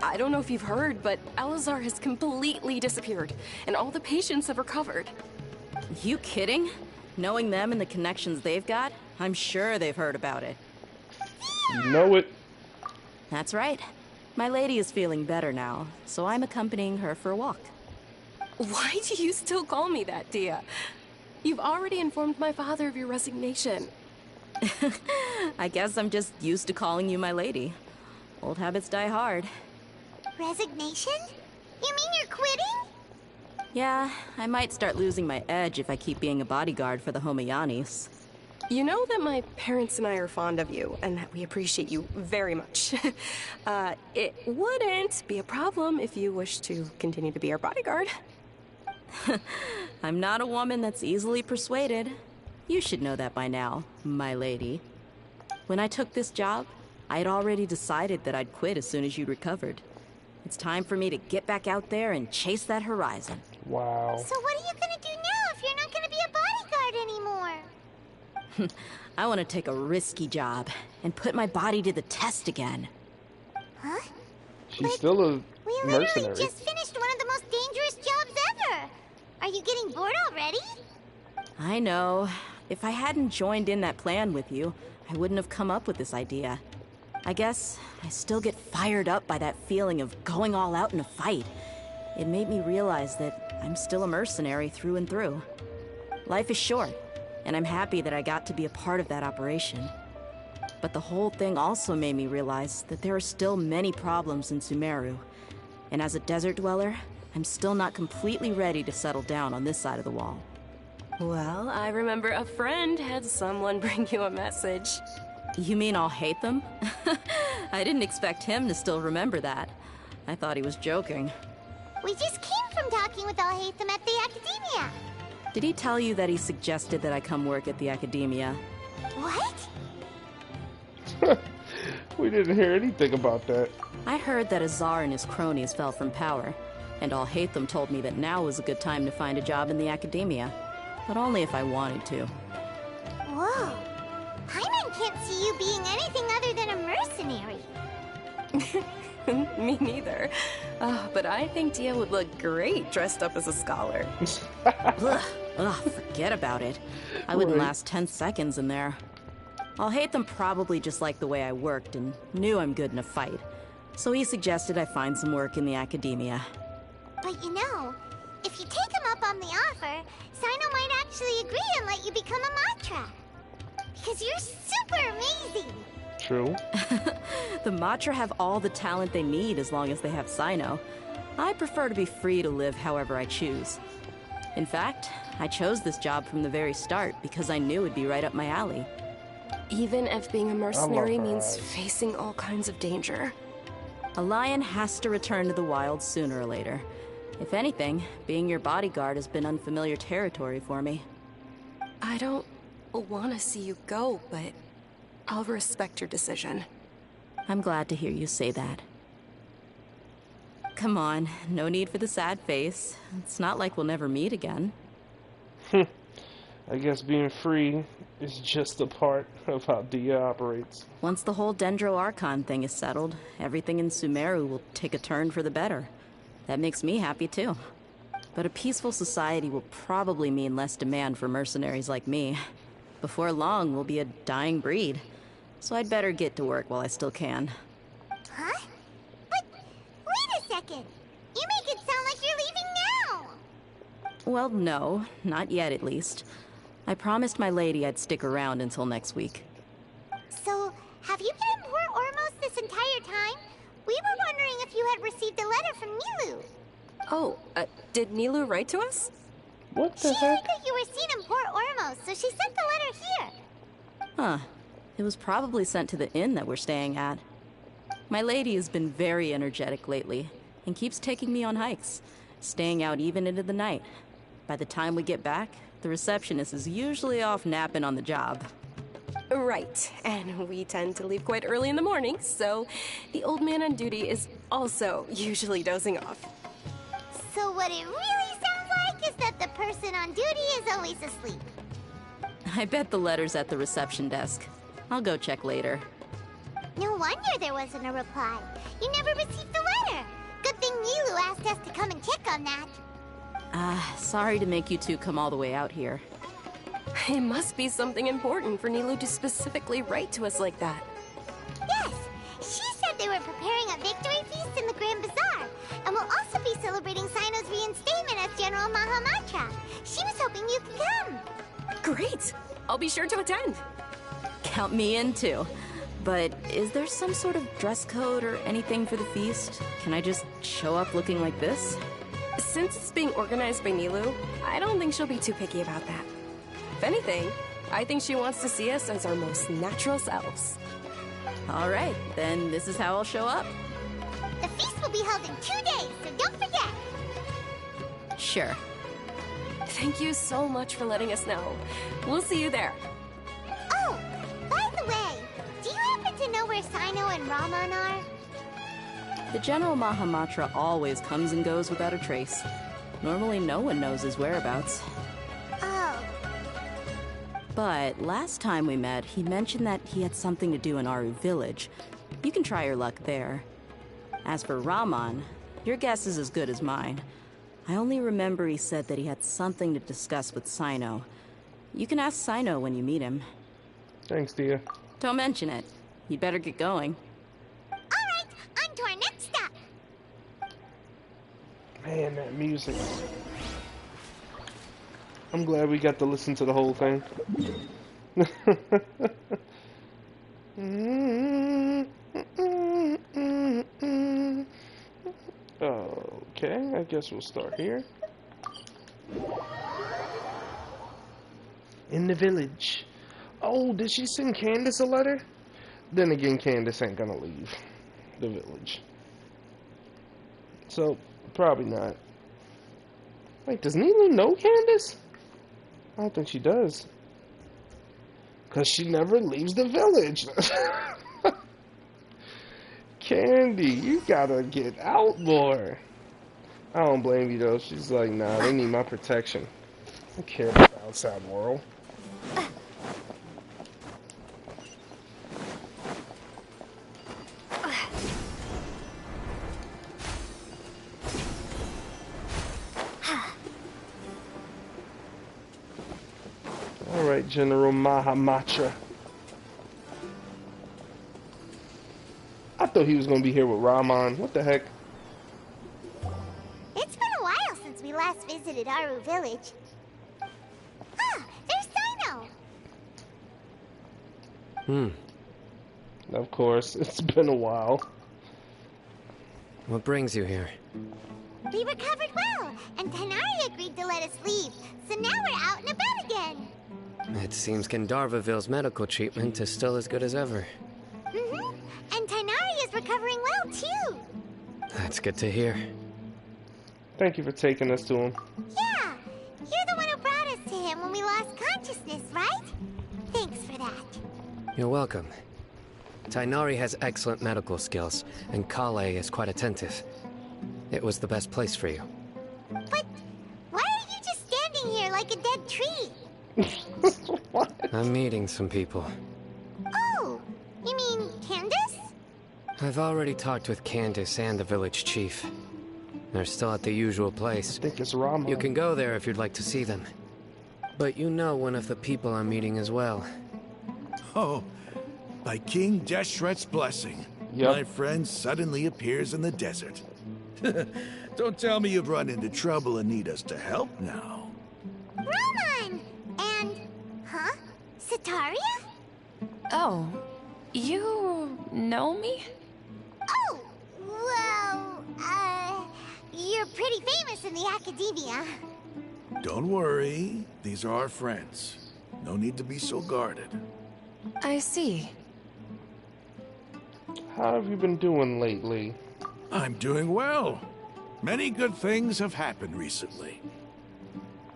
I don't know if you've heard, but Elazar has completely disappeared, and all the patients have recovered. You kidding? Knowing them and the connections they've got, I'm sure they've heard about it. You know it. That's right. My lady is feeling better now, so I'm accompanying her for a walk. Why do you still call me that, Dia? You've already informed my father of your resignation. I guess I'm just used to calling you my lady. Old habits die hard. Resignation? You mean you're quitting? Yeah, I might start losing my edge if I keep being a bodyguard for the Homayanis. You know that my parents and I are fond of you, and that we appreciate you very much. It wouldn't be a problem if you wish to continue to be our bodyguard. I'm not a woman that's easily persuaded. You should know that by now, my lady. When I took this job, I'd already decided that I'd quit as soon as you'd recovered. It's time for me to get back out there and chase that horizon. Wow. So what are you gonna do now if you're not gonna be a bodyguard anymore? I want to take a risky job and put my body to the test again. Huh? She's still a We literally mercenary. just finished one of the most dangerous jobs ever! Are you getting bored already? I know. If I hadn't joined in that plan with you, I wouldn't have come up with this idea. I guess I still get fired up by that feeling of going all out in a fight. It made me realize that I'm still a mercenary through and through. Life is short, and I'm happy that I got to be a part of that operation. But the whole thing also made me realize that there are still many problems in Sumeru. And as a desert dweller, I'm still not completely ready to settle down on this side of the wall. Well, I remember a friend had someone bring you a message. You mean I'll hate them? I didn't expect him to still remember that. I thought he was joking. We just came from talking with Alhaitham at the Academia. Did he tell you that he suggested that I come work at the Academia? What? We didn't hear anything about that. I heard that Azar and his cronies fell from power, and Alhaitham told me that now was a good time to find a job in the Academia. But only if I wanted to. Whoa. Paimon can't see you being anything other than a mercenary. Me neither. Oh, but I think Dia would look great dressed up as a scholar. Ugh, forget about it. I wouldn't last 10 seconds in there. Alhaitham probably just liked the way I worked and knew I'm good in a fight. So he suggested I find some work in the Academia. But you know, if you take him up on the offer, Sino might actually agree and let you become a Matra. Because you're super amazing! True. The Matra have all the talent they need as long as they have Sino. I prefer to be free to live however I choose. In fact, I chose this job from the very start because I knew it'd be right up my alley. Even if being a mercenary means facing all kinds of danger. A lion has to return to the wild sooner or later. If anything, being your bodyguard has been unfamiliar territory for me. I don't want to see you go, but I'll respect your decision. I'm glad to hear you say that. Come on, no need for the sad face. It's not like we'll never meet again. I guess being free is just a part of how Dia operates. Once the whole Dendro Archon thing is settled, everything in Sumeru will take a turn for the better. That makes me happy too. But a peaceful society will probably mean less demand for mercenaries like me. Before long, we'll be a dying breed. So I'd better get to work while I still can. Huh? But wait a second! You make it sound like you're leaving now! Well, no. Not yet, at least. I promised my lady I'd stick around until next week. So, have you been in Port Ormos this entire time? We were wondering if you had received a letter from Nilou. Oh, did Nilou write to us? What the heck? She heard that you were seen in Port Ormos, so she sent the letter here. Huh. It was probably sent to the inn that we're staying at. My lady has been very energetic lately, and keeps taking me on hikes, staying out even into the night. By the time we get back, the receptionist is usually off napping on the job. Right, and we tend to leave quite early in the morning, so the old man on duty is also usually dozing off. So what it really sounds like is that the person on duty is always asleep. I bet the letter's at the reception desk. I'll go check later. No wonder there wasn't a reply. You never received the letter. Good thing Nilou asked us to come and check on that. Sorry to make you two come all the way out here. It must be something important for Nilou to specifically write to us like that. Yes, she said they were preparing a victory feast in the Grand Bazaar, and will also be celebrating Sino's reinstatement as General Mahamatra. She was hoping you could come. Great! I'll be sure to attend. Count me in too. But is there some sort of dress code or anything for the feast? Can I just show up looking like this? Since it's being organized by Nilou, I don't think she'll be too picky about that. If anything, I think she wants to see us as our most natural selves. All right, then this is how I'll show up. The feast will be held in 2 days, so don't forget. Sure. Thank you so much for letting us know. We'll see you there. Oh, by the way, do you happen to know where Sino and Rahman are? The General Mahamatra always comes and goes without a trace. Normally no one knows his whereabouts. Oh. But last time we met, he mentioned that he had something to do in Aru village. You can try your luck there. As for Rahman, your guess is as good as mine. I only remember he said that he had something to discuss with Sino. You can ask Sino when you meet him. Thanks, Dia. Don't mention it. You'd better get going. Man, that music. I'm glad we got to listen to the whole thing. Okay, I guess we'll start here. In the village. Oh, did she send Candace a letter? Then again, Candace ain't gonna leave the village. So, probably not. Wait, does Nilu know Candace? I don't think she does. Because she never leaves the village. Candy, you gotta get out more. I don't blame you though. She's like, nah, they need my protection. I don't care about the outside world. Alright, General Mahamatra. I thought he was going to be here with Rahman. What the heck? It's been a while since we last visited Aru Village. Ah, there's Sino! Of course, it's been a while. What brings you here? We recovered well, and Tanari agreed to let us leave, so now we're out and about again. It seems Gandharvaville's medical treatment is still as good as ever. And Tanari is recovering well, too. That's good to hear. Thank you for taking us to him. Yeah, you're the one who brought us to him when we lost consciousness, right? Thanks for that. You're welcome. Tainari has excellent medical skills, and Kale is quite attentive. It was the best place for you. But why are you just standing here like a dead tree? I'm meeting some people. Oh, you mean Candace? I've already talked with Candace and the village chief. They're still at the usual place. I think it's Rama. You can go there if you'd like to see them. But you know one of the people I'm meeting as well. Oh, by King Deshret's blessing, my friend suddenly appears in the desert. Don't tell me you've run into trouble and need us to help now. Roman! And... huh? Sataria? Oh, you know me? Oh, well, you're pretty famous in the academia. Don't worry, these are our friends. No need to be so guarded. I see. How have you been doing lately? I'm doing well. Many good things have happened recently.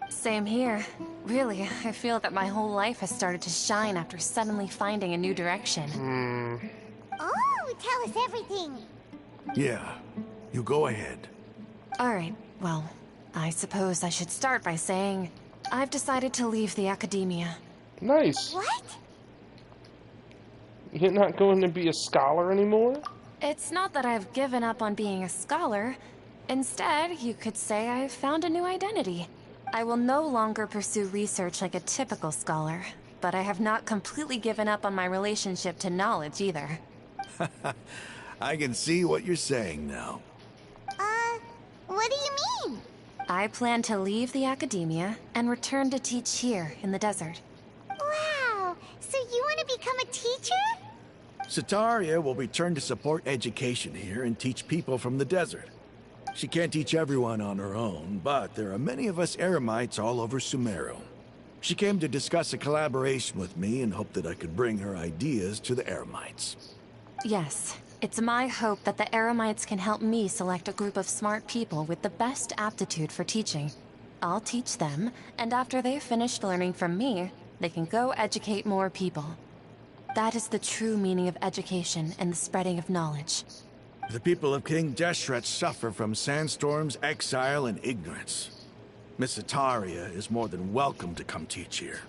Same here. Really, I feel that my whole life has started to shine after suddenly finding a new direction. Oh, tell us everything. Yeah, you go ahead. Alright, well, I suppose I should start by saying I've decided to leave the academia. Nice. What? You're not going to be a scholar anymore? It's not that I've given up on being a scholar. Instead, you could say I've found a new identity. I will no longer pursue research like a typical scholar, but I have not completely given up on my relationship to knowledge either. I can see what you're saying now. What do you mean? I plan to leave the academia and return to teach here in the desert. Wow, so you want to become a teacher? Sataria will return to support education here and teach people from the desert. She can't teach everyone on her own, but there are many of us Eremites all over Sumeru. She came to discuss a collaboration with me and hoped that I could bring her ideas to the Eremites. Yes, it's my hope that the Eremites can help me select a group of smart people with the best aptitude for teaching. I'll teach them, and after they've finished learning from me, they can go educate more people. That is the true meaning of education and the spreading of knowledge. The people of King Deshret suffer from sandstorms, exile, and ignorance. Miss Ataria is more than welcome to come teach here.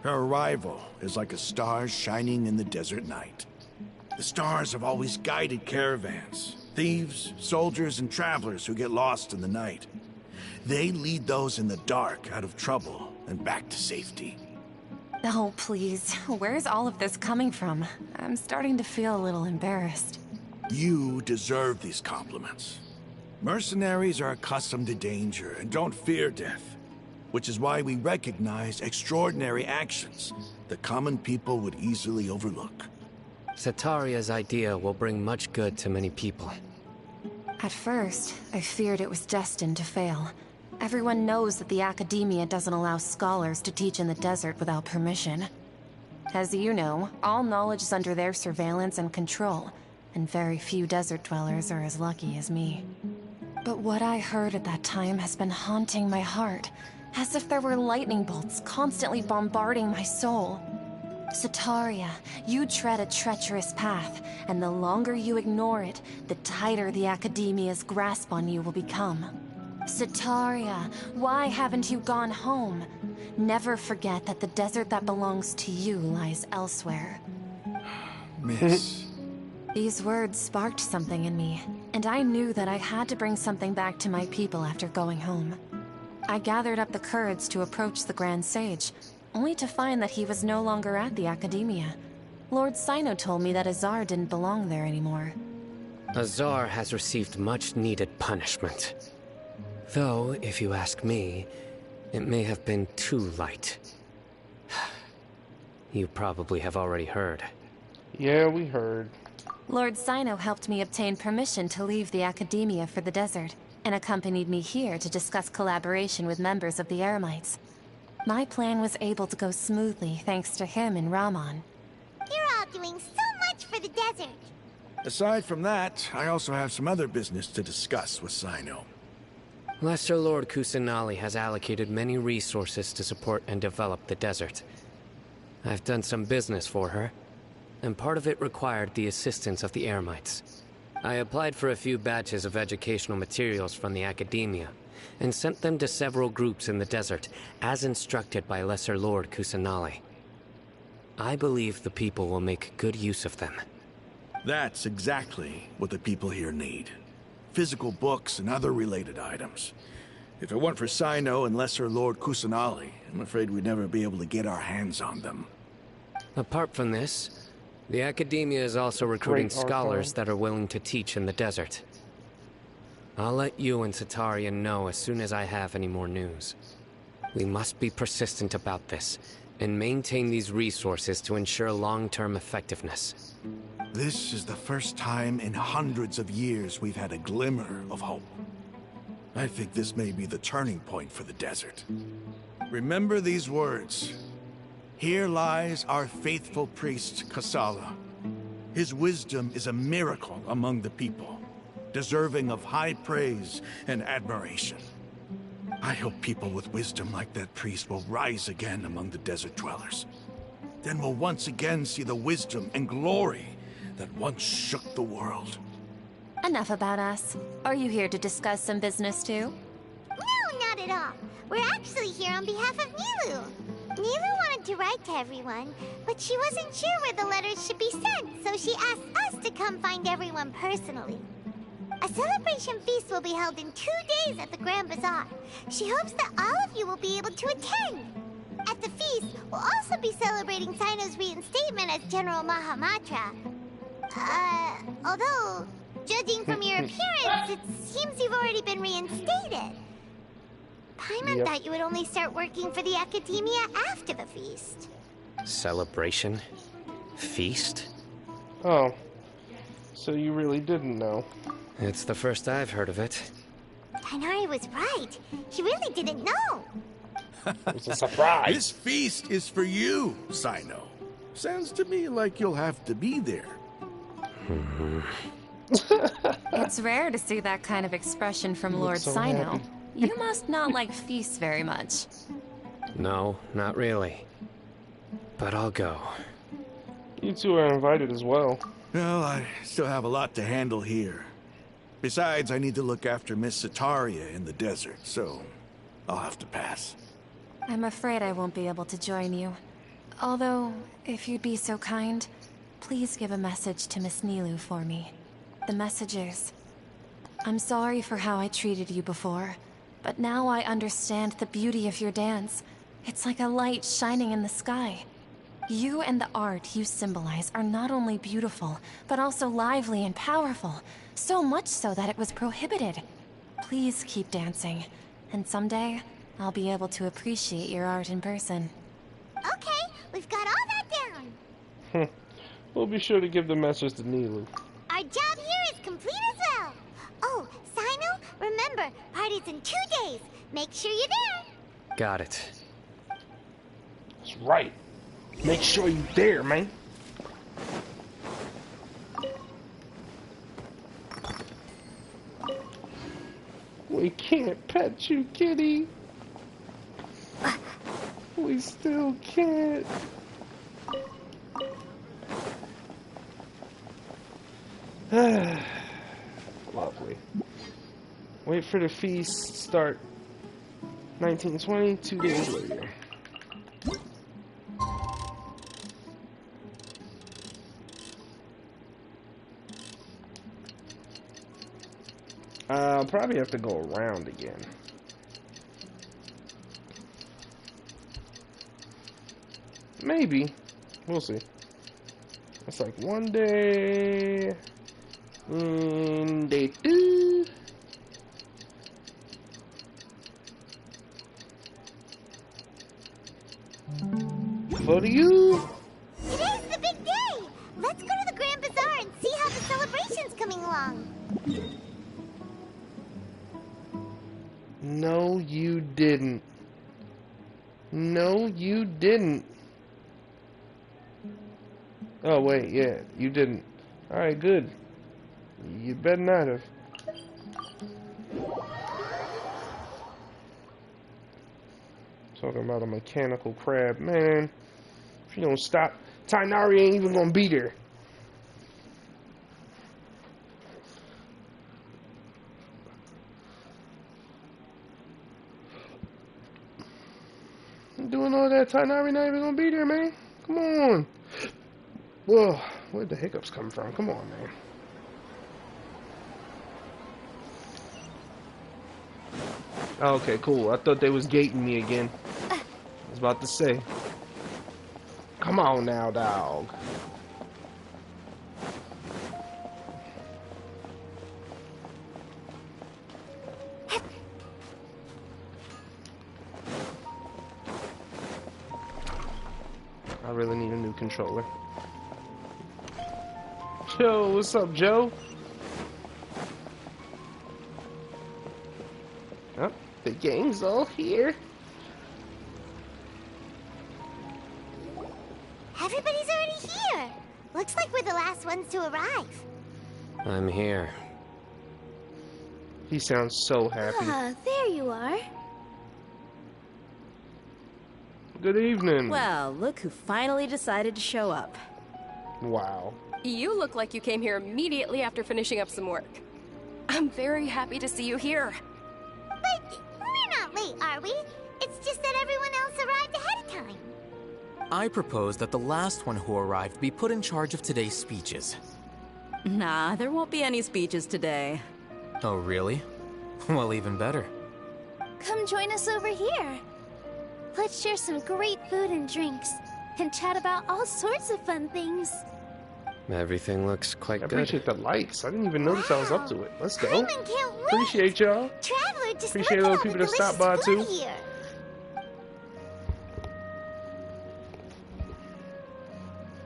Her arrival is like a star shining in the desert night. The stars have always guided caravans, thieves, soldiers, and travelers who get lost in the night. They lead those in the dark out of trouble and back to safety. Oh, please. Where's all of this coming from? I'm starting to feel a little embarrassed. You deserve these compliments. Mercenaries are accustomed to danger and don't fear death, which is why we recognize extraordinary actions that common people would easily overlook. Setaria's idea will bring much good to many people. At first, I feared it was destined to fail. Everyone knows that the Academia doesn't allow scholars to teach in the desert without permission. As you know, all knowledge is under their surveillance and control, and very few desert dwellers are as lucky as me. But what I heard at that time has been haunting my heart, as if there were lightning bolts constantly bombarding my soul. Setaria, you tread a treacherous path, and the longer you ignore it, the tighter the Academia's grasp on you will become. Setaria, why haven't you gone home? Never forget that the desert that belongs to you lies elsewhere. Miss... These words sparked something in me, and I knew that I had to bring something back to my people after going home. I gathered up the courage to approach the Grand Sage, only to find that he was no longer at the Academia. Lord Sino told me that Azar didn't belong there anymore. Azar has received much-needed punishment. Though, if you ask me, it may have been too light. You probably have already heard. Yeah, we heard. Lord Sino helped me obtain permission to leave the Academia for the desert, and accompanied me here to discuss collaboration with members of the Eremites. My plan was able to go smoothly thanks to him and Rahman. You're all doing so much for the desert. Aside from that, I also have some other business to discuss with Sino. Lesser Lord Kusanali has allocated many resources to support and develop the desert. I've done some business for her, and part of it required the assistance of the Eremites. I applied for a few batches of educational materials from the Academia, and sent them to several groups in the desert, as instructed by Lesser Lord Kusanali. I believe the people will make good use of them. That's exactly what the people here need. Physical books and other related items. If it weren't for Sino and Lesser Lord Kusanali, I'm afraid we'd never be able to get our hands on them. Apart from this, the Academia is also recruiting scholars that are willing to teach in the desert. I'll let you and Setaria know as soon as I have any more news. We must be persistent about this, and maintain these resources to ensure long-term effectiveness. This is the first time in hundreds of years we've had a glimmer of hope. I think this may be the turning point for the desert. Remember these words. Here lies our faithful priest, Kasala. His wisdom is a miracle among the people, deserving of high praise and admiration. I hope people with wisdom like that priest will rise again among the desert dwellers. Then we'll once again see the wisdom and glory that once shook the world. Enough about us. Are you here to discuss some business too? No, not at all. We're actually here on behalf of Nilou. Nilou wanted to write to everyone, but she wasn't sure where the letters should be sent, so she asked us to come find everyone personally. A celebration feast will be held in 2 days at the Grand Bazaar. She hopes that all of you will be able to attend. At the feast, we'll also be celebrating Sino's reinstatement as General Mahamatra. Although, judging from your appearance, it seems you've already been reinstated. Paimon thought you would only start working for the Academia after the feast. Celebration? Feast? Oh. So you really didn't know. It's the first I've heard of it. Tighnari was right. He really didn't know. It's a surprise. This feast is for you, Sino. Sounds to me like you'll have to be there. It's rare to see that kind of expression from Lord Sino. You must not like feasts very much. No, not really. But I'll go. You two are invited as well. Well, I still have a lot to handle here. Besides, I need to look after Miss Setaria in the desert, so I'll have to pass. I'm afraid I won't be able to join you. Although, if you'd be so kind, please give a message to Miss Nilou for me. The message is, I'm sorry for how I treated you before, but now I understand the beauty of your dance. It's like a light shining in the sky. You and the art you symbolize are not only beautiful, but also lively and powerful. So much so that it was prohibited. Please keep dancing, and someday I'll be able to appreciate your art in person. Okay, we've got all that down. We'll be sure to give the message to Nihlu. Our job here is complete as well. Oh, Sino, remember, party's in 2 days. Make sure you're there. Got it. That's right. Make sure you're there, man. We can't pet you, kitty. We still can't. Lovely. Wait for the feast. Start 1920, 2 days later. I'll probably have to go around again. Maybe. We'll see. It's like one day. Day 2. For you. Today's the big day. Let's go to the Grand Bazaar and see how the celebration's coming along. No, you didn't. No, you didn't. Oh, wait, yeah, you didn't. Alright, good. You better not have. Talking about a mechanical crab. Man, if you don't stop, Tainari ain't even gonna be there. Doing all that, Tainari not even gonna be there, man. Come on. Whoa, where'd the hiccups come from? Come on, man. Okay, cool. I thought they was gating me again. I was about to say. Come on now, dog. I really need a new controller. Yo, what's up, Joe? Oh, the gang's all here. Everybody's already here. Looks like we're the last ones to arrive. I'm here. He sounds so happy. Ah, there you are. Good evening. Well, look who finally decided to show up. Wow. You look like you came here immediately after finishing up some work. I'm very happy to see you here. But we're not late, are we? It's just that everyone else arrived ahead of time. I propose that the last one who arrived be put in charge of today's speeches. Nah, there won't be any speeches today. Oh, really? Well, even better. Come join us over here. Let's share some great food and drinks, and chat about all sorts of fun things. Everything looks quite I good. appreciate the likes. I didn't even notice I was up to it. Let's go. Paimon can't wait. Appreciate y'all. Traveler, just Appreciate look all at the people the that stopped by too. delicious food here.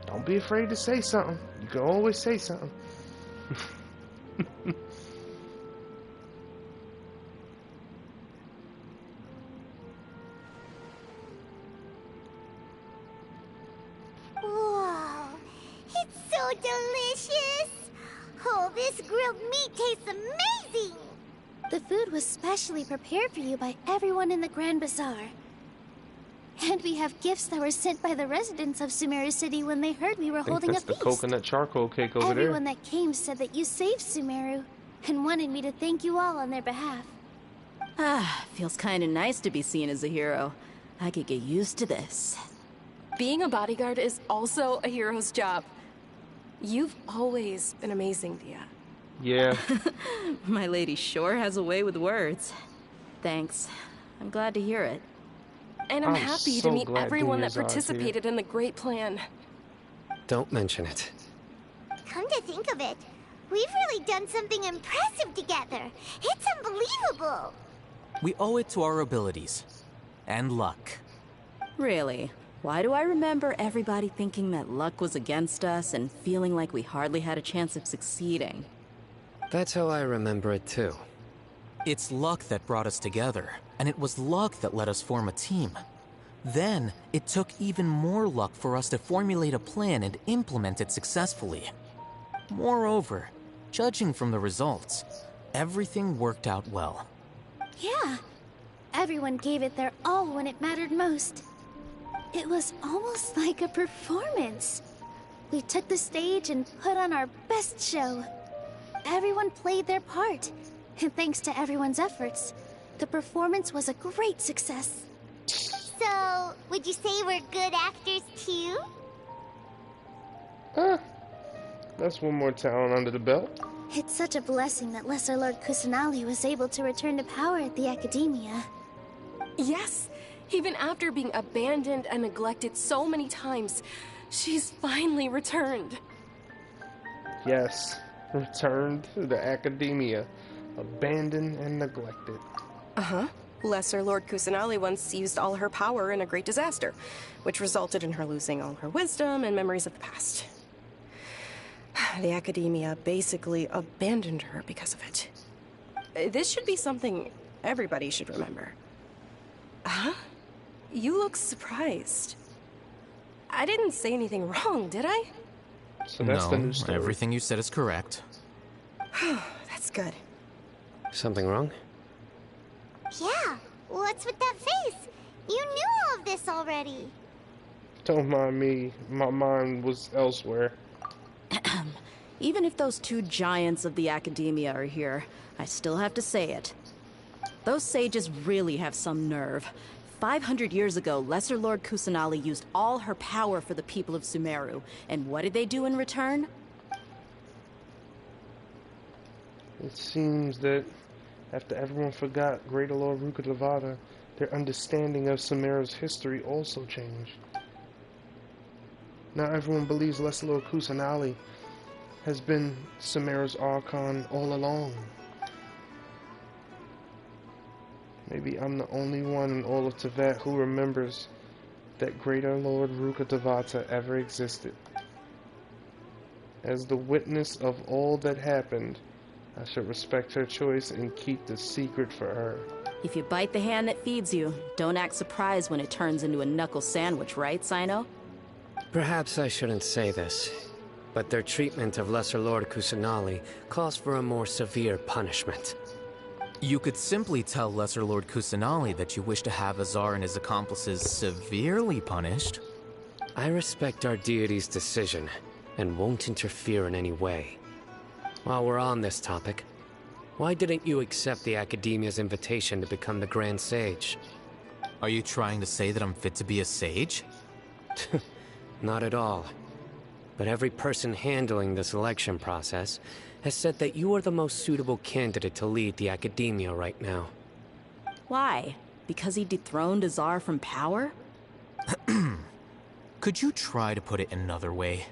Don't be afraid to say something. You can always say something. Whoa, it's so delicious. Oh, this grilled meat tastes amazing. The food was specially prepared for you by everyone in the Grand Bazaar. And we have gifts that were sent by the residents of Sumeru City when they heard we were I think holding a that's the feast. coconut charcoal cake over Everyone there. that came said that you saved Sumeru and wanted me to thank you all on their behalf. Ah, feels kinda nice to be seen as a hero. I could get used to this. Being a bodyguard is also a hero's job. You've always been amazing, Dia. Yeah. My lady sure has a way with words. Thanks. I'm glad to hear it. And I'm I'm happy so to meet glad everyone that Dunia's eyes here. participated in the great plan. Don't mention it. Come to think of it, We've really done something impressive together. It's unbelievable. We owe it to our abilities. And luck. Really? Why do I remember everybody thinking that luck was against us and feeling like we hardly had a chance of succeeding? That's how I remember it too. It's luck that brought us together, and it was luck that let us form a team. Then, it took even more luck for us to formulate a plan and implement it successfully. Moreover, judging from the results, everything worked out well. Yeah. Everyone gave it their all when it mattered most. It was almost like a performance. We took the stage and put on our best show. Everyone played their part, and thanks to everyone's efforts, the performance was a great success. So, would you say we're good actors too? That's one more talent under the belt. It's such a blessing that Lesser Lord Kusanali was able to return to power at the Academia. Yes, even after being abandoned and neglected so many times, she's finally returned. Yes, returned to the Academia, abandoned and neglected. Uh-huh. Lesser Lord Kusanali once used all her power in a great disaster, which resulted in her losing all her wisdom and memories of the past. The Academia basically abandoned her because of it. This should be something everybody should remember. Huh? You look surprised. I didn't say anything wrong, did I? So that's the new story. Everything you said is correct. That's good. Something wrong? Yeah, what's with that face? You knew all of this already. Don't mind me, my mind was elsewhere. Even if those two giants of the Academia are here, I still have to say it. Those sages really have some nerve. 500 years ago, Lesser Lord Kusanali used all her power for the people of Sumeru. And what did they do in return? It seems that after everyone forgot Greater Lord Rukkhadevata, their understanding of Sumeru's history also changed. Now everyone believes Lesser Lord Kusanali has been Sumeru's Archon all along. Maybe I'm the only one in all of Tibet who remembers that Greater Lord Rukkhadevata ever existed. As the witness of all that happened, I should respect her choice and keep the secret for her. If you bite the hand that feeds you, don't act surprised when it turns into a knuckle sandwich, right, Sino? Perhaps I shouldn't say this, but their treatment of Lesser Lord Kusanali calls for a more severe punishment. You could simply tell Lesser Lord Kusanali that you wish to have Azar and his accomplices severely punished. I respect our deity's decision, and won't interfere in any way. While we're on this topic, why didn't you accept the Academia's invitation to become the Grand Sage? Are you trying to say that I'm fit to be a sage? Not at all. But every person handling the selection process has said that you are the most suitable candidate to lead the Academia right now. Why? Because he dethroned Azar from power? Could you try to put it another way?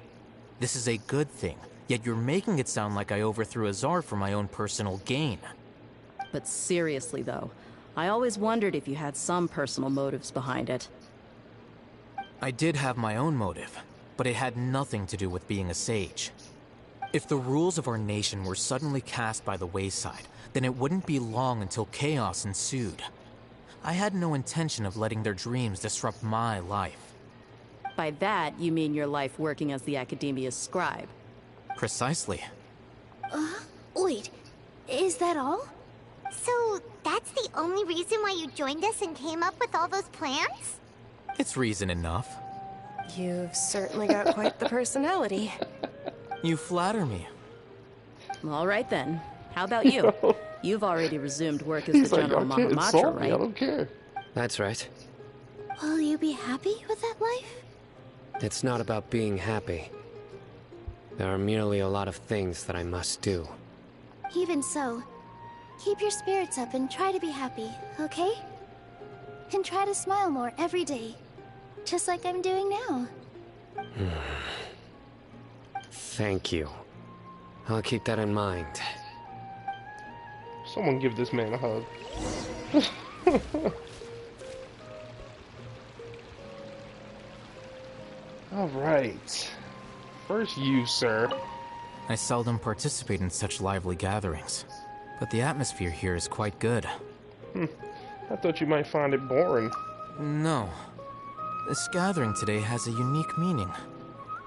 This is a good thing, yet you're making it sound like I overthrew Azar for my own personal gain. But seriously though, I always wondered if you had some personal motives behind it. I did have my own motive, but it had nothing to do with being a sage. If the rules of our nation were suddenly cast by the wayside, then it wouldn't be long until chaos ensued. I had no intention of letting their dreams disrupt my life. By that, you mean your life working as the Academia's scribe? Precisely. Wait, is that all? So, that's the only reason why you joined us and came up with all those plans? It's reason enough. You've certainly got quite the personality. You flatter me. All right then. How about you? You've already resumed work as the General Mahamacha, right? I don't care. That's right. Will you be happy with that life? It's not about being happy. There are merely a lot of things that I must do. Even so, keep your spirits up and try to be happy, okay? And try to smile more every day, just like I'm doing now. Thank you. I'll keep that in mind. Someone give this man a hug. Alright. First you, sir. I seldom participate in such lively gatherings, but the atmosphere here is quite good. I thought you might find it boring. No. This gathering today has a unique meaning.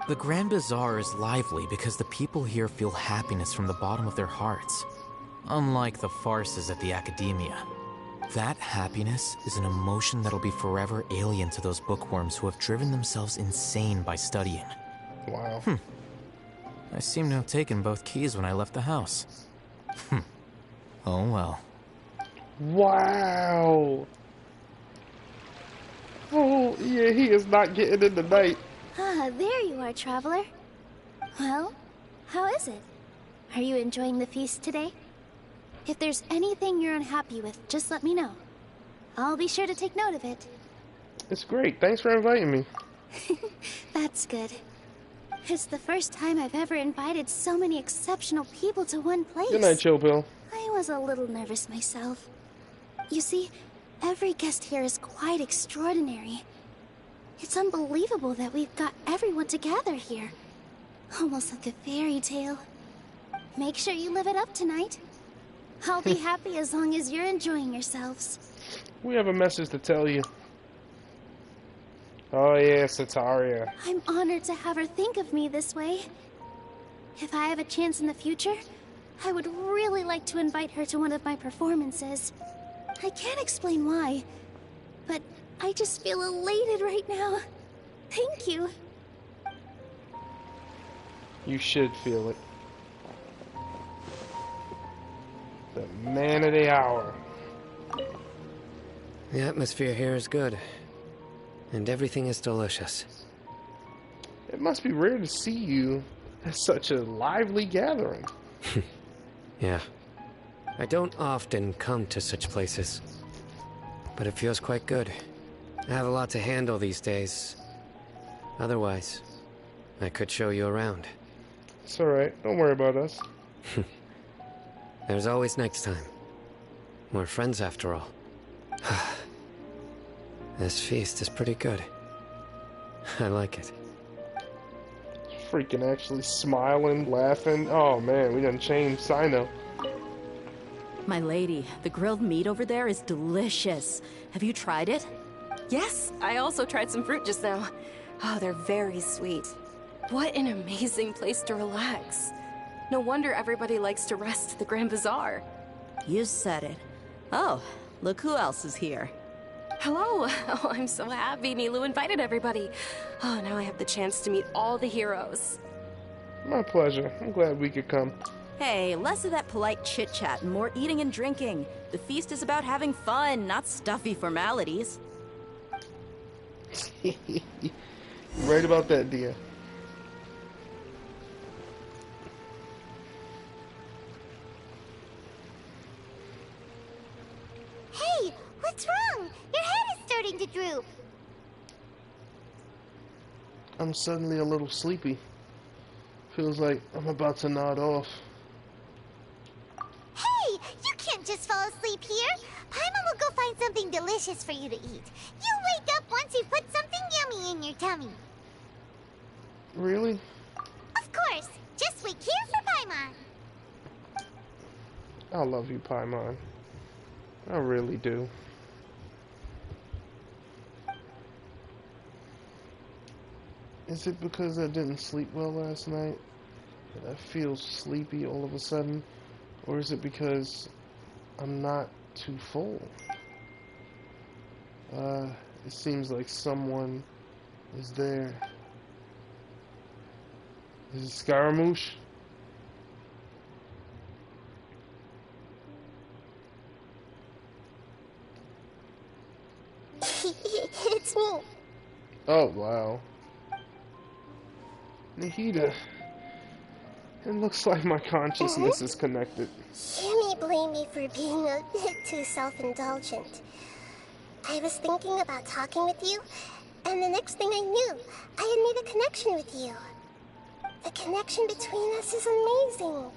The Grand Bazaar is lively because the people here feel happiness from the bottom of their hearts. Unlike the farces at the Academia. That happiness is an emotion that'll be forever alien to those bookworms who have driven themselves insane by studying. Wow. I seem to have taken both keys when I left the house. Oh well. Wow. Oh, yeah, he is not getting in tonight. Ah, there you are, traveler. Well, how is it? Are you enjoying the feast today? If there's anything you're unhappy with, just let me know. I'll be sure to take note of it. It's great. Thanks for inviting me. That's good. It's the first time I've ever invited so many exceptional people to one place. Good night, Chill Pill. I was a little nervous myself. You see, every guest here is quite extraordinary. It's unbelievable that we've got everyone together here. Almost like a fairy tale. Make sure you live it up tonight. I'll be happy as long as you're enjoying yourselves. We have a message to tell you. Oh yeah, Sataria. I'm honored to have her think of me this way. If I have a chance in the future, I would really like to invite her to one of my performances. I can't explain why, but I just feel elated right now. Thank you. You should feel it. The man of the hour. The atmosphere here is good. And everything is delicious. It must be rare to see you at such a lively gathering. Yeah. I don't often come to such places. But it feels quite good. I have a lot to handle these days. Otherwise, I could show you around. It's alright. Don't worry about us. There's always next time. We're friends after all. This feast is pretty good. I like it. Freaking actually smiling, laughing. Oh man, we done changed Sino. My lady, the grilled meat over there is delicious. Have you tried it? Yes, I also tried some fruit just now. Oh, they're very sweet. What an amazing place to relax. No wonder everybody likes to rest at the Grand Bazaar. You said it. Oh, look who else is here. Hello! Oh, I'm so happy Nilou invited everybody. Oh, now I have the chance to meet all the heroes. My pleasure. I'm glad we could come. Hey, less of that polite chit-chat and more eating and drinking. The feast is about having fun, not stuffy formalities. Right about that, dear. Hey, what's wrong? Your head is starting to droop. I'm suddenly a little sleepy. Feels like I'm about to nod off. Hey, you can't just fall asleep here. Paimon will go find something delicious for you to eat. You wake up once you put something yummy in your tummy. Really? Of course. Just wait here for Paimon. I love you, Paimon. I really do. Is it because I didn't sleep well last night that I feel sleepy all of a sudden? Or is it because I'm not too full? It seems like someone is there. Is it Scaramouche? It's me. Oh, wow. Nahida. It looks like my consciousness is connected. You may blame me for being a bit too self-indulgent. I was thinking about talking with you, and the next thing I knew, I had made a connection with you. The connection between us is amazing.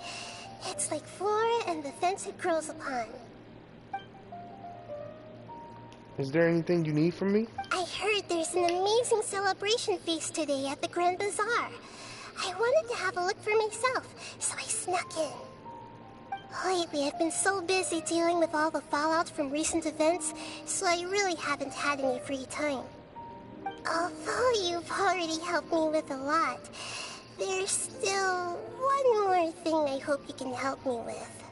It's like flora and the fence it grows upon. Is there anything you need from me? I heard there's an amazing celebration feast today at the Grand Bazaar. I wanted to have a look for myself, so I snuck in. Lately, I've been so busy dealing with all the fallout from recent events, so I really haven't had any free time. Although you've already helped me with a lot, there's still one more thing I hope you can help me with.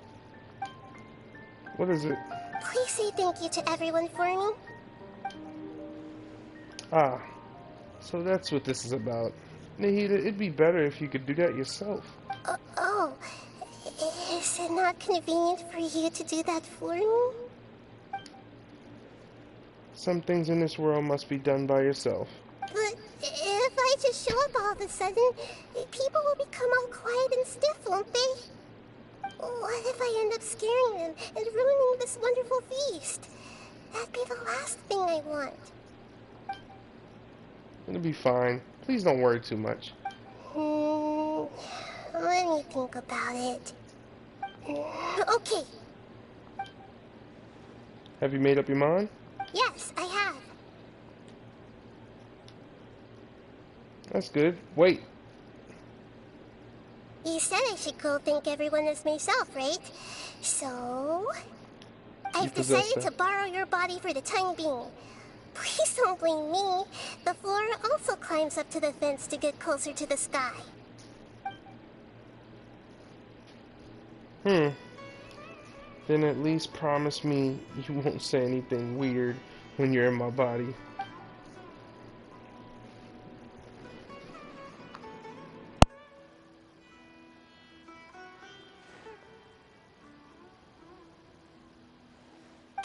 What is it? Please say thank you to everyone for me. Ah, so that's what this is about. Nahida, it'd be better if you could do that yourself. Oh, is it not convenient for you to do that for me? Some things in this world must be done by yourself. But if I just show up all of a sudden, people will become all quiet and stiff, won't they? What if I end up scaring them and ruining this wonderful feast? That'd be the last thing I want. It'll be fine. Please don't worry too much. Let me think about it. Okay. Have you made up your mind? Yes, I have. That's good. Wait. You said I should go thank everyone as myself, right? So... I've decided to borrow your body for the time being. Please don't blame me. The flora also climbs up to the fence to get closer to the sky. Then at least promise me you won't say anything weird when you're in my body.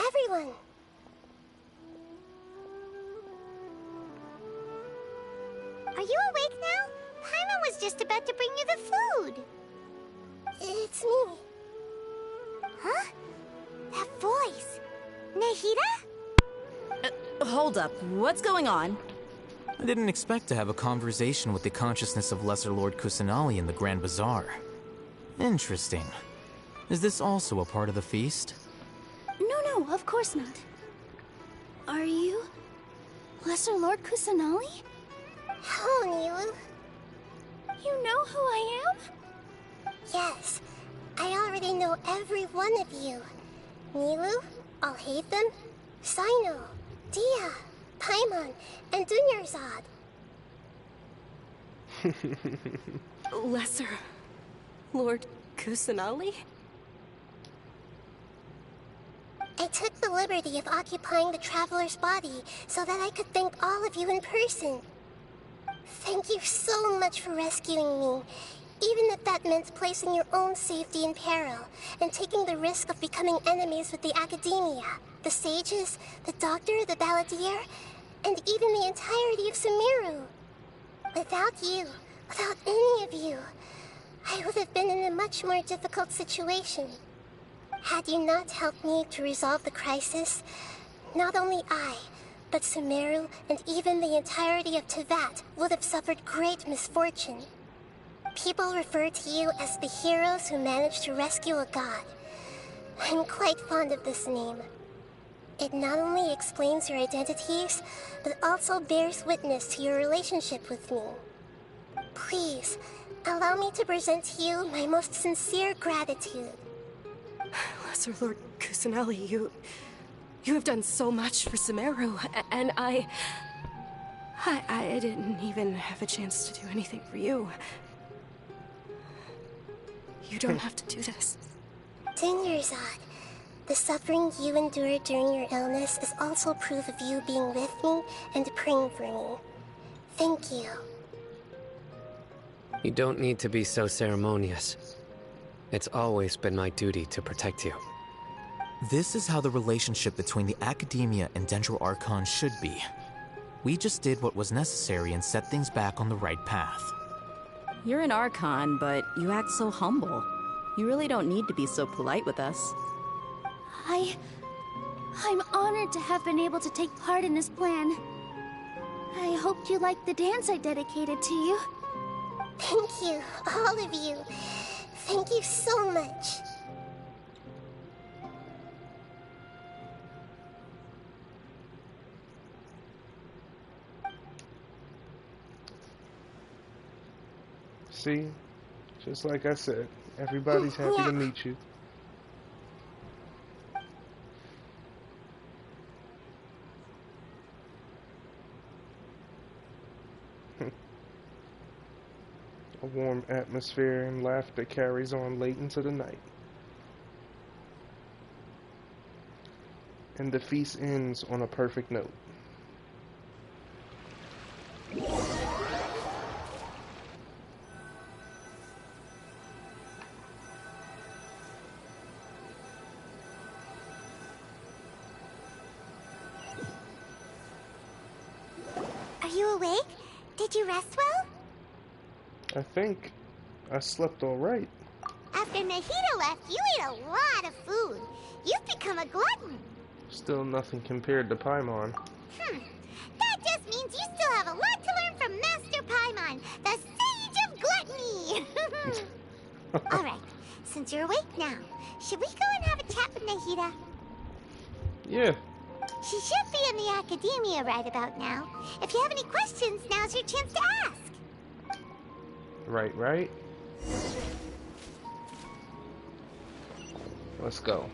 Everyone! Are you awake now? Paimon was just about to bring you the food. It's me. Huh? That voice. Nahida? Hold up. What's going on? I didn't expect to have a conversation with the consciousness of Lesser Lord Kusanali in the Grand Bazaar. Interesting. Is this also a part of the feast? No, of course not. Are you... Lesser Lord Kusanali? Hello, Nilu. You know who I am? Yes. I already know every one of you. Nilu, Alhaitham, Sino, Dia, Paimon, and Dunyarzad. Lesser Lord Kusanali? I took the liberty of occupying the traveler's body so that I could thank all of you in person. Thank you so much for rescuing me, even if that meant placing your own safety in peril and taking the risk of becoming enemies with the Academia, the sages, the doctor, the balladeer, and even the entirety of Sumeru. Without you, without any of you, I would have been in a much more difficult situation. Had you not helped me to resolve the crisis, not only I, but Sumeru and even the entirety of Teyvat would have suffered great misfortune. People refer to you as the heroes who managed to rescue a god. I'm quite fond of this name. It not only explains your identities, but also bears witness to your relationship with me. Please, allow me to present to you my most sincere gratitude. Lesser Lord Kusanali, you have done so much for Sumeru, and I didn't even have a chance to do anything for you. You don't have to do this. Dunyarzad, the suffering you endured during your illness is also proof of you being with me and praying for me. Thank you. You don't need to be so ceremonious. It's always been my duty to protect you. This is how the relationship between the Academia and Dendro Archon should be. We just did what was necessary and set things back on the right path. You're an Archon, but you act so humble. You really don't need to be so polite with us. I'm honored to have been able to take part in this plan. I hoped you liked the dance I dedicated to you. Thank you, all of you. Thank you so much. See? Just like I said, everybody's happy to meet you. A warm atmosphere and laughter carries on late into the night. And the feast ends on a perfect note. Are you awake? Did you rest well? I think I slept all right. After Nahida left, you ate a lot of food. You've become a glutton. Still nothing compared to Paimon. That just means you still have a lot to learn from Master Paimon, the Sage of Gluttony. Alright, since you're awake now, should we go and have a chat with Nahida? Yeah. She should be in the academia right about now. If you have any questions, now's your chance to ask. Right. Let's go.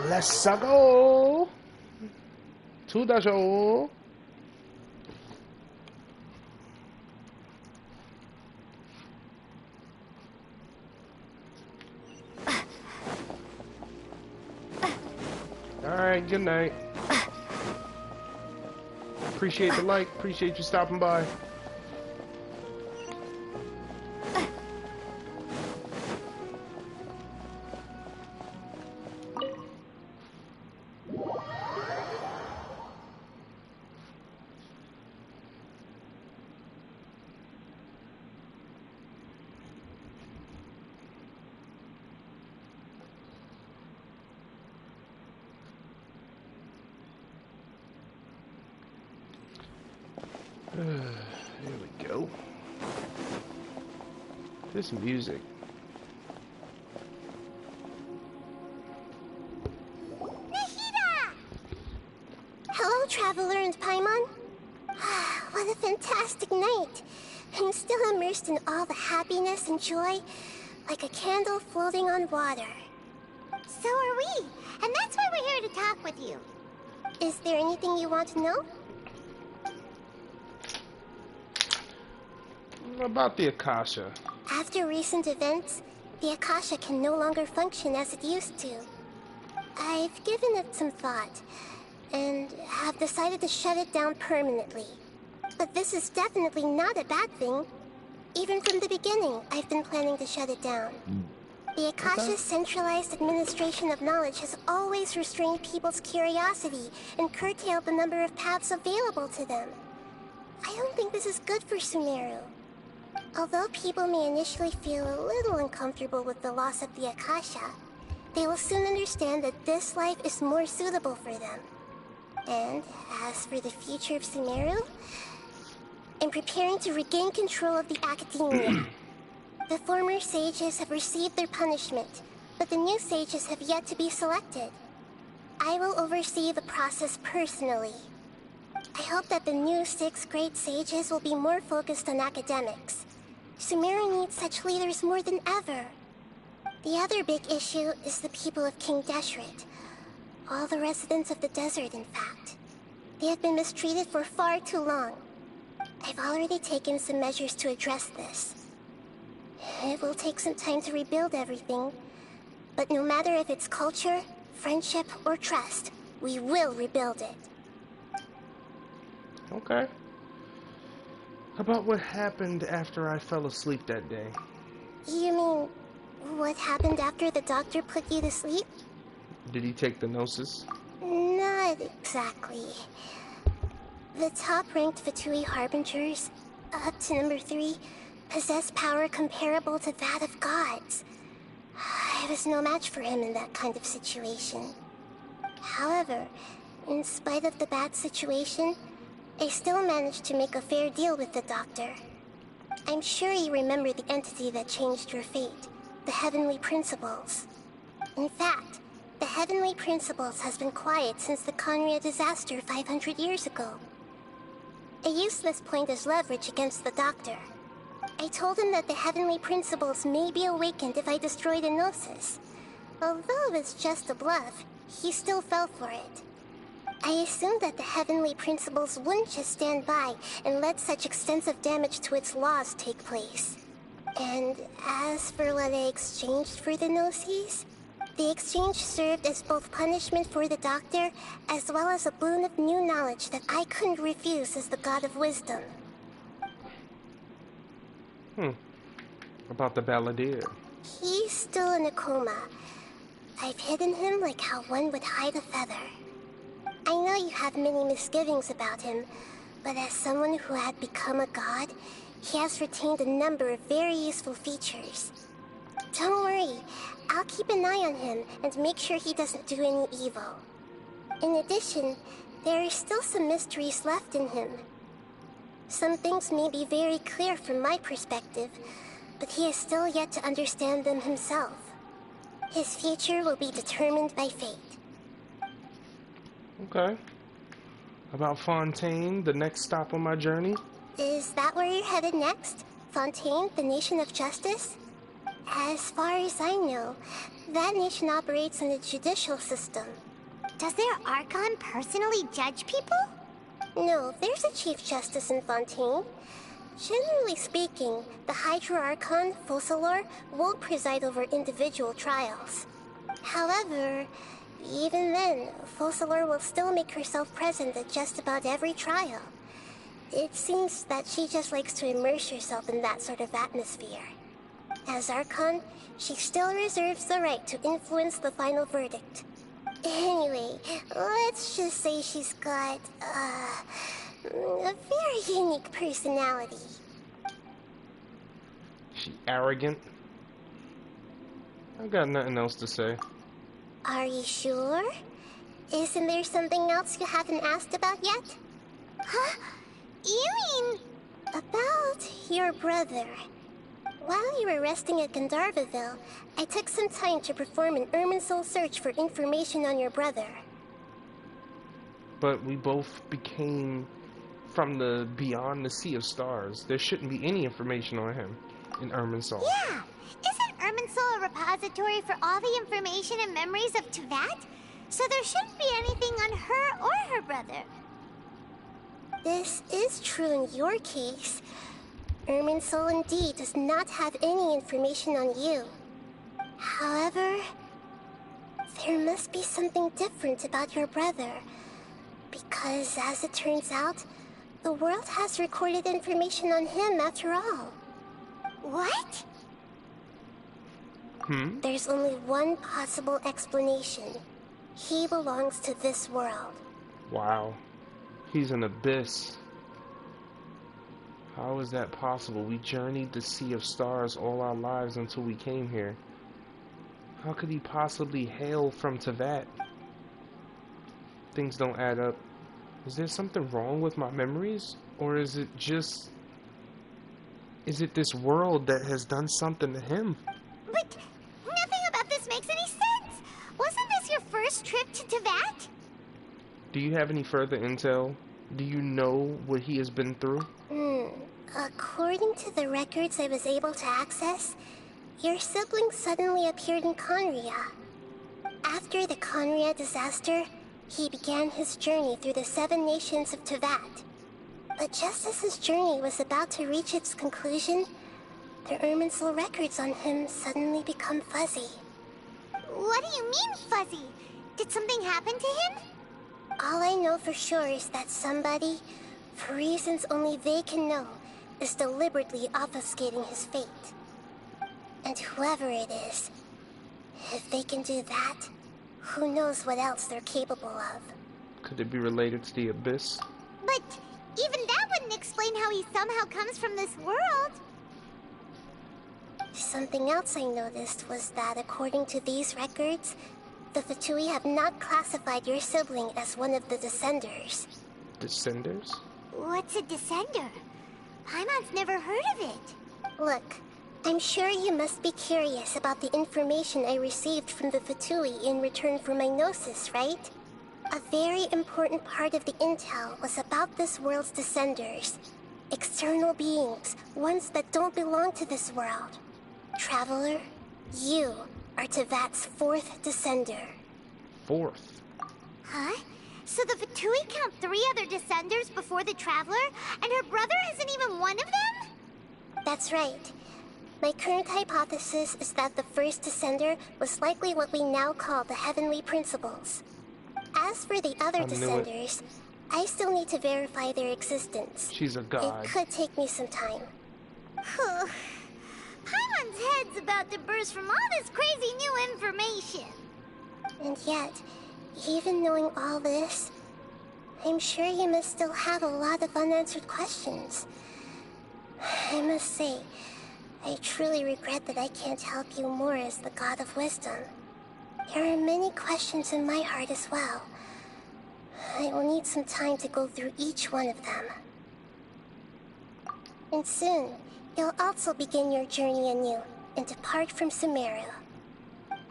Let's go to the show. Alright, good night. Appreciate the like, appreciate you stopping by. There we go. This music. Nahida! Hello, Traveler and Paimon. What a fantastic night. I'm still immersed in all the happiness and joy, like a candle floating on water. So are we, and that's why we're here to talk with you. Is there anything you want to know? About the Akasha. After recent events, the Akasha can no longer function as it used to. I've given it some thought, and have decided to shut it down permanently. But this is definitely not a bad thing. Even from the beginning, I've been planning to shut it down. The Akasha's centralized administration of knowledge has always restrained people's curiosity and curtailed the number of paths available to them. I don't think this is good for Sumeru. Although people may initially feel a little uncomfortable with the loss of the Akasha, they will soon understand that this life is more suitable for them. And as for the future of Sumeru, I'm preparing to regain control of the academia. The former sages have received their punishment, but the new sages have yet to be selected. I will oversee the process personally. I hope that the new 6 great sages will be more focused on academics. Sumeru needs such leaders more than ever. The other big issue is the people of King Deshret. All the residents of the desert, in fact. They have been mistreated for far too long. I've already taken some measures to address this. It will take some time to rebuild everything, but no matter if it's culture, friendship, or trust, we will rebuild it. Okay. How about what happened after I fell asleep that day? You mean, what happened after the doctor put you to sleep? Did he take the gnosis? Not exactly. The top-ranked Fatui Harbingers, up to number 3, possess power comparable to that of gods. I was no match for him in that kind of situation. However, in spite of the bad situation, I still managed to make a fair deal with the doctor. I'm sure you remember the entity that changed your fate, the Heavenly Principles. In fact, the Heavenly Principles has been quiet since the Conria disaster 500 years ago. I used this point as leverage against the doctor. I told him that the Heavenly Principles may be awakened if I destroy the Gnosis. Although it's just a bluff, he still fell for it. I assumed that the Heavenly Principles wouldn't just stand by and let such extensive damage to its laws take place. And as for what I exchanged for the Gnosis, the exchange served as both punishment for the doctor, as well as a boon of new knowledge that I couldn't refuse as the God of Wisdom. About the balladeer. He's still in a coma. I've hidden him like how one would hide a feather. I know you have many misgivings about him, but as someone who had become a god, he has retained a number of very useful features. Don't worry, I'll keep an eye on him and make sure he doesn't do any evil. In addition, there are still some mysteries left in him. Some things may be very clear from my perspective, but he is still yet to understand them himself. His future will be determined by fate. Okay. About Fontaine, the next stop on my journey? Is that where you're headed next? Fontaine, the nation of justice? As far as I know, that nation operates in a judicial system. Does their Archon personally judge people? No, there's a Chief Justice in Fontaine. Generally speaking, the Hydra Archon, Focalor, won't preside over individual trials. However, even then, Focalor will still make herself present at just about every trial. It seems that she just likes to immerse herself in that sort of atmosphere. As Archon, she still reserves the right to influence the final verdict. Anyway, let's just say she's got, a very unique personality. She arrogant? I got nothing else to say. Are you sure? Isn't there something else you haven't asked about yet? Huh? You mean... About your brother. While you were resting at Gandharvaville, I took some time to perform an Irminsul search for information on your brother. But we both became from the beyond the Sea of Stars. There shouldn't be any information on him in Irminsul. Yeah! Isn't Irminsul a repository for all the information and memories of Teyvat? So there shouldn't be anything on her or her brother. This is true in your case. Irminsul indeed does not have any information on you. However, there must be something different about your brother. Because as it turns out, the world has recorded information on him after all. What? There's only one possible explanation. He belongs to this world. Wow. He's an abyss. How is that possible? We journeyed the Sea of Stars all our lives until we came here. How could he possibly hail from Teyvat? Things don't add up. Is there something wrong with my memories? Or is it just... is it this world that has done something to him? But nothing about this makes any sense! Wasn't this your first trip to Teyvat? Do you have any further intel? Do you know what he has been through? According to the records I was able to access, your sibling suddenly appeared in Conria. After the Conria disaster, he began his journey through the 7 nations of Teyvat. But just as his journey was about to reach its conclusion, the Irminsul records on him suddenly become fuzzy. What do you mean, fuzzy? Did something happen to him? All I know for sure is that somebody, for reasons only they can know, is deliberately obfuscating his fate. And whoever it is, if they can do that, who knows what else they're capable of. Could it be related to the Abyss? But even that wouldn't explain how he somehow comes from this world. Something else I noticed was that according to these records, The Fatui have not classified your sibling as one of the Descenders. Descenders? What's a Descender? Paimon's never heard of it. Look, I'm sure you must be curious about the information I received from the Fatui in return for my gnosis, right? A very important part of the intel was about this world's Descenders. External beings, ones that don't belong to this world. Traveler, you are Tevat's 4th Descender. 4th? Huh? So the Fatui count 3 other Descenders before the Traveler, and her brother isn't even one of them? That's right. My current hypothesis is that the first Descender was likely what we now call the Heavenly Principles. As for the other Descenders, I still need to verify their existence. She's a god. It could take me some time. Paimon's head's about to burst from all this crazy new information. And yet, even knowing all this, I'm sure you must still have a lot of unanswered questions. I must say, I truly regret that I can't help you more as the God of Wisdom. There are many questions in my heart as well. I will need some time to go through each one of them. And soon, you'll also begin your journey anew and depart from Sumeru.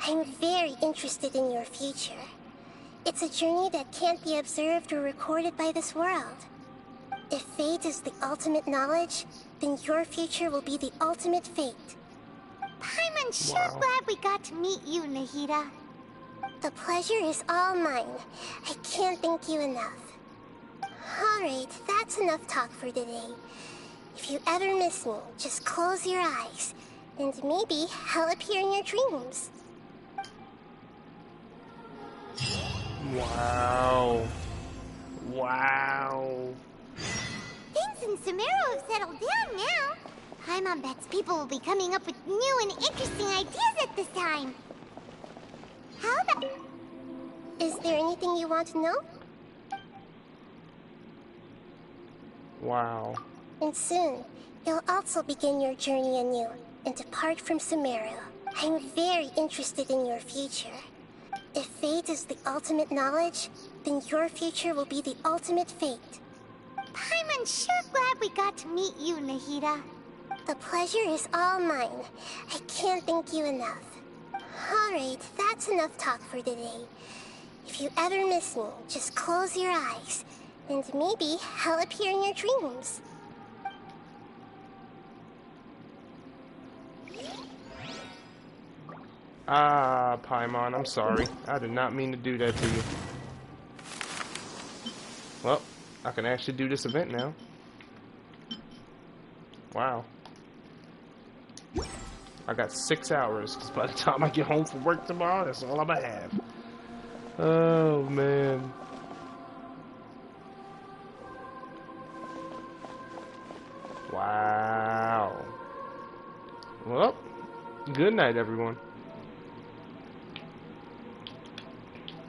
I'm very interested in your future. It's a journey that can't be observed or recorded by this world. If fate is the ultimate knowledge, then your future will be the ultimate fate. Paimon's sure glad we got to meet you, Nahida. The pleasure is all mine. I can't thank you enough. Alright, that's enough talk for today. If you ever miss me, just close your eyes, and maybe I'll appear in your dreams. Wow. Wow. Things in Sumeru have settled down now. Paimon bets people will be coming up with new and interesting ideas at this time. How about... Is there anything you want to know? Wow. And soon, you'll also begin your journey anew and depart from Sumeru. I'm very interested in your future. If fate is the ultimate knowledge, then your future will be the ultimate fate. Paimon's sure glad we got to meet you, Nahida. The pleasure is all mine. I can't thank you enough. Alright, that's enough talk for today. If you ever miss me, just close your eyes, and maybe I'll appear in your dreams. Ah, Paimon, I'm sorry. I did not mean to do that to you. Well, I can actually do this event now. Wow. I got 6 hours, because by the time I get home from work tomorrow, that's all I'm gonna have. Oh, man. Wow. Well, good night, everyone.